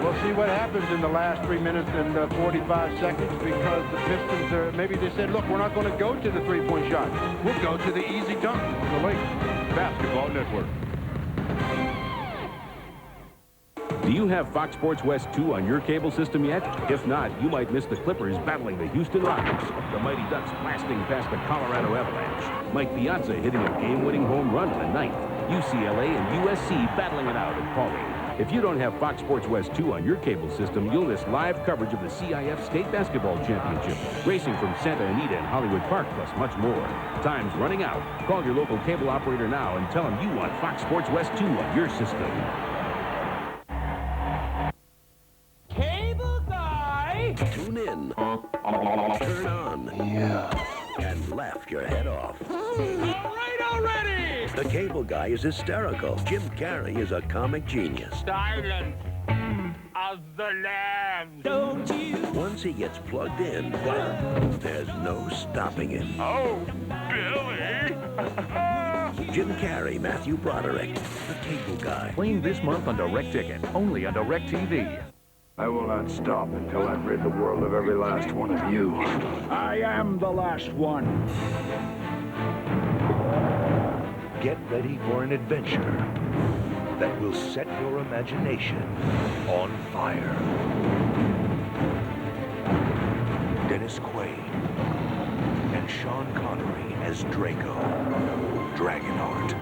We'll see what happens in the last 3 minutes and 45 seconds, because the Pistons are, maybe they said, look, we're not going to go to the 3-point shot. We'll go to the easy dunk on the Lakers Basketball Network.
Do you have Fox Sports West 2 on your cable system yet? If not, you might miss the Clippers battling the Houston Rockets, the Mighty Ducks blasting past the Colorado Avalanche, Mike Piazza hitting a game-winning home run in the 9th, UCLA and USC battling it out at Paulding. If you don't have Fox Sports West 2 on your cable system, you'll miss live coverage of the CIF State Basketball Championship, racing from Santa Anita and Hollywood Park, plus much more. Time's running out. Call your local cable operator now and tell them you want Fox Sports West 2 on your system.
Cable guy!
Tune in, turn on, and laugh your head off.
All right already!
The cable guy is hysterical. Jim Carrey is a comic genius.
Silence of the lambs.
Don't you? Once he gets plugged in, well, there's no stopping him.
Oh, Billy.
Jim Carrey, Matthew Broderick, the cable guy.
Playing this month on Direct Ticket, only on Direct TV.
I will not stop until I've rid the world of every last one of you. I am the last one.
Get ready for an adventure that will set your imagination on fire. Dennis Quaid and Sean Connery as Draco, Dragonheart.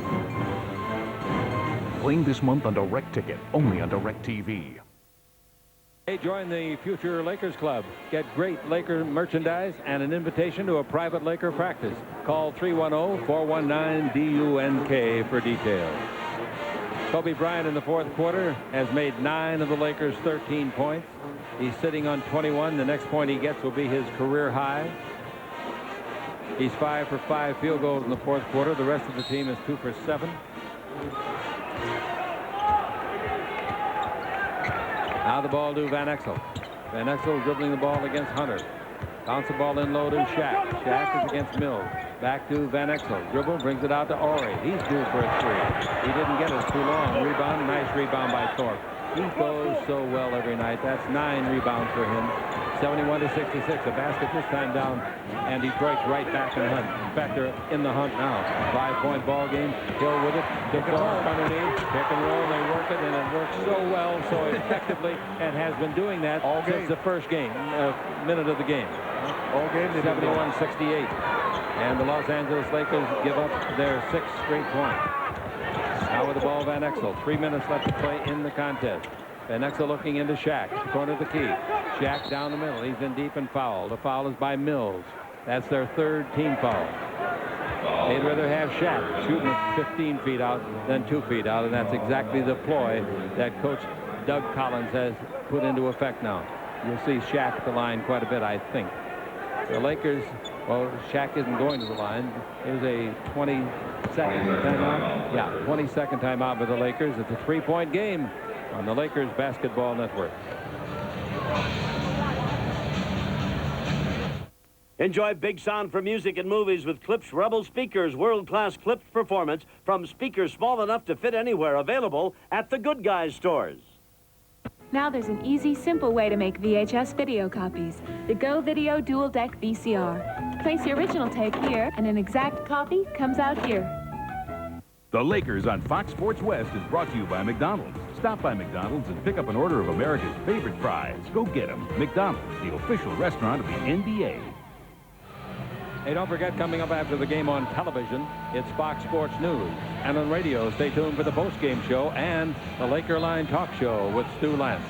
Playing this month on Direct Ticket, only on Direct TV.
Hey, join the Future Lakers Club. Get great Laker merchandise and an invitation to a private Laker practice. Call 310-419-DUNK for details. Kobe Bryant in the fourth quarter has made 9 of the Lakers' 13 points. He's sitting on 21. The next point he gets will be his career high. He's 5 for 5 field goals in the fourth quarter. The rest of the team is 2 for 7. Now the ball to Van Exel. Van Exel dribbling the ball against Hunter. Bounce the ball in low to Shaq. Shaq is against Mills. Back to Van Exel. Dribble, brings it out to Ori. He's due for a 3. He didn't get it. Too long. Rebound. Nice rebound by Thorpe. He goes so well every night. That's 9 rebounds for him. 71-66. A basket this time down. And Detroit's right back in the hunt. In fact, they're in the hunt now. 5-point ball game. Hill with it. To Thorpe underneath. Pick and roll. They work it, and it works so well, so effectively, and has been doing that all since the first game, minute of the game.
All game.
71-68. And the Los Angeles Lakers give up their 6th straight point. Now with the ball, Van Exel. 3 minutes left to play in the contest. Van Exel looking into Shaq. Corner of the key. Shaq down the middle. He's in deep and foul. The foul is by Mills. That's their 3rd team foul. They'd rather have Shaq shooting 15 feet out than 2 feet out, and that's exactly the ploy that Coach Doug Collins has put into effect now. You'll see Shaq at the line quite a bit, I think. The Lakers, well, Shaq isn't going to the line. There's a 20-second timeout. Yeah, 20-second timeout by the Lakers. It's a 3-point game on the Lakers Basketball Network.
Enjoy big sound for music and movies with Klipsch Rebel speakers. World-class Klipsch performance from speakers small enough to fit anywhere. Available at the Good Guys stores.
Now there's an easy, simple way to make VHS video copies. The Go Video Dual Deck VCR. Place the original tape here, and an exact copy comes out here.
The Lakers on Fox Sports West is brought to you by McDonald's. Stop by McDonald's and pick up an order of America's favorite fries. Go get them. McDonald's, the official restaurant of the NBA.
Hey, don't forget, coming up after the game on television, it's Fox Sports News. And on radio, stay tuned for the post-game show and the Laker Line Talk Show with Stu Lance.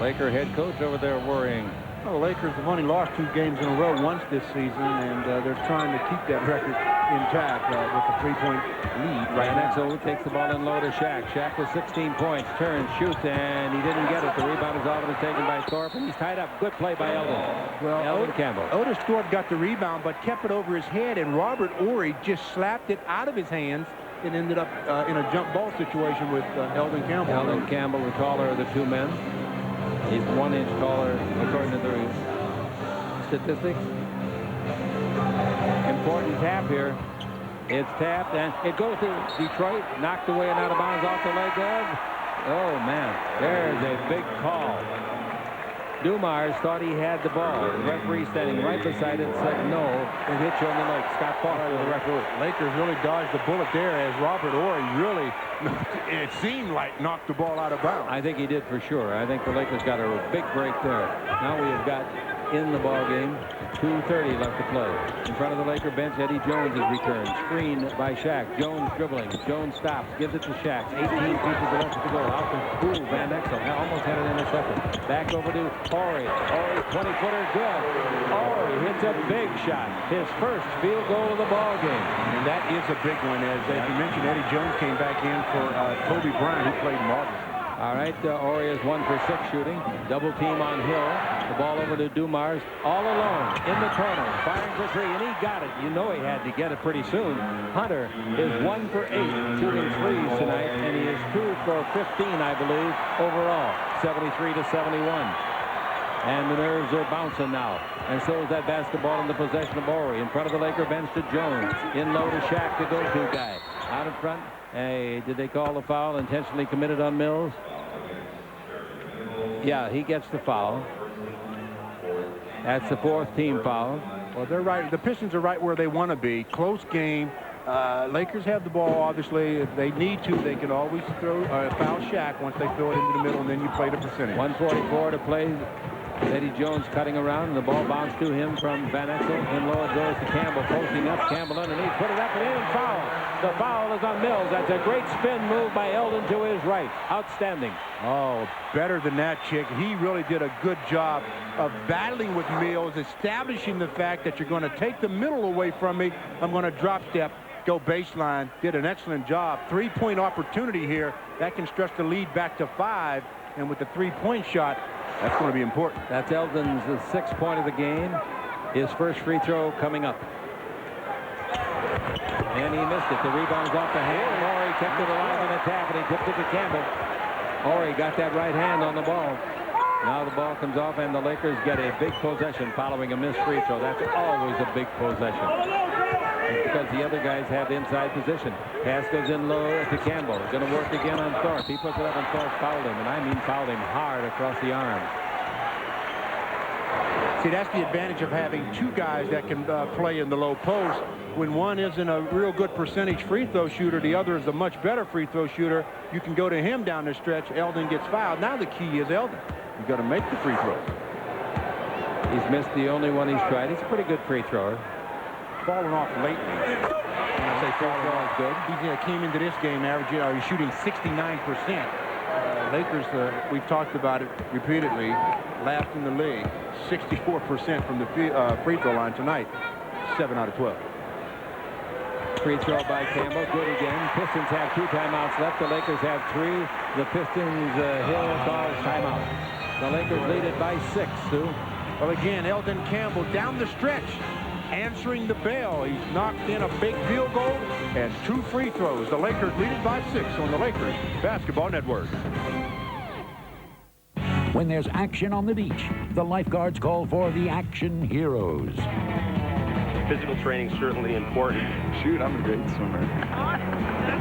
Laker head coach over there worrying.
Well, the Lakers have only lost 2 games in a row once this season, and they're trying to keep that record intact with a 3-point lead.
Van Exel takes the ball in low to Shaq. Shaq with 16 points, turns, shoots, and he didn't get it. The rebound is already taken by Thorpe, and he's tied up. Good play by Elden.
Well,
Elden Campbell.
Otis Thorpe got the rebound, but kept it over his head, and Robert Horry just slapped it out of his hands and ended up in a jump ball situation with Elden Campbell.
Elden Campbell, the taller of the 2 men. He's 1 inch taller, according to the statistics. Important tap here. It's tapped, and it goes to Detroit. Knocked away and out of bounds off the leg of. Oh, man. There's a big call. Dumars thought he had the ball. The referee standing right beside it said no. It hit you on the leg. Scott Foster, the referee.
Lakers really dodged the bullet there as Robert Horry really, it seemed like, knocked the ball out of bounds.
I think he did for sure. I think the Lakers got a big break there. Now we have got in the ball game 2:30 left to play. In front of the Laker bench, Eddie Jones is returned. Screen by Shaq. Jones dribbling. Jones stops. Gives it to Shaq. 18 feet left to go. Out to Van Exel. Almost had it intercepted. Back over to Horry. Horry, 20-footer, good. Horry hits a big shot. His first field goal of the ball game.
And that is a big one. As you mentioned, Eddie Jones came back in for Kobe Bryant, who played marvelous.
All right, Ori is 1 for 6 shooting. Double team on Hill. The ball over to Dumars. All alone in the corner. Firing for 3, and he got it. You know he had to get it pretty soon. Hunter is 1 for 8 shooting threes tonight, and he is 2 for 15, I believe, overall. 73 to 71. And the nerves are bouncing now. And so is that basketball in the possession of Ori. In front of the Laker bench to Jones. In low to Shaq, the go-to guy. Out in front. Hey, did they call the foul intentionally committed on Mills? Yeah, he gets the foul. That's the 4th team foul.
Well, they're right. The Pistons are right where they want to be. Close game. Lakers have the ball, obviously. If they need to, they can always throw foul Shaq once they throw it into the middle, and then you play the percentage.
1:44 to play. Eddie Jones cutting around, and the ball bounced to him from Van Exel. In low it goes to Campbell, posting up. Campbell underneath, put it up and in, and foul. The foul is on Mills. That's a great spin move by Eldon to his right. Outstanding.
Oh, better than that, Chick. He really did a good job of battling with Mills, establishing the fact that you're going to take the middle away from me. I'm going to drop step, go baseline. Did an excellent job. 3-point opportunity here. That can stretch the lead back to 5. And with the 3-point shot, that's going to be important.
That's Eldon's 6th point of the game. His first free throw coming up. And he missed it. The rebound's off the hand. And Ori kept it alive in attack, and he tipped it to Campbell. Ori got that right hand on the ball. Now the ball comes off, and the Lakers get a big possession following a missed free throw. That's always a big possession. It's because the other guys have inside position. Pass goes in low to Campbell. Going to work again on Thorpe. He puts it up, and Thorpe fouled him, and I mean fouled him hard across the arms.
See, that's the advantage of having 2 guys that can play in the low post. When one isn't a real good percentage free throw shooter, the other is a much better free throw shooter. You can go to him down the stretch. Eldon gets fouled. Now the key is Eldon. You've got to make the free throws.
He's missed the only one he's tried. He's a pretty good free thrower.
Falling off lately. When I say falling off, good. He came into this game averaging, he's shooting 69%. Lakers, we've talked about it repeatedly, last in the league. 64% from the free throw line tonight. 7 out of 12.
Free throw by Campbell, good again. Pistons have 2 timeouts left. The Lakers have 3. The Pistons, Hill calls timeout. The Lakers lead it by 6, Sue.
Well, again, Elden Campbell down the stretch, answering the bell. He's knocked in a big field goal and 2 free throws. The Lakers lead it by 6 on the Lakers Basketball Network.
When there's action on the beach, the lifeguards call for the action heroes.
Physical training is certainly important.
Shoot, I'm a great swimmer.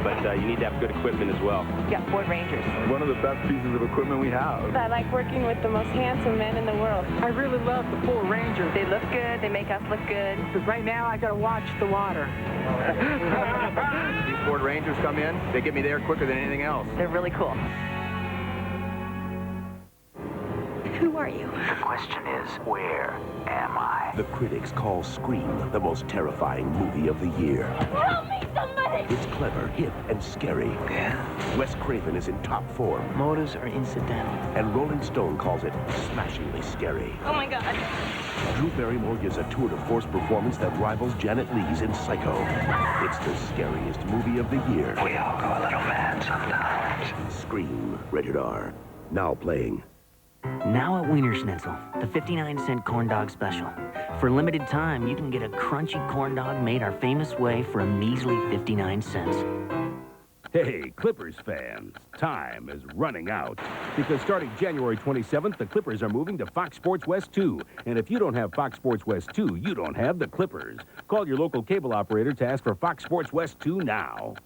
But you need to have good equipment as well.
Yeah, Ford Rangers.
One of the best pieces of equipment we have.
I like working with the most handsome men in the world.
I really love the Ford Rangers.
They look good. They make us look good.
Because right now, I got to watch the water.
These Ford Rangers come in, they get me there quicker than anything else.
They're really cool.
Who are you?
The question is, where am I?
The critics call Scream the most terrifying movie of the year.
Help me, somebody!
It's clever, hip, and scary.
Yeah?
Wes Craven is in top form.
Motives are incidental.
And Rolling Stone calls it smashingly scary.
Oh, my God.
Drew Barrymore gives a tour de force performance that rivals Janet Leigh's in Psycho. It's the scariest movie of the year.
We all go a little mad sometimes.
Scream, rated R. Now playing.
Now at Wiener Schnitzel, the 59-cent corn dog special. For a limited time, you can get a crunchy corn dog made our famous way for a measly 59 cents.
Hey, Clippers fans, time is running out. Because starting January 27th, the Clippers are moving to Fox Sports West 2. And if you don't have Fox Sports West 2, you don't have the Clippers. Call your local cable operator to ask for Fox Sports West 2 now.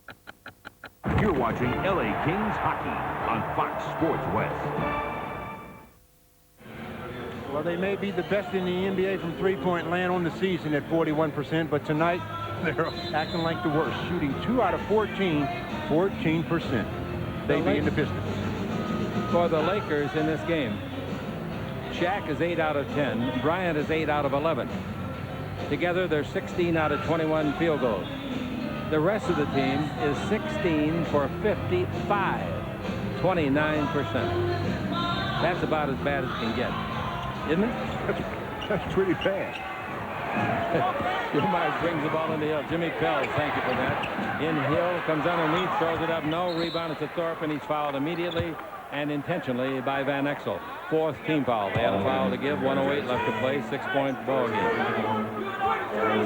You're watching LA Kings hockey on Fox Sports West.
Well, they may be the best in the NBA from three-point land on the season at 41%, but tonight they're acting like the worst, shooting 2 out of 14, 14%. They being the Pistons.
For the Lakers in this game, Shaq is 8 out of 10. Bryant is 8 out of 11. Together, they're 16 out of 21 field goals. The rest of the team is 16 for 55, 29%. That's about as bad as it can get. Isn't it?
That's pretty bad.
Dumars brings the ball in the Hill. Jimmy Pels, thank you for that. In Hill, comes underneath, throws it up, no rebound. It's a Thorpe, and he's fouled immediately. and intentionally by Van Exel. 4th team foul. They had a foul to give. 1:08 left to play. 6-point ball game.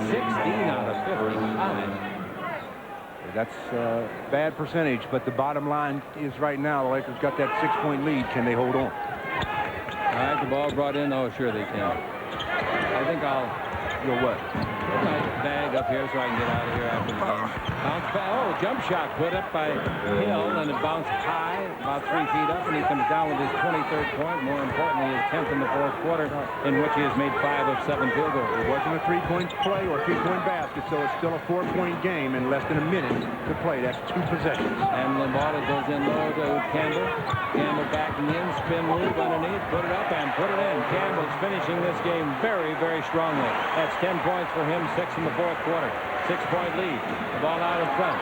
16 out of 55.
That's bad percentage, but the bottom line is right now the Lakers got that 6-point lead. Can they hold on?
All right, the ball brought in. Oh, sure they can. I think I'll
go what?
Put my bag up here so I can get out of here after the game. Bounce back. Oh, jump shot put up by Hill, and it bounced high, about 3 feet up, and he comes down with his 23rd point. More importantly, his 10th in the 4th quarter, in which he has made 5 of 7 field goals.
It wasn't a 3-point play or a 3-point basket, so it's still a 4-point game in less than a minute to play. That's 2 possessions.
And the ball goes in low to Campbell. Campbell backing in, spin move underneath, put it up and put it in. Campbell's finishing this game very, very strongly. That's 10 points for him, 6 in the 4th quarter. 6-point lead. The ball out in front.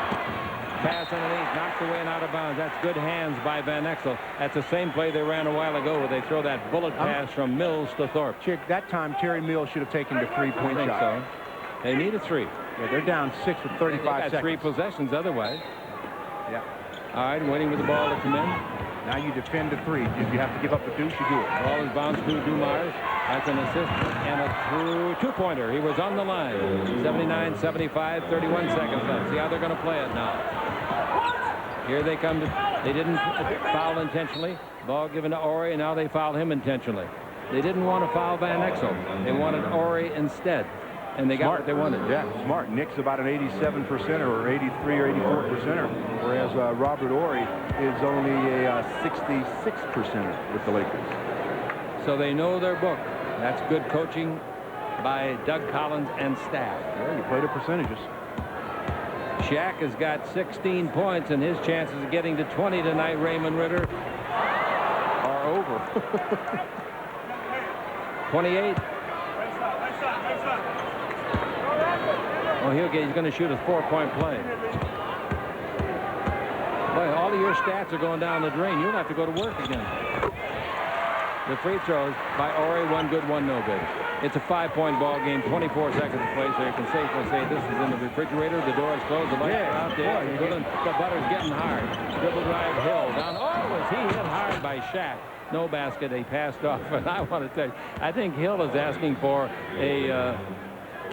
Pass underneath, knocked away and out of bounds. That's good hands by Van Exel. That's the same play they ran a while ago where they throw that bullet pass from Mills to Thorpe.
Chick, that time Terry Mills should have taken the 3-point shot.
So. They need a 3.
Yeah, they're down 6 with 35 seconds.
3 possessions otherwise.
Yeah.
All right, waiting for the ball to come in.
Now you defend the 3. If you have to give up the deuce, you do it.
Ball is bounced to Dumars. That's an assist and a 2-pointer. He was on the line. 79-75, 31 seconds left. See how they're going to play it now. Here they come. They didn't foul intentionally. Ball given to Ori, and now they foul him intentionally. They didn't want to foul Van Exel. They wanted Ori instead. And they got what they wanted.
Yeah, smart. Nick's about an 87%er or 83 or 84%er, whereas Robert Ori is only a 66%er with the Lakers.
So they know their book. That's good coaching by Doug Collins and staff.
Yeah, you play the percentages.
Shaq has got 16 points, and his chances of getting to 20 tonight, Raymond Ritter, are over. 28. Oh, he's going to shoot a 4-point play. Boy, all of your stats are going down the drain. You'll have to go to work again. The free throws by Ori, 1 good, 1 no good. It's a 5-point ball game, 24 seconds to play, so you can safely say this is in the refrigerator. The door is closed, the lights are out there. The butter's getting hard. Dribble drive, Hill down. Oh, was he hit hard by Shaq? No basket. He passed off. And I want to tell you, I think Hill is asking for a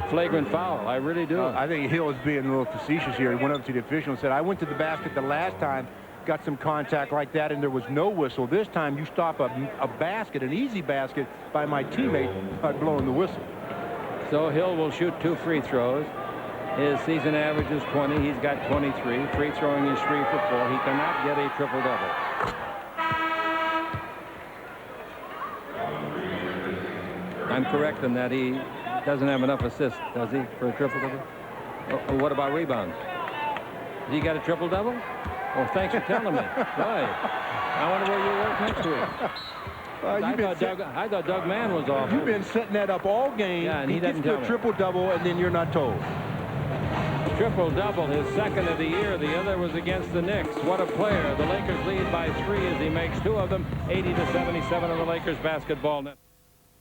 flagrant foul. I really do.
I think Hill is being a little facetious here. He went up to the official and said, I went to the basket the last time, got some contact like that, and there was no whistle. This time you stop a basket, an easy basket, by my teammate by blowing the whistle.
So Hill will shoot 2 free throws. His season average is 20. He's got 23. Free throwing is 3 for 4. He cannot get a triple-double. I'm correct in that he doesn't have enough assists, does he, for a triple-double? Oh, what about rebounds? Has he got a triple-double? Oh, thanks for telling me. Right. I wonder where you work next week. I thought Doug Mann was off.
You've been setting that up all game.
Yeah, and he doesn't
gets to a triple-double, and then you're not told.
Triple-double, his 2nd of the year. The other was against the Knicks. What a player. The Lakers lead by 3 as he makes 2 of them. 80-77 of the Lakers basketball net.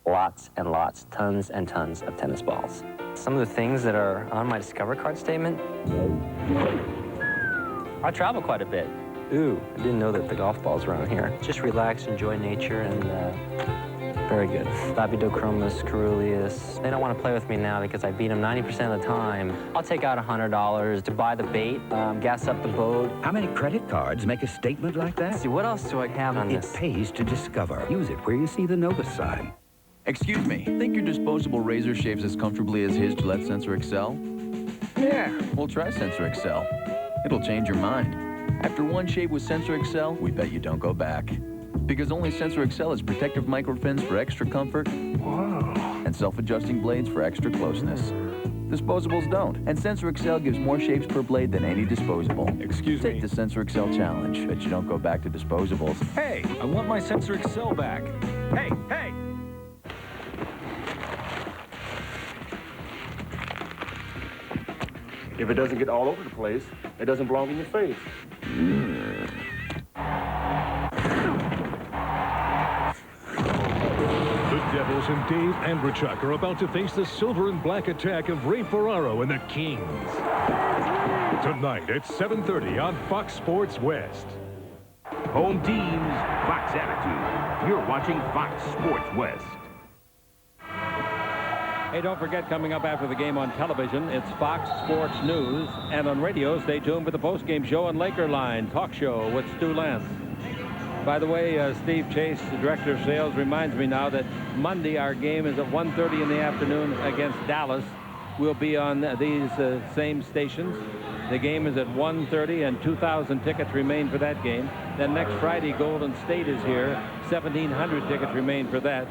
Lots and lots, tons and tons of tennis balls. Some of the things that are on my Discover card statement. I travel quite a bit. Ooh, I didn't know that the golf balls were on here. Just relax, enjoy nature, and very good. Lapidochromis, caeruleus. They don't want to play with me now because I beat them 90% of the time. I'll take out $100 to buy the bait, gas up the boat.
How many credit cards make a statement like that?
Let's see, what else do I have on this?
It pays to Discover. Use it where you see the Novus sign.
Excuse me, think your disposable razor shaves as comfortably as his Gillette Sensor XL? Yeah. Well, try Sensor XL. It'll change your mind. After one shave with Sensor XL, we bet you don't go back. Because only Sensor XL has protective microfins for extra comfort. Whoa. And self-adjusting blades for extra closeness. Disposables don't. And Sensor XL gives more shaves per blade than any disposable.
Excuse me.
Take the Sensor XL challenge. Bet you don't go back to disposables.
Hey, I want my Sensor XL back. Hey, hey!
If it doesn't get all over the place, it doesn't belong in your face.
The Devils and Dave Andrechuk are about to face the silver and black attack of Ray Ferraro and the Kings. Tonight at 7:30 on Fox Sports West.
Home teams, Fox attitude. You're watching Fox Sports West.
Hey, don't forget, coming up after the game on television, it's Fox Sports News. And on radio, stay tuned for the postgame show and Laker Line talk show with Stu Lance. By the way, Steve Chase, the director of sales, reminds me now that Monday our game is at 1:30 in the afternoon against Dallas. We'll be on these same stations. The game is at 1:30 and 2,000 tickets remain for that game. Then next Friday, Golden State is here. 1,700 tickets remain for that.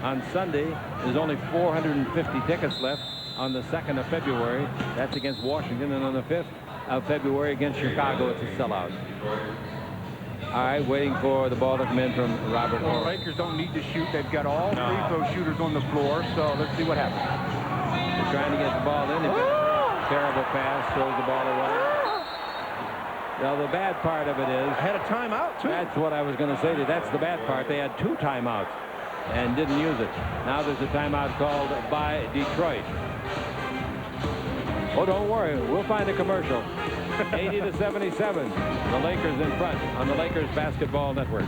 On Sunday, there's only 450 tickets left. On the 2nd of February, that's against Washington, and on the 5th of February against Chicago, it's a sellout. All right, waiting for the ball to come in from Robert.
Well, the Lakers don't need to shoot. They've got all free throw shooters on the floor, so let's see what happens.
They're trying to get the ball in. Terrible pass, throws the ball away. Now, the bad part of it is...
Had a timeout, too.
That's what I was going to say to you. That's the bad part. They had 2 timeouts and didn't use it. Now there's a timeout called by Detroit. Oh, don't worry. We'll find a commercial. 80-77. The Lakers in front on the Lakers Basketball Network.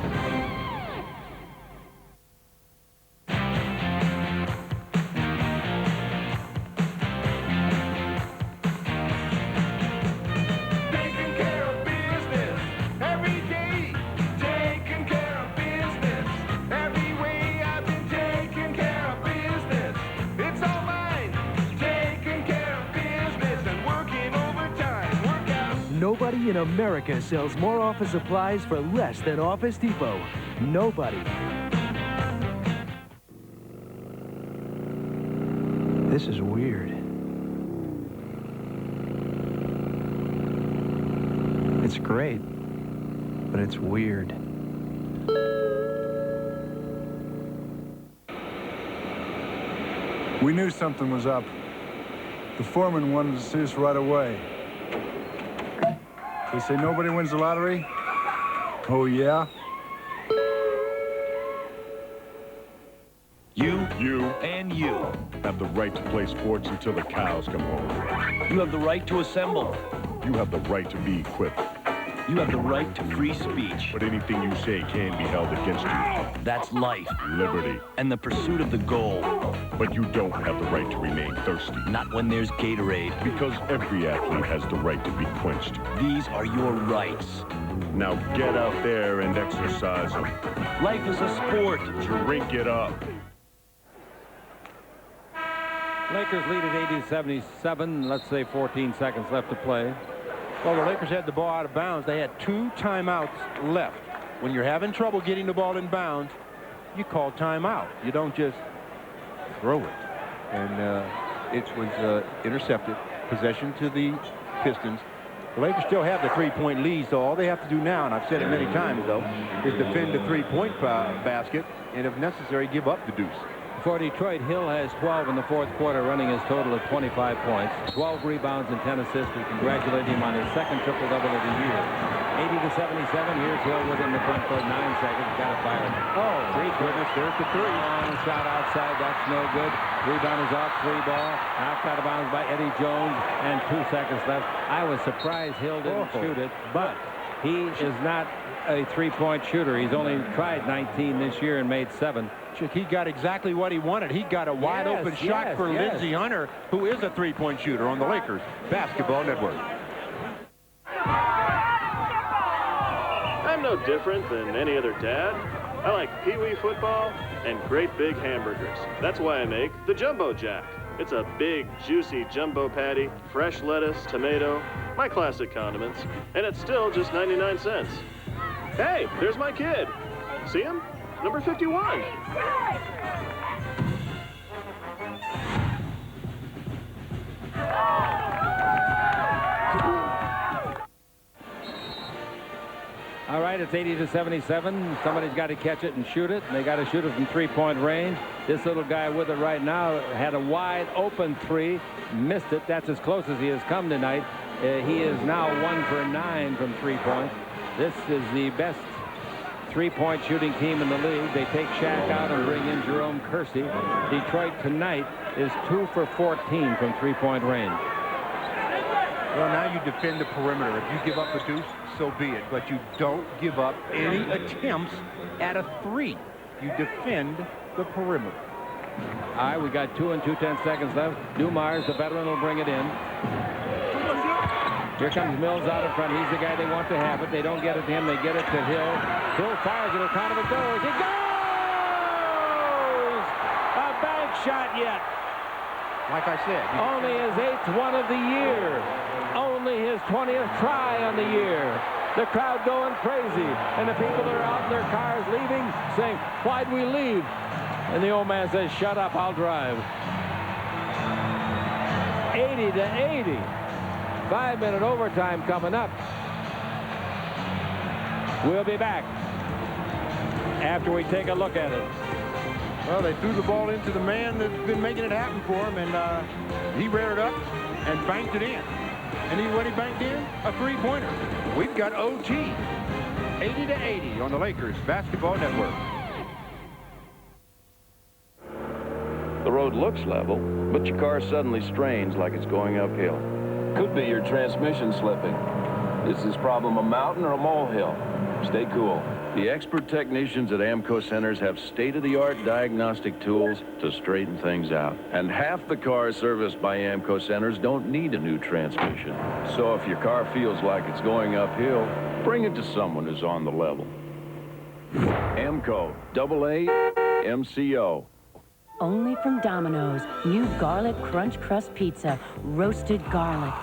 Nobody in America sells more office supplies for less than Office Depot. Nobody. This is weird. It's great, but it's weird.
We knew something was up. The foreman wanted to see us right away. They say nobody wins the lottery? Oh, yeah?
You, and you have the right to play sports until the cows come home.
You have the right to assemble.
You have the right to be equipped.
You have the right to free speech.
But anything you say can be held against you.
That's life.
Liberty.
And the pursuit of the goal.
But you don't have the right to remain thirsty.
Not when there's Gatorade.
Because every athlete has the right to be quenched.
These are your rights.
Now get out there and exercise them.
Life is a sport.
Drink it up.
Lakers lead at 80-77. Let's say 14 seconds left to play.
Well, the Lakers had the ball out of bounds. They had 2 timeouts left. When you're having trouble getting the ball in bounds, you call timeout. You don't just throw it. And it was intercepted. Possession to the Pistons. The Lakers still have the 3-point lead, so all they have to do now, and I've said it many times, though, is defend the 3-point basket, and if necessary, give up the deuce.
For Detroit, Hill has 12 in the 4th quarter, running his total of 25 points, 12 rebounds and 10 assists. We congratulate him on his 2nd triple-double of the year. 80-77. Here's Hill within the front court. 9 seconds. Got it fired.
Oh, great goodness. There's the 3.
Long shot outside. That's no good. Rebound is off. 3 ball. Knocked out of bounds by Eddie Jones. And 2 seconds left. I was surprised Hill didn't shoot it, but he is not a 3-point shooter. He's only tried 19 this year and made 7.
He got exactly what he wanted. He got a wide-open shot for Lindsey Hunter, who is a 3-point shooter on the Lakers Basketball Network.
I'm no different than any other dad. I like pee-wee football and great big hamburgers. That's why I make the Jumbo Jack. It's a big, juicy jumbo patty, fresh lettuce, tomato, my classic condiments, and it's still just 99 cents. Hey, there's my kid. See him? Number 51.
All right, it's 80-77. Somebody's got to catch it and shoot it, and they got to shoot it from 3-point range. This little guy with it right now had a wide open 3, missed it. That's as close as he has come tonight. He is now 1 for 9 from 3 points. This is the best 3-point shooting team in the league. They take Shaq out and bring in Jerome Kersey. Detroit tonight is 2 for 14 from 3-point range.
Well, now you defend the perimeter. If you give up a deuce, so be it. But you don't give up any attempts at a 3. You defend the perimeter.
All right, we got 2 and 2/10 seconds left. Dumars, the veteran, will bring it in. Here comes Mills out in front. He's the guy they want to have it. They don't get it to him. They get it to Hill. Hill fires it. Kind of it goes. He goes! A bank shot yet.
Like I said.
Only his 8th one of the year. Only his 20th try on the year. The crowd going crazy. And the people that are out in their cars leaving saying, why'd we leave? And the old man says, shut up, I'll drive. 80-80. 5-minute overtime coming up. We'll be back after we take a look at it.
Well, they threw the ball into the man that's been making it happen for him, and he reared it up and banked it in. And what he banked in? A 3-pointer. We've got OT. 80-80 on the Lakers Basketball Network.
The road looks level, but your car suddenly strains like it's going uphill. Could be your transmission slipping. Is this problem a mountain or a molehill? Stay cool. The expert technicians at AMCO Centers have state-of-the-art diagnostic tools to straighten things out. And half the cars serviced by AMCO Centers don't need a new transmission. So if your car feels like it's going uphill, bring it to someone who's on the level. AMCO, AA, MCO.
Only from Domino's, new garlic crunch crust pizza, roasted garlic,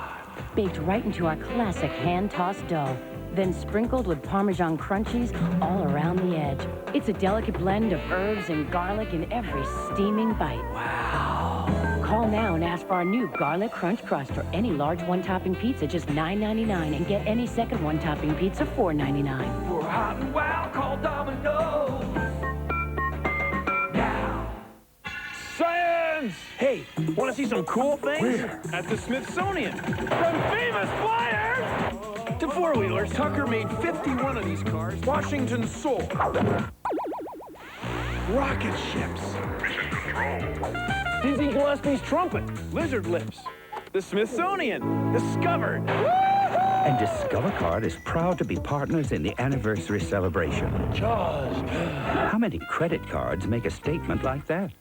baked right into our classic hand-tossed dough, then sprinkled with Parmesan crunchies all around the edge. It's a delicate blend of herbs and garlic in every steaming bite. Wow. Call now and ask for our new garlic crunch crust or any large one-topping pizza, just $9.99, and get any second one-topping pizza, $4.99.
For hot and wild, call Domino's.
Science! Hey, want to see some cool things?
Where?
At the Smithsonian. The famous flyers! To four-wheelers, Tucker made 51 of these cars. Washington Soul. Rocket ships.
Mission control.
Dizzy Gillespie's trumpet. Lizard lips. The Smithsonian. Discovered.
And Discover Card is proud to be partners in the anniversary celebration.
Jaws.
How many credit cards make a statement like that?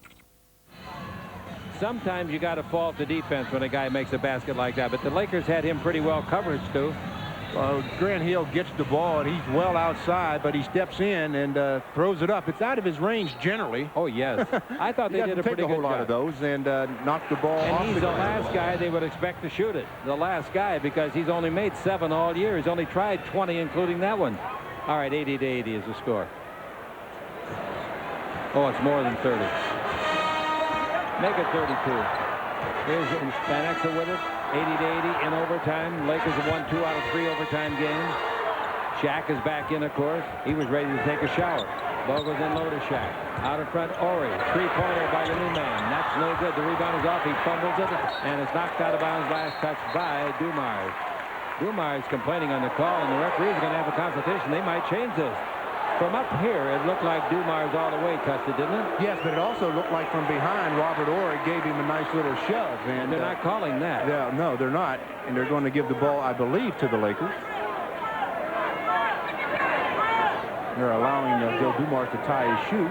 Sometimes you got to fault the defense when a guy makes a basket like that, but the Lakers had him pretty well covered, Stu.
Grant Hill gets the ball, and he's well outside, but he steps in and throws it up. It's out of his range generally.
Oh, yes. I thought they did a pretty good job.
Take a whole lot of those and knock the ball off.
And he's the last guy they would expect to shoot it. The last guy, because he's only made 7 all year. He's only tried 20, including that one. All right, 80-80 is the score. Oh, it's more than 30. Make it 32. Here's Van Exel with it. 80-80 in overtime. Lakers have won 2 out of 3 overtime games. Shaq is back in, of course. He was ready to take a shower. Ball goes in low to Shaq. Out in front, Ori. 3-pointer by the new man. That's no good. The rebound is off. He fumbles it, and it's knocked out of bounds. Last touch by Dumars. Dumars complaining on the call, and the referees are going to have a consultation. They might change this. From up here, it looked like Dumars all the way touched it, didn't it?
Yes, but it also looked like from behind, Robert Horry gave him a nice little shove. And
they're not calling that.
Yeah, no, they're not. And they're going to give the ball, I believe, to the Lakers. They're allowing Joe Dumars to tie his shoe.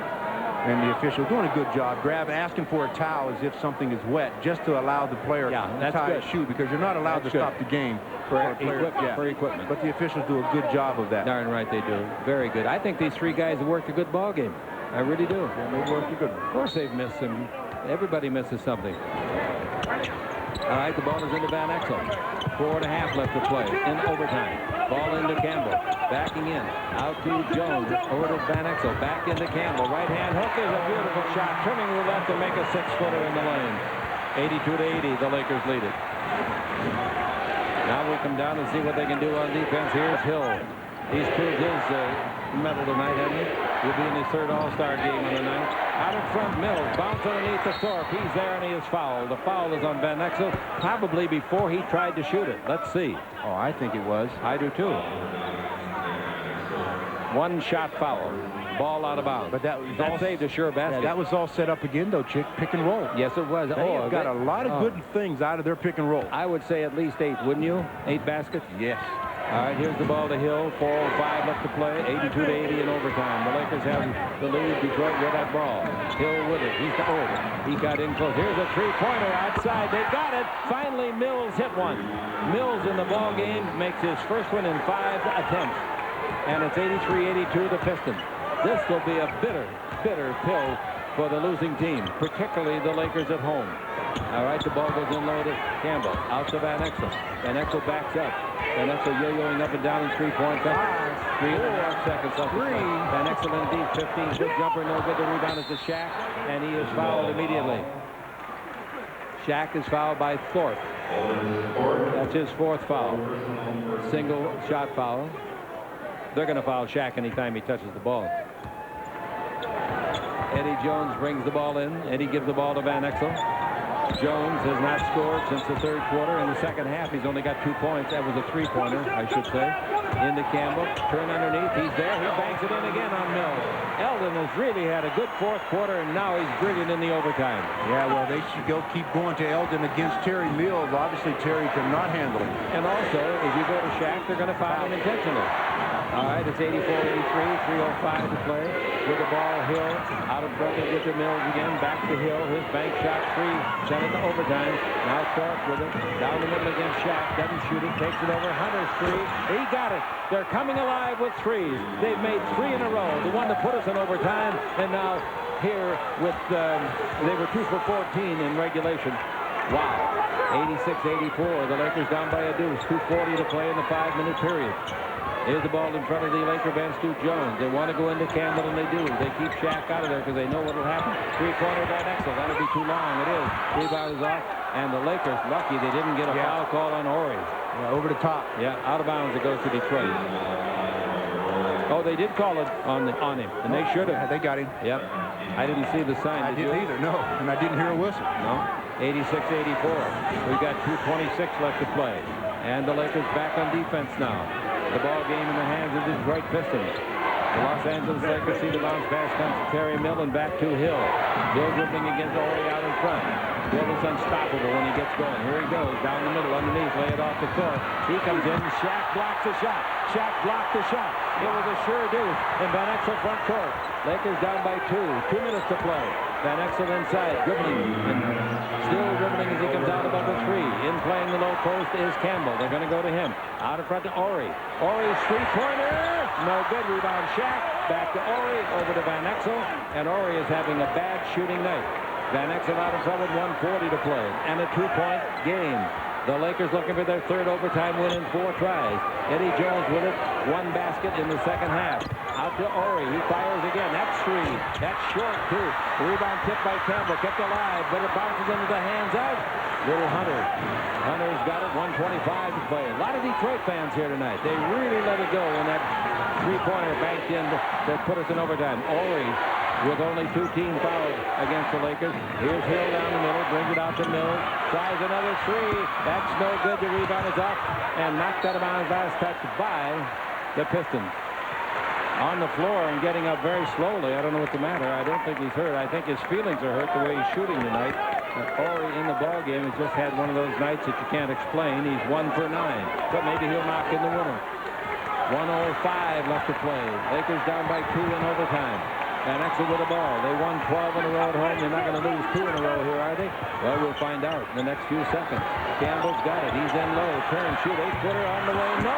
And the official doing a good job. Asking for a towel as if something is wet, just to allow the player to tie his shoe, because you're not allowed to stop the game for
equipment.
But the officials do a good job of that.
Darn right they do. Very good. I think these 3 guys have worked a good ball game. I really do.
Yeah, they've worked a good one.
Of course they've missed some. Everybody misses something. All right, the ball is into Van Exel. 4.5 left to play in overtime. Ball into Campbell. Backing in. Out to Jones. Over to Van Exel. Back into Campbell. Right hand hook is a beautiful shot. Trimming the left to make a 6-footer in the lane. 82-80. The Lakers lead it. Now we come down and see what they can do on defense. Here's Hill. He's proved his medal tonight, hasn't he? He'll be in his 3rd All-Star game on the night. Out in front, Mills. Bounce underneath the Thorpe. He's there and he is fouled. The foul is on Van Exel, probably before he tried to shoot it. Let's see.
Oh, I think it was.
I do too. 1 shot foul. Ball out of bounds.
But that
saved a sure basket.
Yeah, that was all set up again, though, Chick. Pick and roll.
Yes, it was.
They have got a lot of good things out of their pick and roll.
I would say at least 8, wouldn't you? 8 baskets?
Yes.
All right, here's the ball to Hill. 4:05 left to play. 82-80 in overtime. The Lakers have the lead. Detroit with that ball. Hill with it. He got in close. Here's a three-pointer outside. They got it. Finally, Mills hit one. Mills in the ball game makes his first one in 5 attempts. And it's 83-82 the Pistons. This will be a bitter, bitter pill for the losing team, particularly the Lakers at home. All right, the ball goes in low to Campbell. Out to Van Exel. Van Exel backs up. Van Exel yo-yoing up and down in 3 points. 3.5 seconds left. Van Exel in deep, 15. Good jumper, no good. The rebound is to Shaq, and he is fouled immediately. Shaq is fouled by Thorpe. That's his 4th foul. Single shot foul. They're going to foul Shaq anytime he touches the ball. Eddie Jones brings the ball in. Eddie gives the ball to Van Exel. Jones has not scored since the 3rd quarter. In the second half, he's only got 2 points. That was a 3-pointer, I should say. Into Campbell. Turn underneath. He's there. He banks it in again on Mills. Eldon has really had a good 4th quarter, and now he's brilliant in the overtime.
Yeah, well, they should keep going to Eldon against Terry Mills. Obviously, Terry cannot handle him.
And also, if you go to Shaq, they're going to foul him intentionally. All right, it's 84-83, 3:05 to play. With the ball, Hill out of front. They get to Mills again. Back to Hill. His bank shot 3. Sent it to overtime. Now Thorpe with it. Down the middle against Shaq. Doesn't shoot it. Takes it over. Hunter's 3. He got it. They're coming alive with 3s. They've made 3 in a row. The one to put us in overtime. And now here with, they were 2 for 14 in regulation. Wow. 86-84. The Lakers down by a deuce. 2:40 to play in the 5-minute period. Here's the ball in front of the Laker bench to Jones. They want to go into Campbell, and they do. They keep Shaq out of there because they know what will happen. 3-pointer by Exel. That'll be too long. It is. Rebound is off. And the Lakers, lucky they didn't get a foul call on Horry.
Yeah, over the top.
Yeah, out of bounds. It goes to Detroit. Oh, they did call it on him, and they should have.
Yeah, they got him.
Yep. I didn't see the sign.
I didn't either, no. And I didn't hear a whistle.
No. 86-84. We've got 2:26 left to play. And the Lakers back on defense now. The ball game in the hands of the Detroit Pistons. The Los Angeles Lakers see the bounce pass comes to Terry Mill and back to Hill. Hill dribbling against Horry out in front. Hill is unstoppable when he gets going. Here he goes, down the middle, underneath, lay it off to Thorpe. He comes in, Shaq blocks the shot. Shaq blocked the shot. It was a sure deuce. And Van Exel front court. Lakers down by 2. 2 minutes to play. Van Exel inside, dribbling, and still dribbling as he comes out above the 3. In playing the low post is Campbell. They're going to go to him. Out in front to Horry. Horry's 3-pointer. No good. Rebound Shaq. Back to Horry. Over to Van Exel. And Horry is having a bad shooting night. Van Exel out in front with 1:40 to play. And a 2-point game. The Lakers looking for their 3rd overtime win in 4 tries. Eddie Jones with it. 1 basket in the second half. Out to Horry. He fires again. That's 3. That's short, too. The rebound tipped by Campbell. Kept alive, but it bounces into the hands out. Little Hunter. Hunter's got it. 1:25 to play. A lot of Detroit fans here tonight. They really let it go when that 3-pointer banked in to put us in overtime. Horry with only 2 team fouls against the Lakers. Here's Hill down the middle. Brings it out to Mills. Tries another 3. That's no good. The rebound is up and knocked out of bounds. Last touch by the Pistons. On the floor and getting up very slowly. I don't know what's the matter. I don't think he's hurt. I think his feelings are hurt the way he's shooting tonight. Horry in the ball game has just had one of those nights that you can't explain. He's 1 for 9. But maybe he'll knock in the winner. 1:05 left to play. Lakers down by 2 in overtime. Van Exel with the ball. They won 12 in a row at home. They're not going to lose 2 in a row here, are they? Well, we'll find out in the next few seconds. Campbell's got it. He's in low. Turn, shoot. 8-footer on the way. No!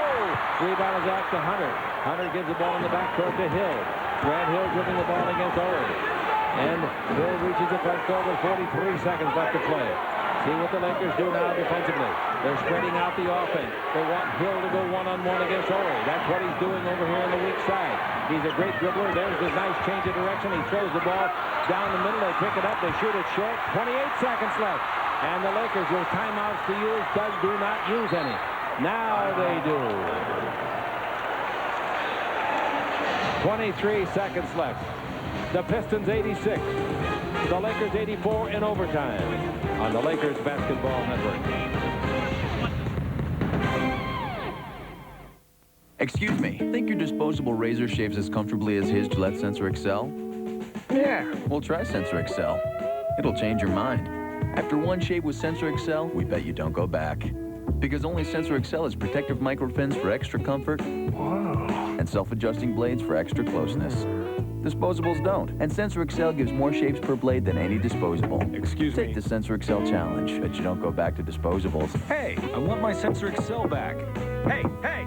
Rebound is out to Hunter. Hunter gives the ball in the backcourt to Hill. Grant Hill dribbling the ball against Horry. And Hill reaches the front court with 43 seconds left to play. See what the Lakers do now defensively. They're spreading out the offense. They want Hill to go one-on-one against Horry. That's what he's doing over here on the weak side. He's a great dribbler. There's this nice change of direction. He throws the ball down the middle. They pick it up. They shoot it short. 28 seconds left. And the Lakers with timeouts to use. Do not use any. Now they do. 23 seconds left. The Pistons 86. The Lakers 84 in overtime on the Lakers Basketball Network.
Excuse me, think your disposable razor shaves as comfortably as his Gillette Sensor XL?
Yeah.
Well, try Sensor XL. It'll change your mind. After one shave with Sensor XL, we bet you don't go back. Because only Sensor XL has protective microfins for extra comfort.
Whoa.
And self-adjusting blades for extra closeness. Disposables don't, and Sensor XL gives more shaves per blade than any disposable.
Excuse me.
Take the Sensor XL challenge. Bet you don't go back to disposables.
Hey, I want my Sensor XL back. Hey, hey!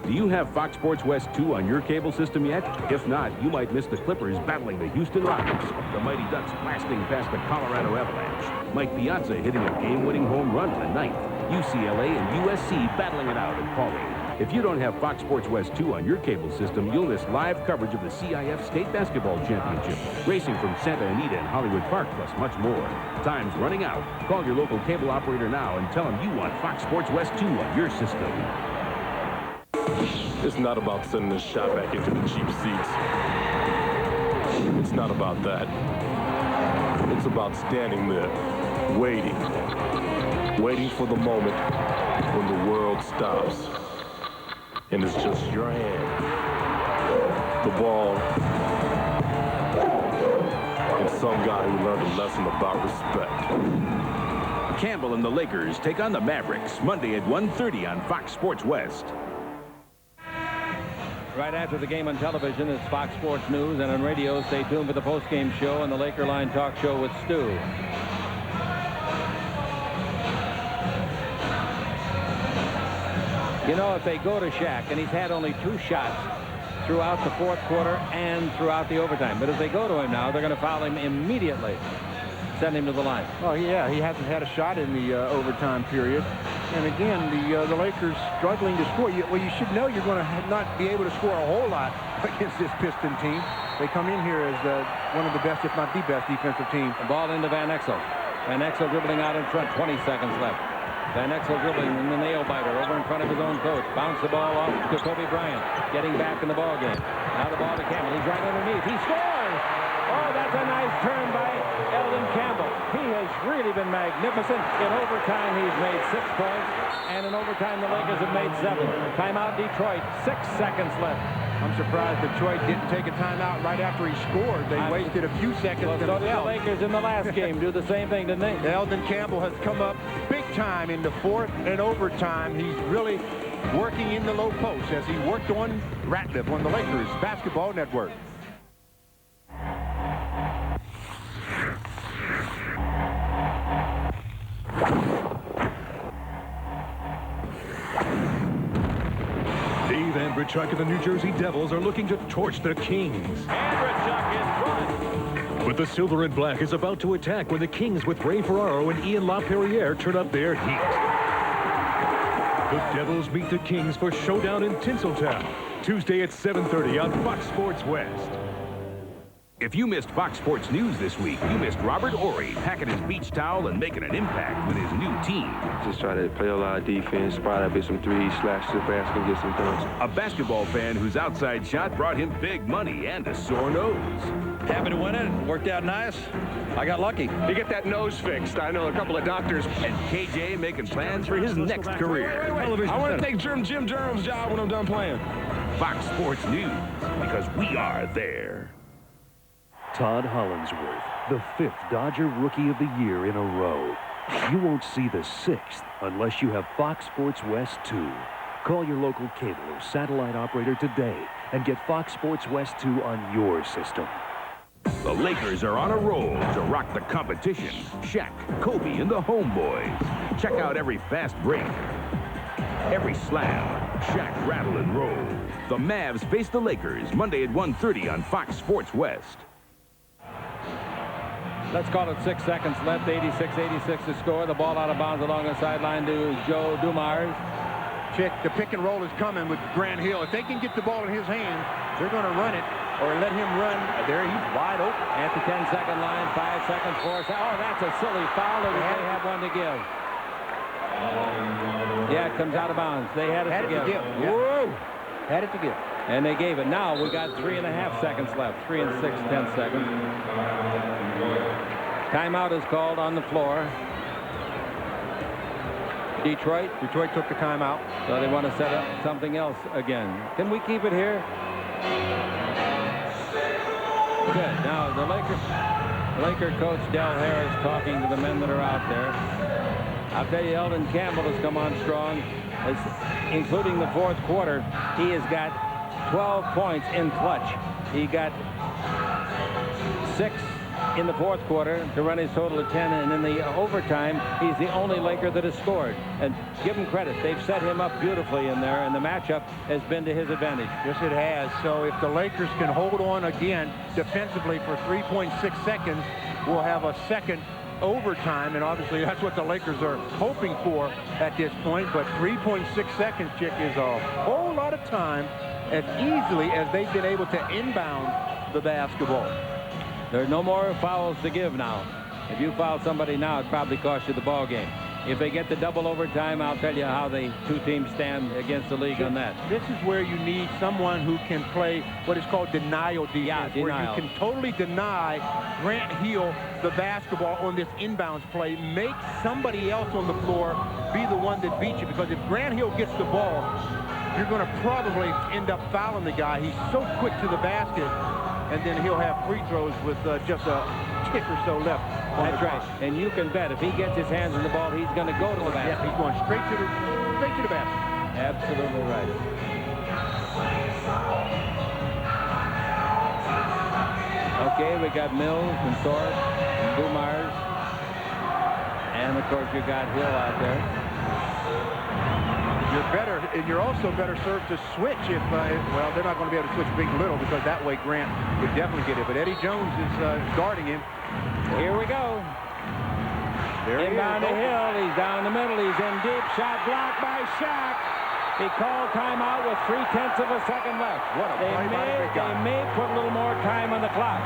Do you have Fox Sports West 2 on your cable system yet? If not, you might miss the Clippers battling the Houston Rockets, the Mighty Ducks blasting past the Colorado Avalanche, Mike Piazza hitting a game-winning home run in the ninth, UCLA and USC battling it out in Paulding. If you don't have Fox Sports West 2 on your cable system, you'll miss live coverage of the CIF State Basketball Championship, racing from Santa Anita and Hollywood Park, plus much more. Time's running out. Call your local cable operator now and tell them you want Fox Sports West 2 on your system.
It's not about sending this shot back into the cheap seats. It's not about that. It's about standing there, waiting for the moment when the world stops. And it's just your hand, the ball, and some guy who learned a lesson about respect.
Campbell and the Lakers take on the Mavericks Monday at 1:30 on Fox Sports West.
Right after the game on television, it's Fox Sports News, and on radio, stay tuned for the post-game show and the Laker Line Talk Show with Stu. You know, if they go to Shaq, and he's had only 2 shots throughout the fourth quarter and throughout the overtime, but if they go to him now, they're going to foul him immediately. Send him to the line.
Oh, yeah, he hasn't had a shot in the overtime period. And again, the Lakers struggling to score. Well, you should know you're going to not be able to score a whole lot against this Piston team. They come in here as one of the best, if not the best, defensive team.
The ball into Van Exel. Van Exel dribbling out in front, 20 seconds left. Van Exel dribbling in the nail-biter over in front of his own coach. Bounce the ball off to Kobe Bryant, getting back in the ball game. Now the ball to Campbell. He's right underneath. He scores! Oh, that's a nice turn by Elden Campbell. He has really been magnificent. In overtime, he's made 6 points. And in overtime, the Lakers have made 7. Timeout Detroit, 6 seconds left.
I'm surprised Detroit didn't take a timeout right after he scored. They wasted a few seconds.
Well, so did the Lakers in the last game do the same thing, didn't they?
Elden Campbell has come up big time in the fourth and overtime. He's really working in the low post as he worked on Ratliff on the Lakers Basketball Network.
Dave Andrechuk and the New Jersey Devils are looking to torch the Kings.
Andrechuk in front.
But the Silver and Black is about to attack when the Kings with Ray Ferraro and Ian LaPerriere turn up their heat. The Devils meet the Kings for Showdown in Tinseltown, Tuesday at 7:30 on Fox Sports West.
If you missed Fox Sports News this week, you missed Robert Horry packing his beach towel and making an impact with his new team.
Just try to play a lot of defense, probably be some threes, slash to the basket, and get some dunks.
A basketball fan whose outside shot brought him big money and a sore nose.
Happy to win it. Worked out nice. I got lucky.
You get that nose fixed. I know a couple of doctors.
And KJ making plans for his next career.
I want to take Jim Durham's job when I'm done playing.
Fox Sports News, because we are there.
Todd Hollingsworth, the 5th Dodger Rookie of the Year in a row. You won't see the 6th unless you have Fox Sports West 2. Call your local cable or satellite operator today and get Fox Sports West 2 on your system.
The Lakers are on a roll to rock the competition. Shaq, Kobe, and the Homeboys. Check out every fast break, every slam. Shaq rattle and roll. The Mavs face the Lakers Monday at 1:30 on Fox Sports West.
Let's call it 6 seconds left. 86-86 to score. The ball out of bounds along the sideline to Joe Dumars.
The pick and roll is coming with Grant Hill. If they can get the ball in his hands, they're going to run it or let him run. There, he's wide open.
At the 10-second line, 5 seconds, 4 seconds. Oh, that's a silly foul. Or did they have one to give? Yeah, it comes out of bounds. They had it to give.
Yeah. Whoa! Had it to give.
And they gave it. Now we got 3.5 seconds left. 3 and 6, 10 seconds. Timeout is called on the floor. Detroit?
Detroit took the timeout.
So they want to set up something else again. Can we keep it here? Good. Now the Laker coach Del Harris talking to the men that are out there. I'll tell you, Elden Campbell has come on strong, including the fourth quarter. He has got 12 points in clutch. He got 6 in the fourth quarter to run his total of 10, and in the overtime, he's the only Laker that has scored. And give him credit. They've set him up beautifully in there, and the matchup has been to his advantage.
Yes, it has. So if the Lakers can hold on again defensively for 3.6 seconds, we'll have a second overtime, and obviously that's what the Lakers are hoping for at this point. But 3.6 seconds, Chick, is a whole lot of time, as easily as they've been able to inbound the basketball.
There's no more fouls to give now. If you foul somebody now, it probably costs you the ball game. If they get the double overtime, I'll tell you how the two teams stand against the league on that.
This is where you need someone who can play what is called denial defense,
yeah,
where
denial.
you can totally deny Grant Hill the basketball on this inbounds play. Make somebody else on the floor be the one that beats you, because if Grant Hill gets the ball, you're going to probably end up fouling the guy. He's so quick to the basket, and then he'll have free throws with just a tick or so left.
That's right. And you can bet if he gets his hands on the ball, he's going to go to the basket.
Yeah, he's going straight to the basket.
Absolutely right. Okay, we got Mills and Thorpe and Dumars. And, of course, you got Hill out there.
You're also better served to switch if, well, they're not going to be able to switch big little, because that way Grant would definitely get it. But Eddie Jones is guarding him.
Here we go. Inbound to Hill. He's down the middle. He's in deep. Shot blocked by Shaq. He called timeout with 0.3 of a second left.
What a play by the big guy.
They may put a little more time on the clock.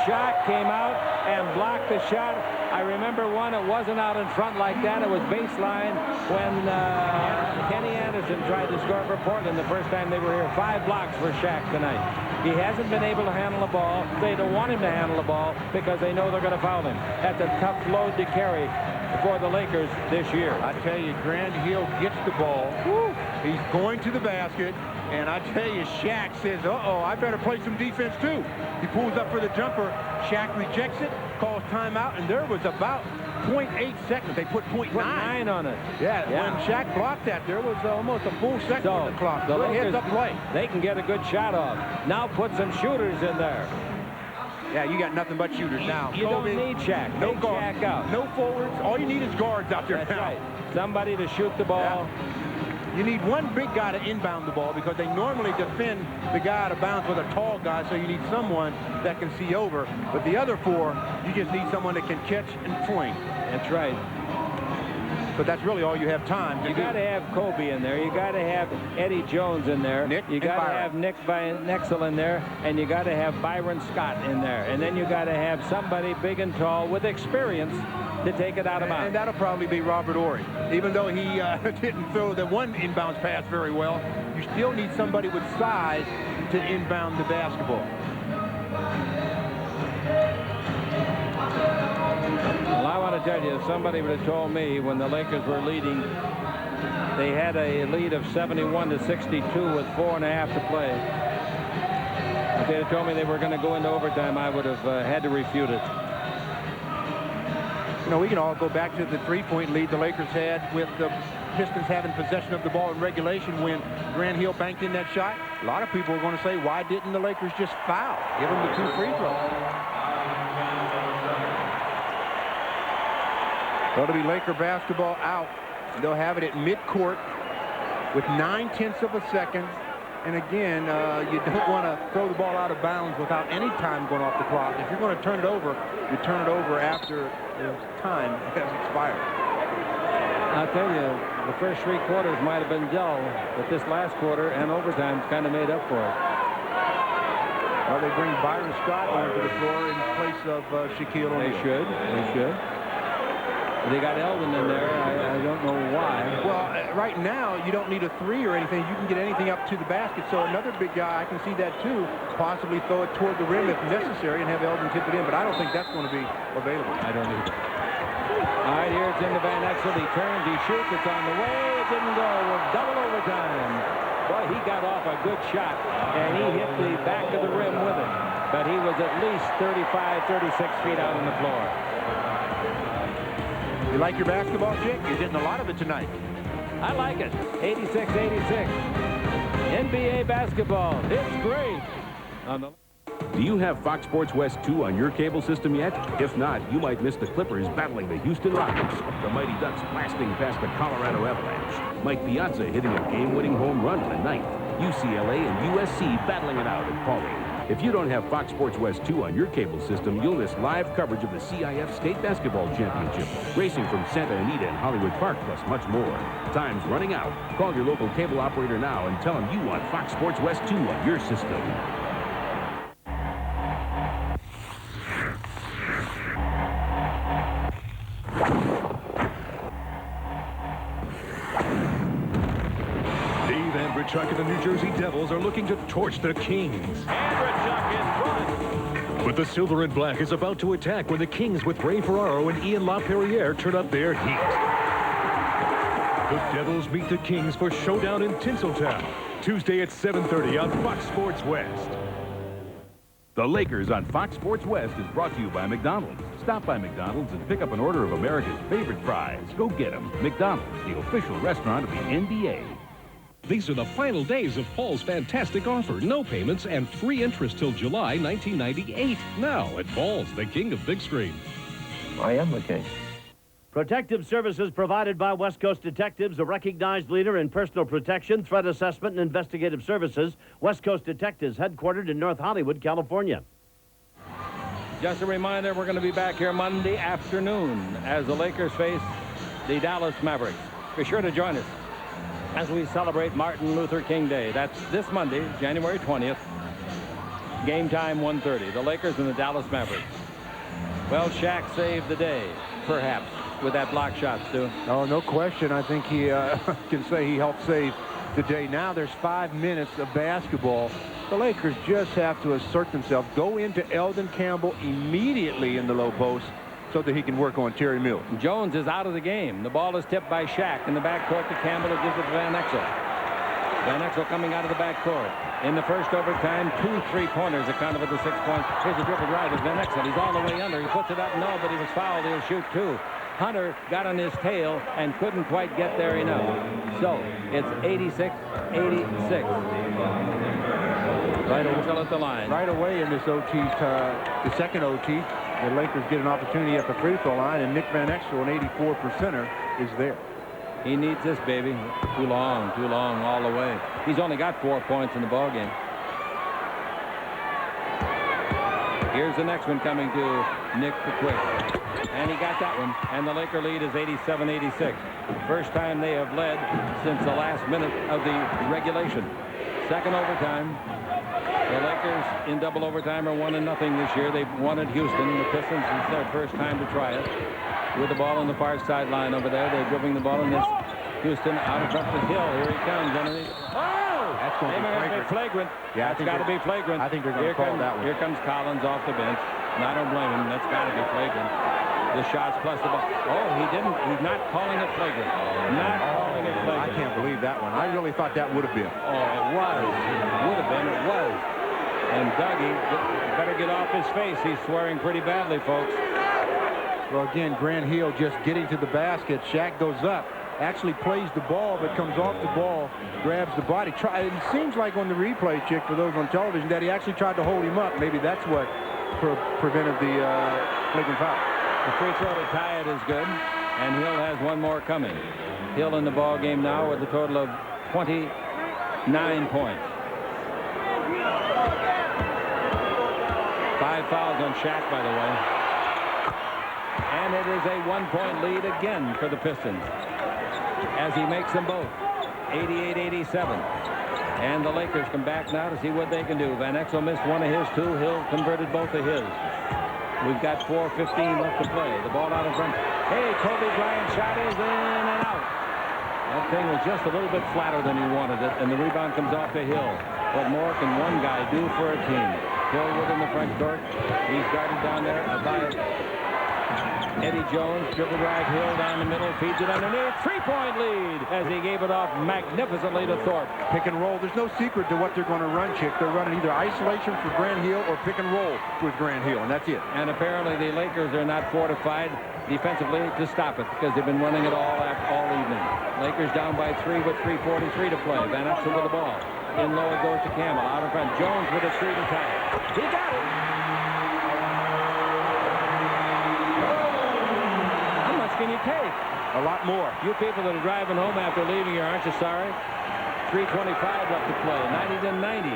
Shaq came out and blocked the shot. I remember one, it wasn't out in front like that. It was baseline when Kenny Anderson tried to score for Portland the first time they were here. 5 blocks for Shaq tonight. He hasn't been able to handle the ball. They don't want him to handle the ball because they know they're going to foul him. That's a tough load to carry for the Lakers this year.
I tell you, Grant Hill gets the ball. Woo. He's going to the basket. And I tell you, Shaq says, uh-oh, I better play some defense too. He pulls up for the jumper. Shaq rejects it, calls timeout, and there was about 0.8 seconds. They put 0.9
on it.
Yeah, when Shaq blocked that, there was almost a full second on the clock.
The Lakers,
heads up play.
They can get a good shot off. Now put some shooters in there.
Yeah, you got nothing but shooters now.
You don't need Shaq.
No
Take
guards.
Shaq out.
No forwards. All you need is guards out there.
That's
now.
right. Somebody to shoot the ball.
Yeah. You need one big guy to inbound the ball, because they normally defend the guy out of bounds with a tall guy, so you need someone that can see over. But the other 4, you just need someone that can catch and fling.
That's right.
But that's really all you have time to do.
You got to have Kobe in there. You got to have Eddie Jones in there. You got to have Nick Nexel in there, and you got to have Byron Scott in there. And then you got to have somebody big and tall with experience to take it out of bounds.
And that'll probably be Robert Horry. Even though he didn't throw the one inbounds pass very well, you still need somebody with size to inbound the basketball.
Well, I want to tell you, if somebody would have told me when the Lakers were leading, they had a lead of 71-62 with 4.5 to play. If they had told me they were going to go into overtime, I would have had to refute it.
You know, we can all go back to the 3-point lead the Lakers had with the Pistons having possession of the ball in regulation when Grant Hill banked in that shot. A lot of people are going to say, why didn't the Lakers just foul? Give them the 2 free throws. So it'll be Laker basketball out. They'll have it at midcourt with 9/10 of a second. And again, you don't want to throw the ball out of bounds without any time going off the clock. If you're going to turn it over, you turn it over after the time has expired.
I'll tell you, the first 3 quarters might have been dull, but this last quarter and overtime kind of made up for it.
Well, they bring Byron Scott onto the floor in place of Shaquille O'Neal.
They should. They should. They got Elden in there. I don't know why.
Well, right now, you don't need a 3 or anything. You can get anything up to the basket. So another big guy, I can see that too, possibly throw it toward the rim if necessary and have Elden tip it in. But I don't think that's going to be available.
I don't either. All right, here it's into Van Exel. He turns, he shoots, it's on the way. It didn't go. Double overtime. Boy, he got off a good shot, and he hit the back of the rim with it. But he was at least 35, 36 feet out on the floor.
You like your basketball, Chick? You're getting a lot of it tonight.
I like it. 86-86. NBA basketball. It's great.
Do you have Fox Sports West 2 on your cable system yet? If not, you might miss the Clippers battling the Houston Rockets, the Mighty Ducks blasting past the Colorado Avalanche, Mike Piazza hitting a game-winning home run in the ninth, UCLA and USC battling it out at Paulding. If you don't have Fox Sports West 2 on your cable system, you'll miss live coverage of the CIF State Basketball Championship, racing from Santa Anita and Hollywood Park, plus much more. Time's running out. Call your local cable operator now and tell them you want Fox Sports West 2 on your system.
Chuck and the New Jersey Devils are looking to torch the Kings.
Chuck in front.
But the Silver and Black is about to attack when the Kings with Ray Ferraro and Ian LaPerriere turn up their heat. The Devils meet the Kings for Showdown in Tinseltown, Tuesday at 7:30 on Fox Sports West.
The Lakers on Fox Sports West is brought to you by McDonald's. Stop by McDonald's and pick up an order of America's favorite fries. Go get them. McDonald's, the official restaurant of the NBA.
These are the final days of Paul's fantastic offer. No payments and free interest till July 1998. Now at Paul's, the king of big screen.
I am the king.
Protective services provided by West Coast Detectives, a recognized leader in personal protection, threat assessment, and investigative services. West Coast Detectives, headquartered in North Hollywood, California.
Just a reminder, we're going to be back here Monday afternoon as the Lakers face the Dallas Mavericks. Be sure to join us as we celebrate Martin Luther King Day. That's this Monday, January 20th. Game time 1:30. The Lakers and the Dallas Mavericks. Well, Shaq saved the day, perhaps, with that block shot, Stu.
Oh, no question. I think he can say he helped save the day. Now there's 5 minutes of basketball. The Lakers just have to assert themselves, go into Elden Campbell immediately in the low post, so that he can work on Terry Mills.
Jones is out of the game. The ball is tipped by Shaq in the backcourt to Campbell, who gives it to Van Exel. Van Exel coming out of the backcourt. In the first overtime, 2 3-pointers accounted for the 6 points. Here's a dribble drive with Van Exel. He's all the way under. He puts it up. No, but he was fouled. He'll shoot 2. Hunter got on his tail and couldn't quite get there enough. So it's 86-86. Right until at the line.
Right away in this OT, the second OT, the Lakers get an opportunity at the free throw line, and Nick Van Exel, an 84%er, is there.
He needs this, baby. Too long all the way. He's only got 4 points in the ball game. Here's the next one coming to Nick the Quick. And he got that one. And the Laker lead is 87-86. First time they have led since the last minute of the regulation. Second overtime. The Lakers in double overtime are 1-0 this year. They've won at Houston. The Pistons, it's their first time to try it. With the ball on the far sideline over there. They're dribbling the ball in this Houston out of front to Hill. Here he comes underneath. Oh!
That's going to be
flagrant.
Yeah,
that's got to be flagrant.
I think they're going to call that one.
Here comes Collins off the bench. And I don't blame him. That's got to be flagrant. The shots plus the ball. Oh, he didn't. He's not calling it flagrant. Not calling it flagrant.
I can't believe that one. I really thought that would have been.
Oh, it was. It would have been. It was. And Dougie better get off his face. He's swearing pretty badly, folks.
Well, again, Grant Hill just getting to the basket. Shaq goes up, actually plays the ball, but comes off the ball, grabs the body. It seems like on the replay, Chick, for those on television, that he actually tried to hold him up. Maybe that's what prevented the flagrant foul.
The free throw to tie it is good, and Hill has one more coming. Hill in the ball game now with a total of 29 points. 5 fouls on Shaq, by the way. And it is a 1-point lead again for the Pistons as he makes them both 88-87. And the Lakers come back now to see what they can do. Van Exel missed one of his 2. Hill converted both of his. We've got 4:15 left to play. The ball out in front. Hey, Kobe Bryant shot is in and out. That thing was just a little bit flatter than he wanted it, and the rebound comes off to Hill. What more can one guy do for a team? Hill within the front court. He's guarded down there by Eddie Jones, dribble drive, Hill down the middle, feeds it underneath. 3-point lead as he gave it off magnificently to Thorpe.
Pick and roll. There's no secret to what they're going to run, Chick. They're running either isolation for Grant Hill or pick and roll with Grant Hill, and that's it.
And apparently the Lakers are not fortified defensively to stop it because they've been running it all evening. Lakers down by 3 with 3:43 to play. Van Exel with the ball. In low it goes to Campbell. Out in front. Jones with a 3 to tie. He got it. How much can you take?
A lot more.
You people that are driving home after leaving here, aren't you sorry? 3:25 left to play. 90-90.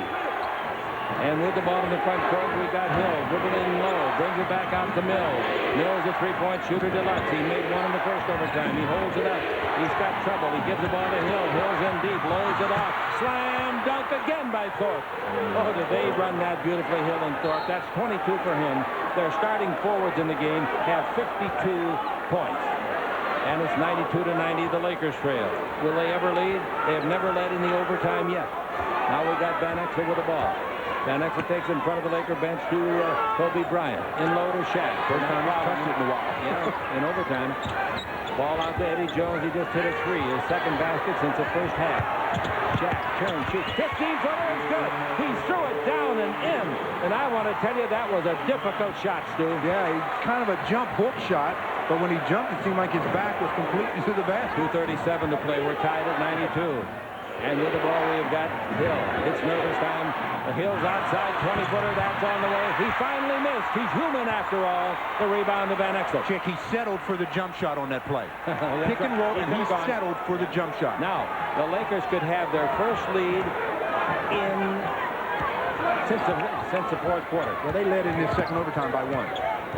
And with the ball in the front court, we got Hill dribbling low, brings it back out to Mills. Mills a 3-point shooter deluxe. He made one in the first overtime. He holds it up. He's got trouble. He gives the ball to Hill. Hill's in deep, loads it off. Slam dunk again by Thorpe. Oh, did they run that beautifully, Hill and Thorpe. That's 22 for him. Their starting forwards in the game have 52 points. And it's 92-90, the Lakers trail. Will they ever lead? They have never led in the overtime yet. Now we got Van Exel with the ball. Van Exel takes in front of the Laker bench to Kobe Bryant. In low to Shaq.
First time he's touched it in a while.
Yeah, in overtime. Ball out to Eddie Jones. He just hit a 3. His second basket since the first half. Shaq turns, shoots. 15-footer is good. He threw it down and in. And I want to tell you, that was a difficult shot, Stu.
Yeah, he's kind of a jump hook shot. But when he jumped, it seemed like his back was completely to the basket.
2:37 to play. We're tied at 92. And with the ball, we've got Hill. It's nervous time. Hill's outside, 20-footer. That's on the way. He finally missed. He's human after all. The rebound to Van Exel.
Chick, he settled for the jump shot on that play. Pick and roll, and he settled for the jump shot.
Now, the Lakers could have their first lead since the fourth quarter.
Well, they led in this second overtime by 1.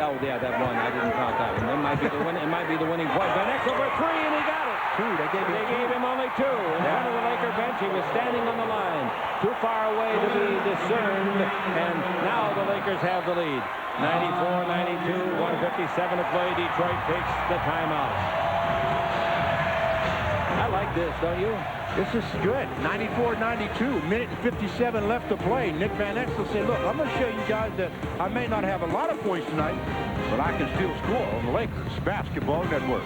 Oh, yeah, that one. I didn't count that one. It might be the winning point. Van Exel for 3, and he got it.
2. They
gave him only 2. In front of the Laker bench, he was standing on the line. Too far away to be discerned. And now the Lakers have the lead. 94-92, 1:57 to play. Detroit takes the timeout. I like this, don't you?
This is good. 94-92, minute and 57 left to play. Nick Van Exel said, look, I'm going to show you guys that I may not have a lot of points tonight, but I can still score on the Lakers Basketball Network.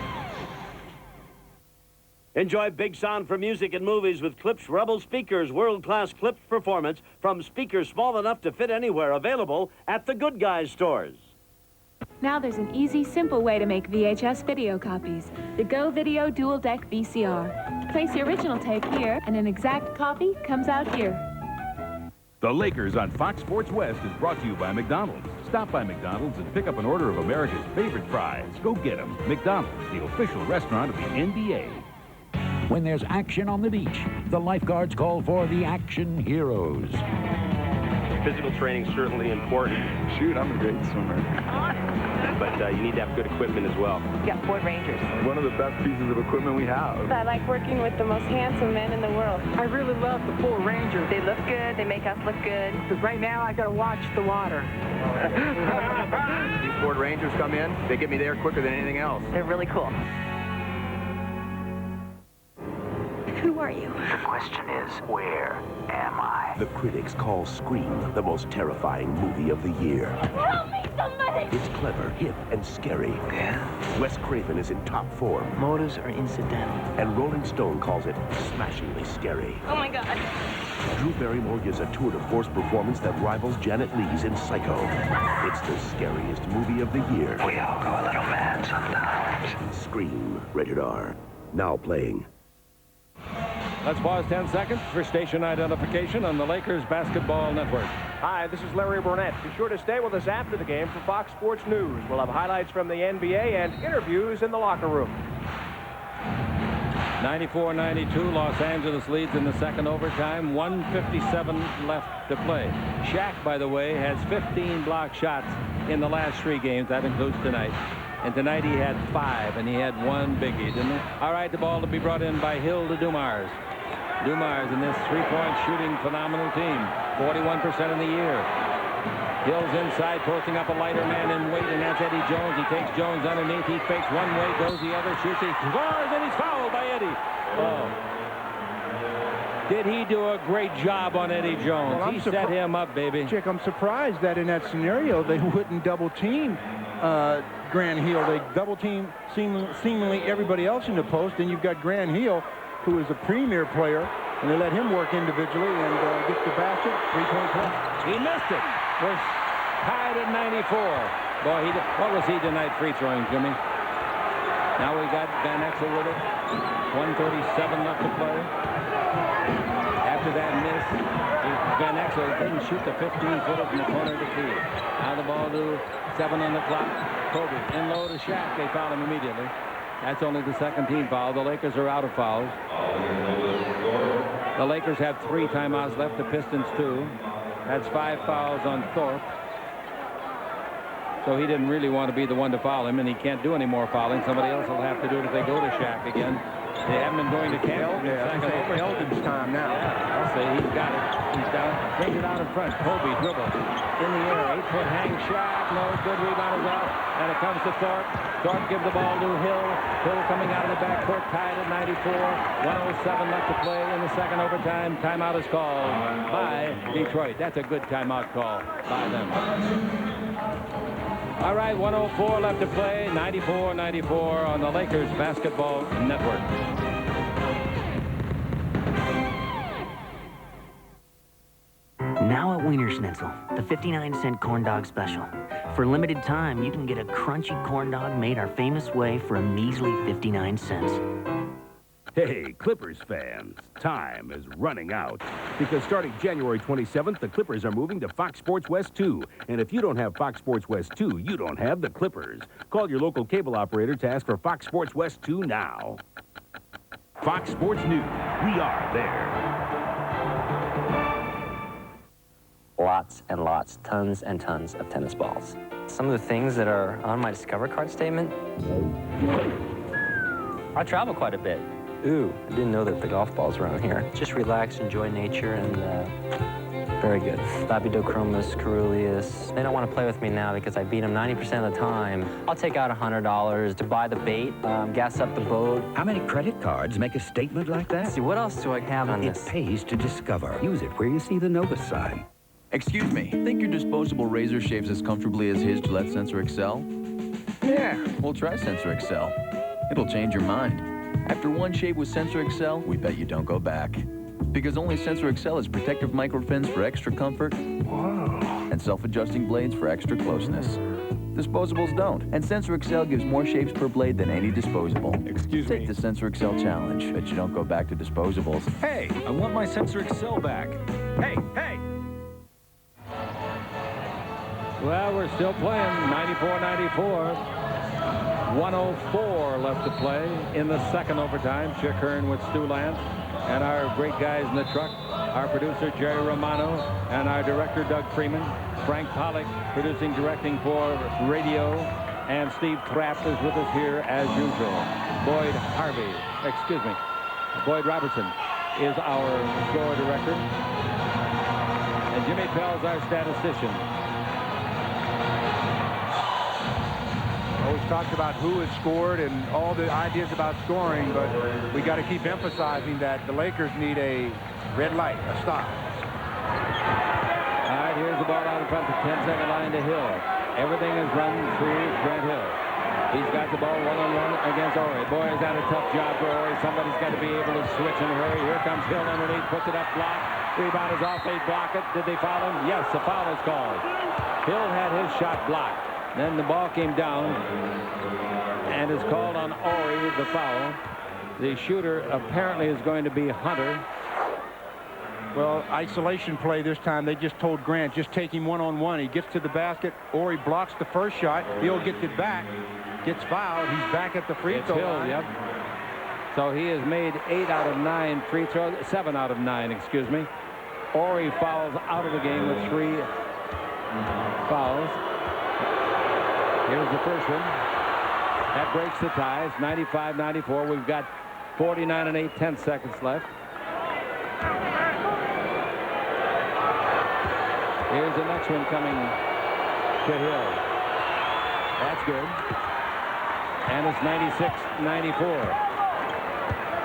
Enjoy big sound for music and movies with Klipsch Rebel speakers. World-class Klipsch performance from speakers small enough to fit anywhere. Available at the Good Guys stores.
Now there's an easy, simple way to make VHS video copies. The Go Video Dual Deck VCR. Place the original tape here, and an exact copy comes out here.
The Lakers on Fox Sports West is brought to you by McDonald's. Stop by McDonald's and pick up an order of America's favorite fries. Go get them. McDonald's, the official restaurant of the NBA.
When there's action on the beach, the lifeguards call for the Action Heroes.
Physical training is certainly important.
Shoot, I'm a great swimmer.
But you need to have good equipment as well.
Yeah, Ford Rangers.
One of the best pieces of equipment we have.
I like working with the most handsome men in the world.
I really love the Ford Rangers.
They look good. They make us look good.
Because right now I got to watch the water.
These Ford Rangers come in, they get me there quicker than anything else.
They're really cool. Who are you?
The question is, where am I? The critics call Scream the most terrifying movie of the year.
Help me, somebody!
It's clever, hip, and scary. Yeah? Wes Craven is in top form.
Motives are incidental.
And Rolling Stone calls it smashingly scary.
Oh, my God.
Drew Barrymore gives a tour de force performance that rivals Janet Leigh's in Psycho. It's the scariest movie of the year.
We all go a little mad sometimes.
Scream, rated R. Now playing.
Let's pause 10 seconds for station identification on the Lakers Basketball Network.
Hi, this is Larry Burnett. Be sure to stay with us after the game for Fox Sports News. We'll have highlights from the NBA and interviews in the locker room.
94-92, Los Angeles leads in the second overtime. 1:57 left to play. Shaq, by the way, has 15 block shots in the last 3 games. That includes tonight. And tonight he had 5, and he had 1 biggie, didn't he? All right, the ball to be brought in by Hill to Dumars. Dumars in this 3-point shooting phenomenal team. 41% in the year. Hill's inside, posting up a lighter man in weight, and that's Eddie Jones. He takes Jones underneath. He fakes one way, goes the other, shoots, he scores, and he's fouled by Eddie. Oh. Did he do a great job on Eddie Jones?
Well,
he set him up, baby.
Chick, I'm surprised that in that scenario they wouldn't double team Grant Hill. They double team seemingly everybody else in the post, and you've got Grant Hill, who is a premier player, and they let him work individually and get the basket. 3-point play.
He missed it. Was tied at 94. Boy, what was he tonight free throwing, Jimmy? Now we got Van Exel with it. 1:37 left to play. After that miss, Van Exel didn't shoot the 15-footer from the corner of the key. Now the ball to 7 on the clock. Kobe in low to Shaq. They foul him immediately. That's only the second team foul. The Lakers are out of fouls. The Lakers have 3 timeouts left. The Pistons 2. That's 5 fouls on Thorpe. So he didn't really want to be the one to foul him, and he can't do any more fouling. Somebody else will have to do it if they go to Shaq again. They haven't been going to Campbell.
Elden's time now.
Yeah, I'll say he's got it. He's down. Brings it out in front. Kobe dribble. In the air. 8-foot hang shot. No good. Rebound is off. And it comes to Thorpe. Thorpe gives the ball to Hill. Hill coming out of the backcourt. Tied at 94. 1:07 left to play in the second overtime. Timeout is called by Detroit. That's a good timeout call by them. All right, 1:04 left to play. 94-94 on the Lakers Basketball Network.
Now at Wiener Schnitzel, the 59-cent corn dog special. For a limited time, you can get a crunchy corn dog made our famous way for a measly 59 cents.
Hey, Clippers fans, time is running out. Because starting January 27th, the Clippers are moving to Fox Sports West 2. And if you don't have Fox Sports West 2, you don't have the Clippers. Call your local cable operator to ask for Fox Sports West 2 now. Fox Sports News, we are there.
Lots and lots, tons and tons of tennis balls. Some of the things that are on my Discover card statement, I travel quite a bit. Ooh, I didn't know that the golf balls around here. Just relax, enjoy nature, and very good. Labidochromis, Caeruleus. They don't want to play with me now because I beat them 90% of the time. I'll take out $100 to buy the bait, gas up the boat.
How many credit cards make a statement like that?
Let's see, what else do I have on this?
It pays to Discover. Use it where you see the Novus sign.
Excuse me, think your disposable razor shaves as comfortably as his Gillette Sensor XL? Yeah. Well, try Sensor XL. It'll change your mind. After one shave with Sensor XL, we bet you don't go back. Because only Sensor XL has protective microfins for extra comfort. Whoa. And self-adjusting blades for extra closeness. Disposables don't. And Sensor XL gives more shaves per blade than any disposable.
Excuse me.
Take the Sensor XL challenge. Bet you don't go back to disposables.
Hey, I want my Sensor XL back. Hey, hey!
Well, we're still playing 94-94. 1:04 left to play in the second overtime. Chick Hearn with Stu Lance and our great guys in the truck. Our producer, Jerry Romano, and our director, Doug Freeman. Frank Pollock producing, directing for radio. And Steve Trapp is with us here as usual. Boyd Robertson is our score director. And Jimmy Pell's our statistician.
Always talked about who has scored and all the ideas about scoring, but we got to keep emphasizing that the Lakers need a red light, a stop.
All right, here's the ball out in front of the 10-second line to Hill. Everything is run through Grant Hill. He's got the ball one-on-one against Ori. Boy, is that a tough job for Ori. Somebody's got to be able to switch in a hurry. Here comes Hill underneath, puts it up, blocked. Rebound is off, they block it. Did they foul him? Yes, the foul is called. Hill had his shot blocked. Then the ball came down and is called on Ori, the foul. The shooter apparently is going to be Hunter.
Well, isolation play this time. They just told Grant, just take him one-on-one. He gets to the basket. Ori blocks the first shot. Hill gets it back. Gets fouled. He's back at the free throw line.
Yep. So he has made 8 out of 9 free throws. 7 out of 9, excuse me. Ori fouls out of the game with 3 fouls. Here's the first one. That breaks the ties. 95-94. We've got 49 and 8/10 seconds left. Here's the next one coming to Hill. That's good. And it's 96-94.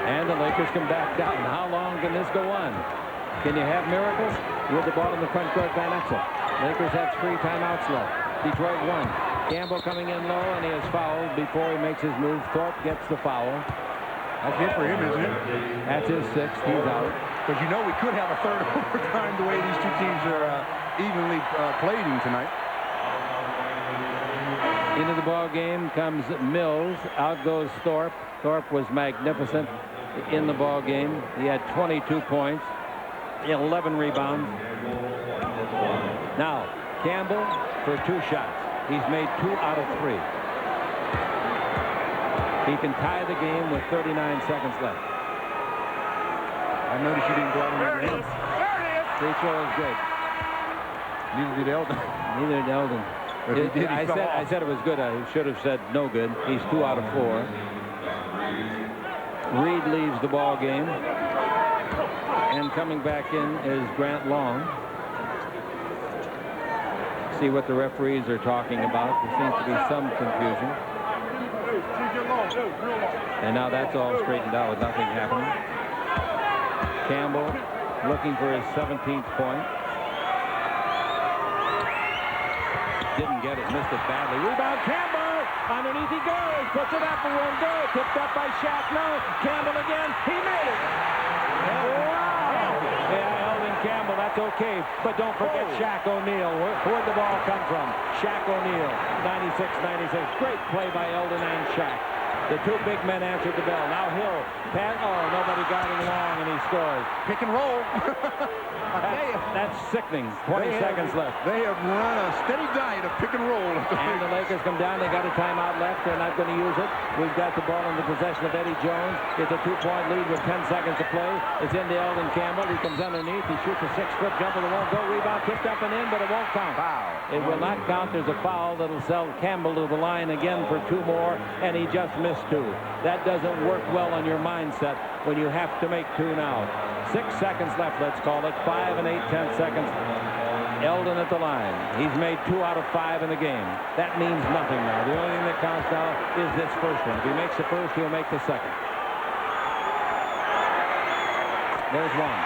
And the Lakers come back down. How long can this go on? Can you have miracles? With the ball in the front court, Van Exel. Lakers have 3 timeouts left. Detroit won. Campbell coming in low, and he is fouled before he makes his move. Thorpe gets the foul.
That's it for him, isn't it?
That's his sixth. He's out.
Because you know we could have a third overtime the way these two teams are evenly playing tonight.
Into the ball game comes Mills. Out goes Thorpe. Thorpe was magnificent in the ball game. He had 22 points, 11 rebounds. Now, Campbell for 2 shots. He's made 2 out of 3. He can tie the game with 39 seconds left.
I noticed you didn't go out on that end.
Free throw is good.
Neither did Elden.
Neither did Elden. I said it was good. I should have said no good. He's 2 out of 4. Reed leaves the ball game. And coming back in is Grant Long. See what the referees are talking about. There seems to be some confusion. And now that's all straightened out with nothing happening. Campbell looking for his 17th point. Didn't get it, missed it badly. Rebound, Campbell! Underneath he goes, puts it up and won't go. Tipped up by Shaq, no. Campbell again, he made it! Wow! Yeah, Elden Campbell, that's okay. But don't forget Shaq O'Neal. Where'd the ball come from? Shaq O'Neal, 96-96. Great play by Elden and Shaq. The 2 big men answered the bell. Now Hill, pass. Oh, nobody got him long, and he scores.
Pick and roll.
That's sickening. 20 seconds left.
They have run a steady diet of pick and roll.
And the Lakers come down. They got a timeout left. They're not going to use it. We've got the ball in the possession of Eddie Jones. It's a 2-point lead with 10 seconds to play. It's into Elden Campbell. He comes underneath. He shoots a 6-foot jumper that won't go. Rebound tipped up and in, but it won't count.
Foul.
It will not count. There's a foul that'll send Campbell to the line again for 2 more, and he just missed 2. That doesn't work well on your mindset when you have to make 2 now. 6 seconds left, let's call it. 5 and 8/10 seconds. Elden at the line. He's made 2 out of 5 in the game. That means nothing now. The only thing that counts now is this first one. If he makes the first, he'll make the second. There's one.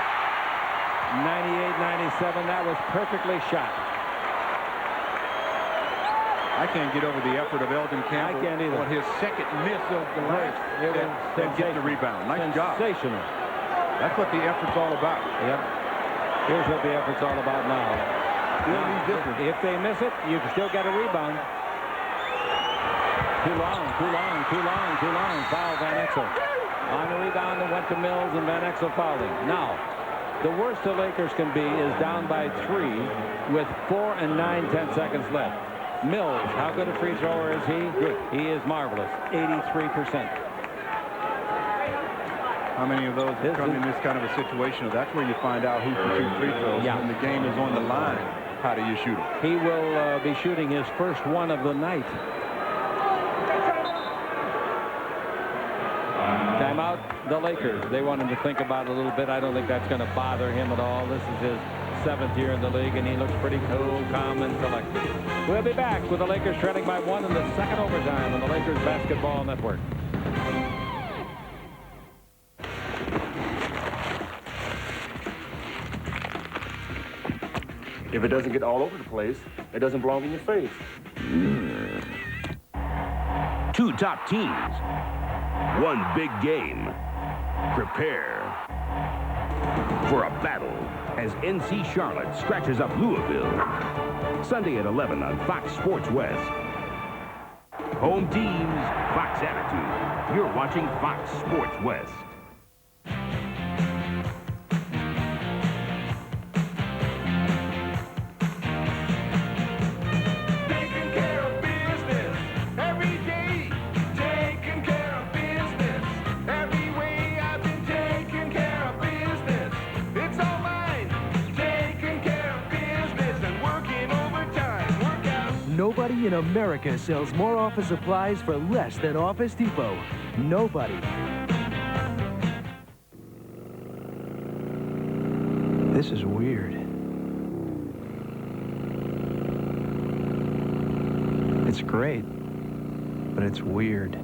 98-97. That was perfectly shot.
I can't get over the effort of Elden Campbell.
I can't either.
On his second miss of the last and get the rebound. Nice job.
Sensational.
That's what the effort's all about.
Yep. Here's what the effort's all about now. If they miss it, you can still get a rebound. Too long. Foul Van Exel. On the rebound, it went to Mills, and Van Exel fouled him. Now, the worst the Lakers can be is down by 3 with 4 and 9/10 seconds left. Mills, how good a free thrower is he? Good. He is marvelous. 83%.
How many of those have come in this kind of a situation? That's where you find out who can shoot free throws.
Yeah.
When the game is on the line, how do you shoot them?
He will be shooting his first one of the night. Timeout, the Lakers. They want him to think about it a little bit. I don't think that's going to bother him at all. This is his 7th year in the league, and he looks pretty cool, calm, and collected. We'll be back with the Lakers trailing by 1 in the second overtime on the Lakers Basketball Network.
If it doesn't get all over the place, it doesn't belong in your face.
2 top teams. 1 big game. Prepare for a battle as NC Charlotte scratches up Louisville. Sunday at 11 on Fox Sports West. Home teams, Fox Attitude. You're watching Fox Sports West.
Nobody in America sells more office supplies for less than Office Depot. Nobody. This is weird. It's great, but it's weird.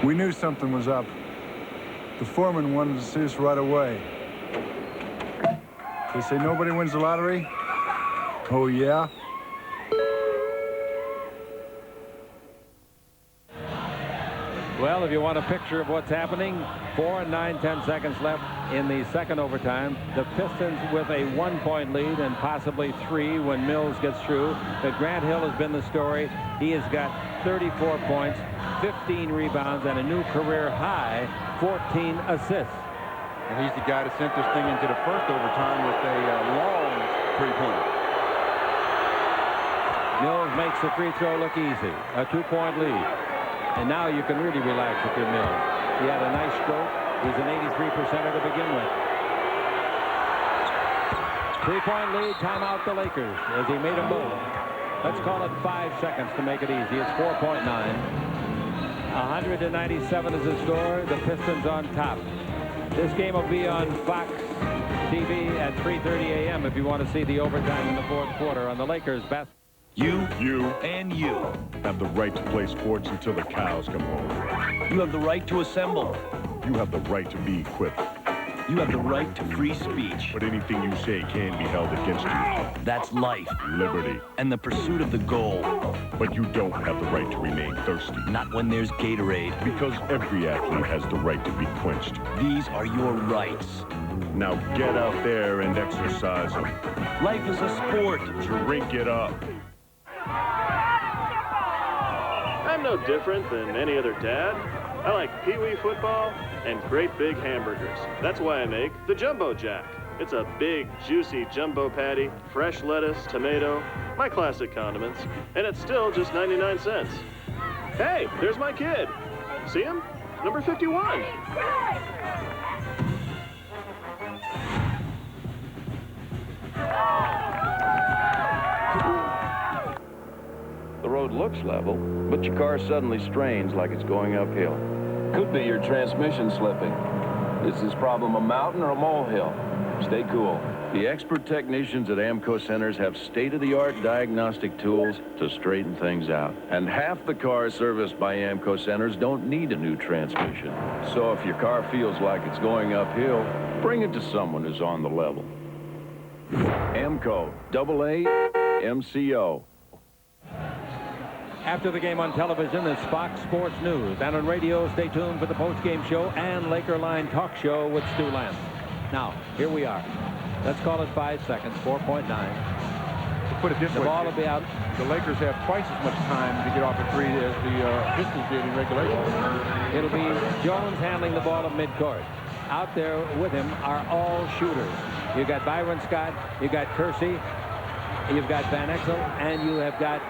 We knew something was up. The foreman wanted to see us right away.
They say nobody wins the lottery? Oh, yeah?
Well, if you want a picture of what's happening, 4 9/10 seconds left in the second overtime. The Pistons with a 1-point lead and possibly 3 when Mills gets through. But Grant Hill has been the story. He has got 34 points, 15 rebounds, and a new career high 14 assists.
And he's the guy that sent this thing into the first overtime with a long three-pointer.
Mills makes the free throw look easy. A 2-point lead. And now you can really relax if you're Mills. He had a nice stroke. He's an 83%er to begin with. 3-point lead. Timeout the Lakers as he made a move. Let's call it 5 seconds to make it easy. It's 4.9. 197 is the score. The Pistons on top. This game will be on Fox TV at 3:30 a.m. if you want to see the overtime in the fourth quarter on the Lakers basketball.
You, and you have the right to play sports until the cows come home.
You have the right to assemble.
You have the right to be equipped.
You have the right to free speech.
But anything you say can be held against you.
That's life.
Liberty.
And the pursuit of the goal.
But you don't have the right to remain thirsty.
Not when there's Gatorade.
Because every athlete has the right to be quenched.
These are your rights.
Now get out there and exercise them.
Life is a sport.
Drink it up.
I'm no different than any other dad. I like pee-wee football and great big hamburgers. That's why I make the Jumbo Jack. It's a big, juicy jumbo patty, fresh lettuce, tomato, my classic condiments, and it's still just 99 cents. Hey, there's my kid. See him? Number 51.
The road looks level, but your car suddenly strains like it's going uphill. Could be your transmission slipping. Is this problem a mountain or a molehill? Stay cool. The expert technicians at AMCO Centers have state-of-the-art diagnostic tools to straighten things out. And half the cars serviced by AMCO Centers don't need a new transmission. So if your car feels like it's going uphill, bring it to someone who's on the level. AMCO, AA, MCO.
After the game on television is Fox Sports News. And on radio, stay tuned for the post-game show and Laker Line talk show with Stu Lance. Now, here we are. Let's call it 5 seconds, 4.9.
To put it this way,
the ball will be out.
The Lakers have twice as much time to get off a three as the Pistons did in regulation.
It'll be Jones handling the ball at midcourt. Out there with him are all shooters. You've got Byron Scott, you've got Kersey, you've got Van Exel, and you have got